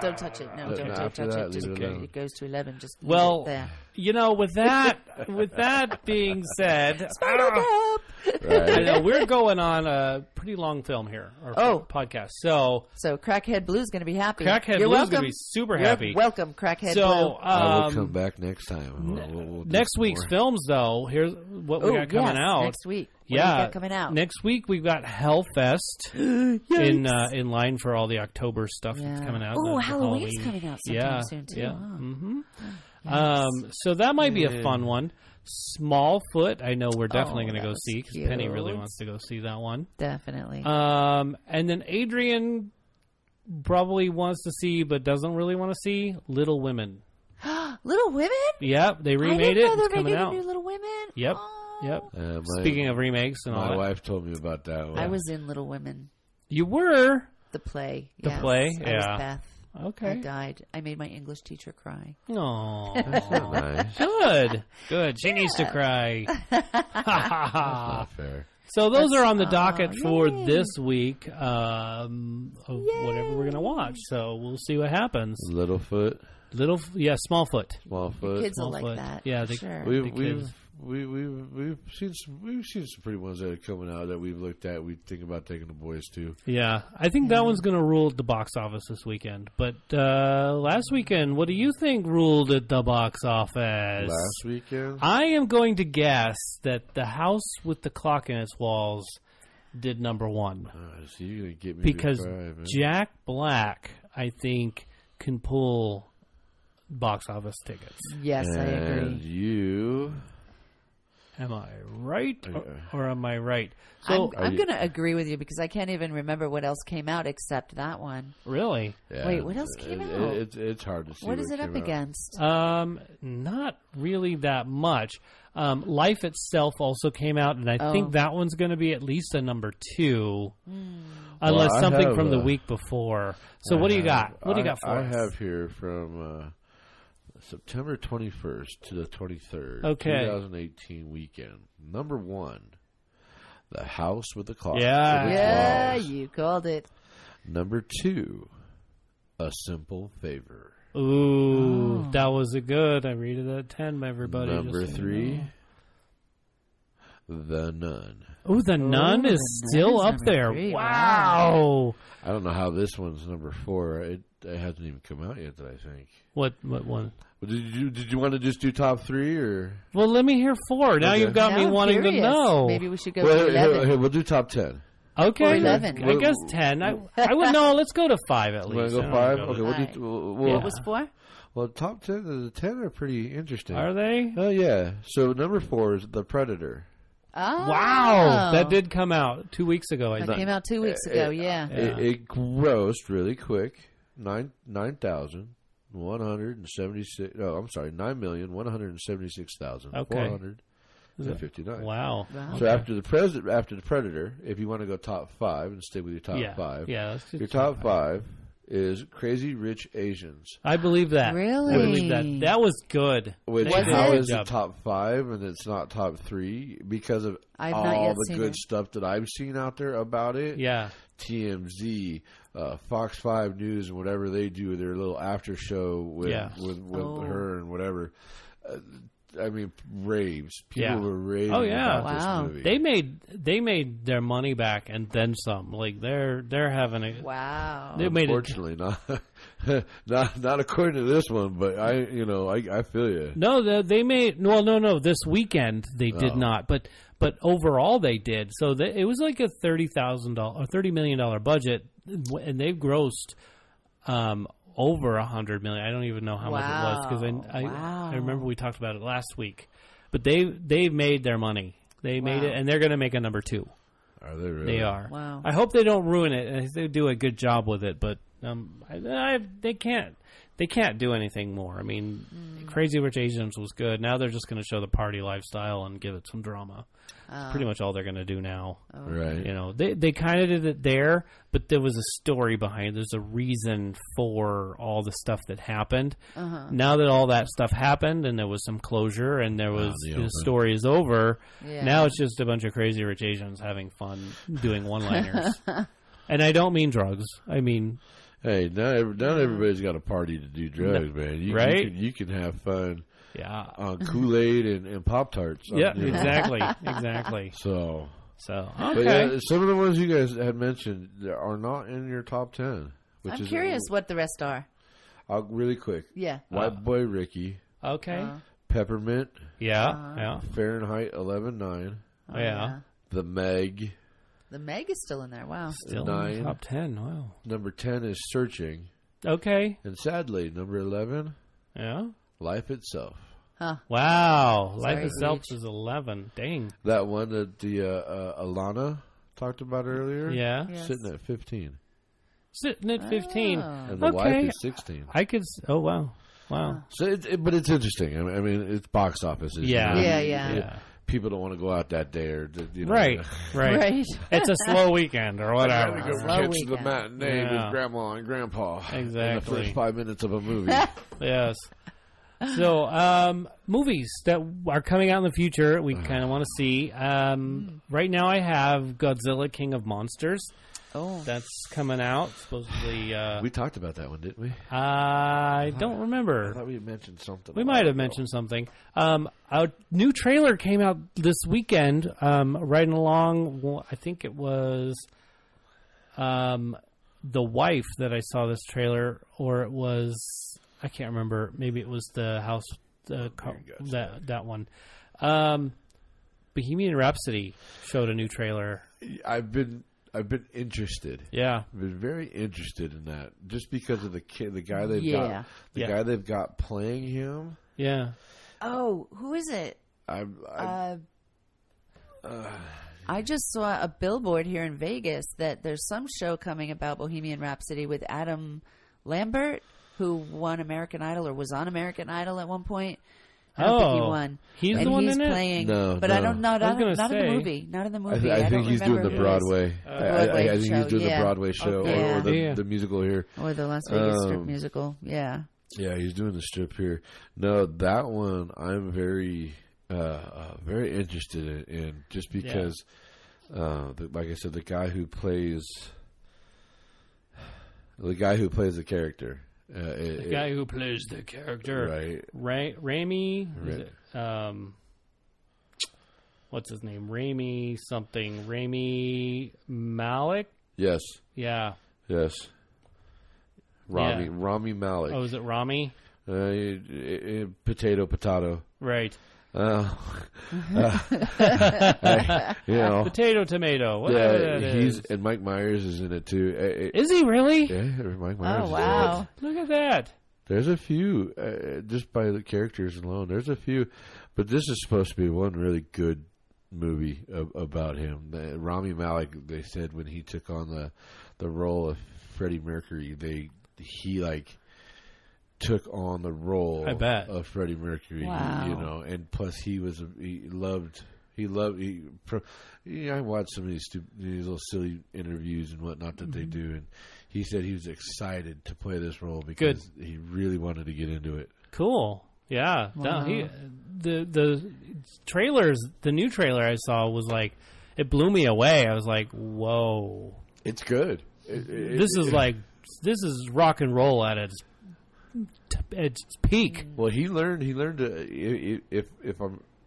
Don't touch it. No, don't touch it. Just it goes to 11. Just leave it there. With that being said, right. I know we're going on a pretty long film here, or podcast. So Crackhead Blue's going to be happy. Crackhead Blue's going to be super happy. Welcome, Crackhead Blue. I will come back next time. We'll next week's films, though, here's what we got coming out. Next week. What do you got coming out? Next week we've got Hellfest in line for all the October stuff that's coming out. Oh, Halloween's coming out sometime soon too. Yeah. Oh. Mm-hmm. Yes. So that might be a fun one. Smallfoot, I know we're definitely going to go see, because Penny really wants to go see that one. Definitely. And then Adrian probably wants to see, but doesn't really want to see, Little Women. Little Women? Yep, they remade it. It's coming out. New Little Women? Yep. Oh. Yep. Speaking of remakes and all that. My wife told me about that one. I was in Little Women. You were? The play. The play? I was Beth. Okay. I died. I made my English teacher cry. Oh, that's not nice. Good. She needs to cry. That's not fair. So those are on the docket for this week of whatever we're going to watch. So we'll see what happens. Littlefoot. Smallfoot. Smallfoot. Kids will like that. Yeah, sure. we've seen some pretty ones that are coming out that we've looked at. We think about taking the boys to. Yeah, I think that one's going to rule at the box office this weekend. But last weekend, what do you think ruled at the box office? Last weekend, I am going to guess that The House with the Clock in Its Walls did number one. So you're gonna get me Because to 5, man. Jack Black, I think, can pull box office tickets. Yes, I And agree. you. Am I right or am I right? So I'm going to agree with you because I can't even remember what else came out except that one. really, Yeah, Wait, what else came out? It's hard to see. What is it came up out. against? not really that much. Life Itself also came out, and I think that one's going to be at least a number 2, unless Well, I something have, from the week before. So what do you got? What do you got for I us? have here from September 21st to the 23rd, Okay. 2018 weekend. Number 1, The House with the Clock. Yeah. with its Yeah, walls. you called it. Number 2, A Simple Favor. Ooh, that was a good. I rated it at 10, everybody. Number just so you 3, know. The Nun. Ooh, The Nun The is Nun still is up number there. 3, Wow. I don't know how this one's number 4. It hasn't even come out yet, I think. What one? Well, did you want to just do top 3 or? Well, let me hear 4. Now Okay. you've got Now me I'm wanting curious. to know. Maybe we should go Well, with 11. here, we'll do top 10. Okay, Or 11. I guess 10. I would no. Let's go to 5 at You want least. to go 5? Okay, we'll Alright. do. Yeah. What was 4? Well, top 10. The 10 are pretty interesting. Are they? Oh yeah. So number 4 is The Predator. Oh. Wow, that did come out 2 weeks ago. I That think. came out 2 weeks ago, yeah. It grossed really quick. 9,176. No, I'm sorry, 9,176,459. Wow. So after the Predator, if you want to go top 5 and stay with your top 5, Yeah. Let's just your top 5 is Crazy Rich Asians. I believe that. Really? I believe that. That was good. Which They did a how good is it job. top 5 and it's not top 3 because of I've not all yet the seen good it. stuff that I've seen out there about it. Yeah. TMZ, Fox 5 News, and whatever they do, their little after show with her and whatever. I mean, raves. People were raving about Wow. this movie. They made their money back and then some. Like they're having a Wow. They made it. Unfortunately, not according to this one, but I feel you. No, they made no. This weekend they did not, but overall they did. So it was like a $30 million budget, and they've grossed over $100 million. I don't even know how much it was because I remember we talked about it last week. But they've made their money. They made it, and they're going to make a number 2. Are they really? They are. Wow. I hope they don't ruin it. I think they do a good job with it, but they can't. They can't do anything more. I mean, Crazy Rich Asians was good. Now they're just going to show the party lifestyle and give it some drama. Pretty much all they're going to do now. Right. You know, they kind of did it there, but there was a story behind it. There's a reason for all the stuff that happened. Now that all that stuff happened and there was some closure and there was the story is over, now it's just a bunch of Crazy Rich Asians having fun doing one-liners. And I don't mean drugs. I mean... Hey, not everybody's got a party to do drugs, man. You can have fun on Kool-Aid and Pop-Tarts. Yeah, exactly. So okay. But some of the ones you guys had mentioned are not in your top 10. Which I'm curious what the rest are. Really quick. Yeah. White Boy Ricky. Okay. Peppermint. Yeah. Fahrenheit 11.9. Yeah. The Meg. The Meg is still in there. Wow. Still in 9. the top 10. Wow. Number 10 is Searching. Okay. And sadly, number 11, Yeah. Life Itself. Wow. Life Sorry, Itself Reach. is 11. Dang. That one that the Alana talked about earlier. Yeah. Yes. Sitting at 15. Sitting at 15. And the Okay. wife is 16. I could... Oh, wow. Wow. So, but it's interesting. I mean, it's box office. Yeah. Yeah. People don't want to go out that day, or Right. Right. It's a slow weekend or I whatever. gotta go Slow catch weekend. the matinee Yeah. with Grandma and Grandpa. In the Exactly. first 5 minutes of a movie. Yes. So, movies that are coming out in the future, we kind of want to see. Right now, I have Godzilla, King of Monsters. Oh. That's coming out supposedly. We talked about that one, didn't we? I don't remember. I thought we mentioned something. We might have mentioned something. A new trailer came out this weekend, riding along. Well, I think it was The Wife that I saw this trailer, or it was, I can't remember. Maybe it was The House, that one. Bohemian Rhapsody showed a new trailer. I've been interested. Yeah, I've been very interested in that, just because of the guy they've Yeah. got, guy they've got playing him. yeah. Oh, who is it? I just saw a billboard here in Vegas that there's some show coming about Bohemian Rhapsody with Adam Lambert, who won American Idol or was on American Idol at one point. I don't think he won. He's and the one he's in it? playing, No, but no. I don't know. Not in the say. movie. Not in the movie. I don't think he's doing remember the who it is. Broadway. Broadway I think show, he's doing yeah. the Broadway show Okay. or Yeah. the musical here. Or the Las Vegas Strip musical. Yeah. Yeah, he's doing the strip here. No, that one I'm very interested in just because, like I said, the guy who plays the character. The guy who plays the character, right? Rami. What's his name? Rami something. Rami Malek. Yes. Yeah. Yes. Rami Yeah. Rami Malek. Oh, is it Rami? Potato. Right. Potato, tomato. Whatever that is. And Mike Myers is in it too. Is he really? Yeah, Mike Myers. Oh, is wow. in it. Look at that. There's a few, just by the characters alone. There's a few, but this is supposed to be one really good movie about him. Rami Malek, they said when he took on the role of Freddie Mercury, he took on the role I bet. of Freddie Mercury. Wow. And plus I watched some of these little silly interviews and whatnot that they do, and he said he was excited to play this role because he really wanted to get into it. Cool. Yeah. Wow. The trailers, the new trailer I saw was it blew me away. I was like, whoa. It's good. This is rock and roll at its peak. Well, he learned to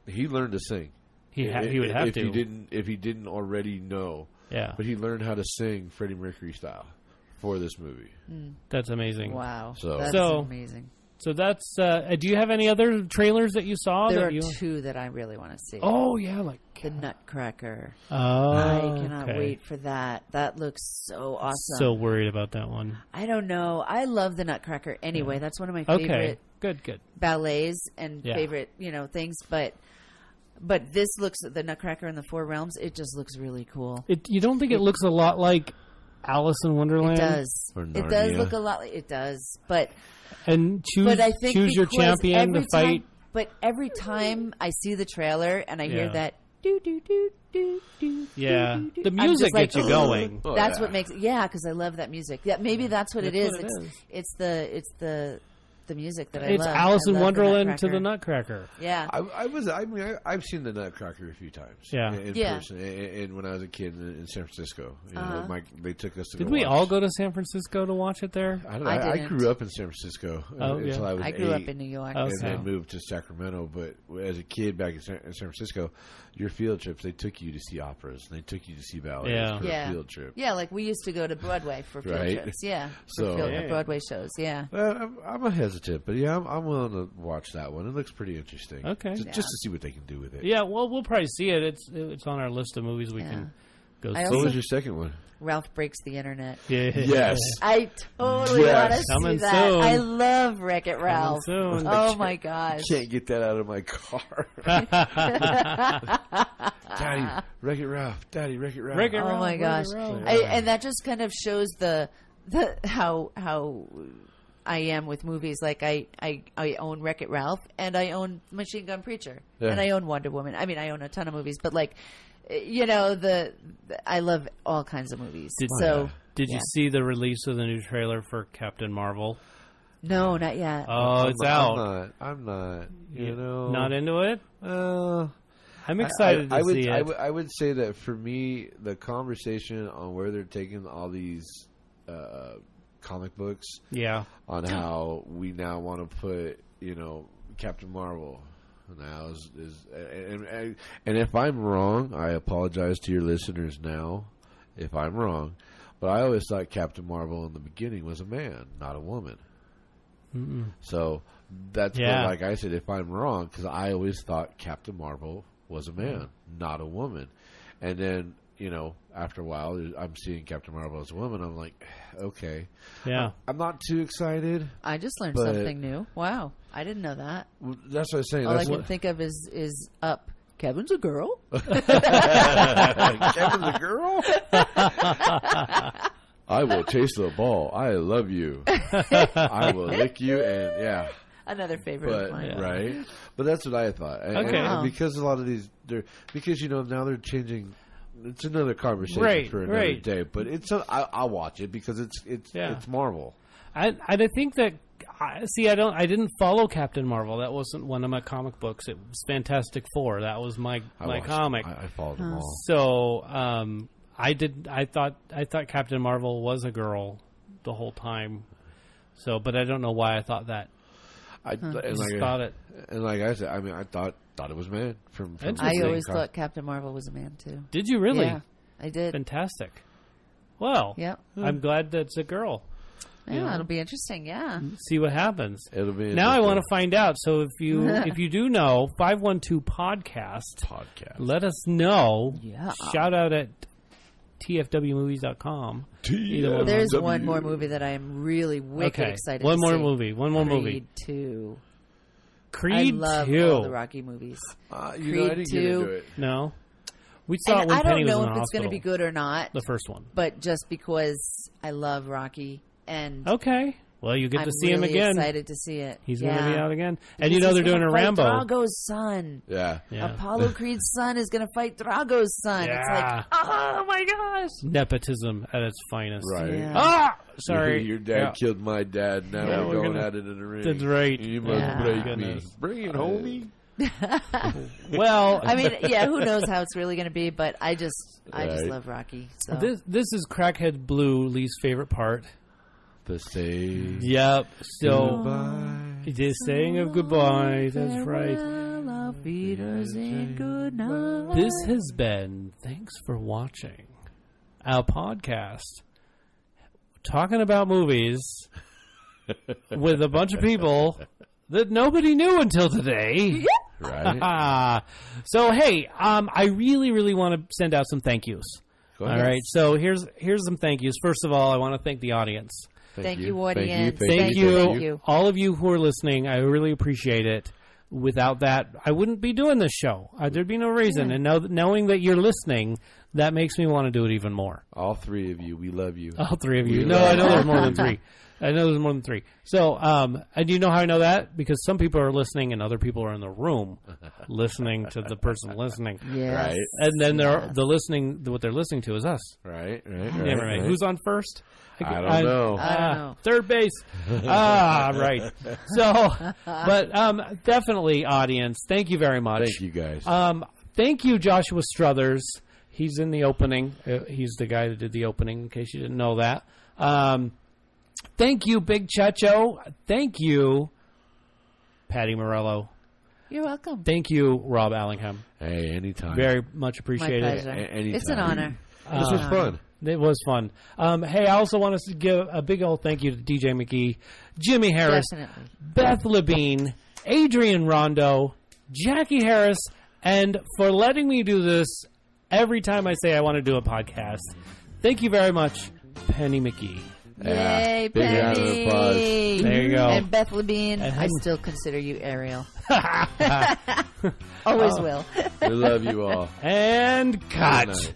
he learned to sing. He would have to. If he didn't already know. Yeah. But he learned how to sing Freddie Mercury style for this movie. That's amazing. Wow. So- That's So- amazing. So that's. Do you have any other trailers that you saw? There that are you... two that I really want to see. Oh yeah, The Nutcracker. Oh, I cannot okay. wait for that. That looks so awesome. So worried about that one. I don't know. I love the Nutcracker anyway. That's one of my Okay, favorite good. ballets and Yeah. favorite, things. But this looks, the Nutcracker in the Four Realms, it just looks really cool. You don't think it looks a lot like Alice in Wonderland? It does. Or It does Narnia. look a lot like it does. But And I think choose your because champion to every fight. But every time I see the trailer and I hear Yeah. that do do do do do. Yeah. do, do, The I'm music just like, gets you going. Oh, That's yeah. what makes because I love that music. Yeah, maybe that's what it is. That's what it It's the music that I It's love. Alice I in love the Wonderland to the Nutcracker. Nutcracker. I've seen the Nutcracker a few times. Yeah. In Yeah. person. And when I was a kid in San Francisco, they took us to Did go we watch. all go to San Francisco to watch it there? I don't know. I I didn't. grew up in San Francisco until I was I grew 8. up in New York. Oh, And Okay. then moved to Sacramento. But as a kid back in San Francisco, your field trips, they took you to see operas. And they took you to see ballets Yeah. for Yeah. a field trip. Yeah, like we used to go to Broadway for field Right. trips. Yeah, So- Yeah. Broadway shows. Yeah. I'm a hesitant, but yeah, I'm willing to watch that one. It looks pretty interesting. Okay. Just to see what they can do with it. Yeah, well, we'll probably see it. It's on our list of movies we can go I see. What also- was your second one? Ralph Breaks the Internet. Yeah. Yes. I totally Yes. want to see Coming that. soon. I love Wreck-It Ralph. soon. Oh my gosh. Can't get that out of my car. Daddy, Wreck-It Ralph. Daddy, Wreck-It Ralph. Wreck-It Oh Ralph, my gosh. Ralph. And that just kind of shows the how I am with movies. Like I own Wreck-It Ralph and I own Machine Gun Preacher Yeah. and I own Wonder Woman. I mean, I own a ton of movies, but I love all kinds of movies. Did you yeah. see the release of the new trailer for Captain Marvel? No, not yet. Oh, it's out. I'm not. You know. Not into it? I'm excited to see it. I would say that for me, the conversation on where they're taking all these comic books, on how we now want to put, Captain Marvel now and if I'm wrong, I apologize to your listeners now if I'm wrong, but I always thought Captain Marvel in the beginning was a man, not a woman. Mm-mm. So that's what, like I said, if I'm wrong, because I always thought Captain Marvel was a man, not a woman. And then, after a while, I'm seeing Captain Marvel as a woman. I'm like, okay. Yeah. I'm not too excited. I just learned something new. Wow. I didn't know that. That's what I'm saying. All I can think of is Up. Kevin's a girl? Kevin's a girl? I will taste the ball. I love you. I will lick you, and another favorite of mine. Right? But that's what I thought. And because a lot of these, now they're changing. It's another conversation for another day. But I'll watch it because it's Marvel. I think that I didn't follow Captain Marvel. That wasn't one of my comic books. It was Fantastic Four. That was my comic. I followed them all. So I thought Captain Marvel was a girl the whole time. So, but I don't know why I thought that. I thought it. And like I said, I thought it was man. From I always thought Captain Marvel was a man too. Did you really? Yeah, I did. Fantastic. Well, I'm glad that's a girl. Yeah, it'll be interesting. Yeah, see what happens. It'll be now. I want to find out. So if you do know 512 podcast, let us know. Yeah, shout out at tfwmovies.com. There's one more movie that I am really wicked excited. One more see. movie. One more movie. Creed 2. Creed 2. I love all the Rocky movies. Creed 2. Get into it. No. We saw it when Penny was in the hospital. I don't know if it's going to be good or not. The first one. But just because I love Rocky. And well, you get to see him again. I'm really excited to see it. He's going to be out again. And they're doing a Rambo. Drago's son. Yeah. Apollo Creed's son is going to fight Drago's son. Yeah. It's like, oh my gosh. Nepotism at its finest. Right. Yeah. Sorry. Your dad killed my dad. Now we're going at it in the ring. That's right. You must break me. Bring it, homie. Well, I mean, who knows how it's really going to be, but I just love Rocky. So. This is Crackhead Blue, Lee's favorite part. The saying. Yep. So goodbye. The saying of goodbye. That's right. This has been Thanks for Watching, our podcast talking about movies with a bunch of people that nobody knew until today. Right. So hey, I really, really want to send out some thank yous. All right. So here's some thank yous. First of all, I want to thank the audience. Thank you, audience. Thank you. All of you who are listening, I really appreciate it. Without that, I wouldn't be doing this show. There'd be no reason. And knowing that you're listening, that makes me want to do it even more. All three of you, we love you. All three of you. No, I know there's more than three. So, and you know how I know that? Because some people are listening and other people are in the room listening to the person listening. Yes. Right. And then what they're listening to is us. Right. Who's on first? I don't know. Third base. Right. So, but definitely, audience, thank you very much. Thank you, guys. Thank you, Joshua Struthers. He's in the opening. He's the guy that did the opening, in case you didn't know that. Thank you, Big Checho. Thank you, Patty Morello. You're welcome. Thank you, Rob Allingham. Hey, anytime. Very much appreciated. My pleasure. Anytime. It's an honor. This was fun. It was fun. Hey, I also want to give a big old thank you to DJ McGee, Jimmy Harris, Definitely. Beth Labine, Adrian Rondo, Jackie Harris, and for letting me do this every time I say I want to do a podcast. Thank you very much, Penny McGee. Yay, big Penny. round of applause. There you go. And Beth Labine, I still consider you Ariel. Always will. We love you all. And cut. Good night.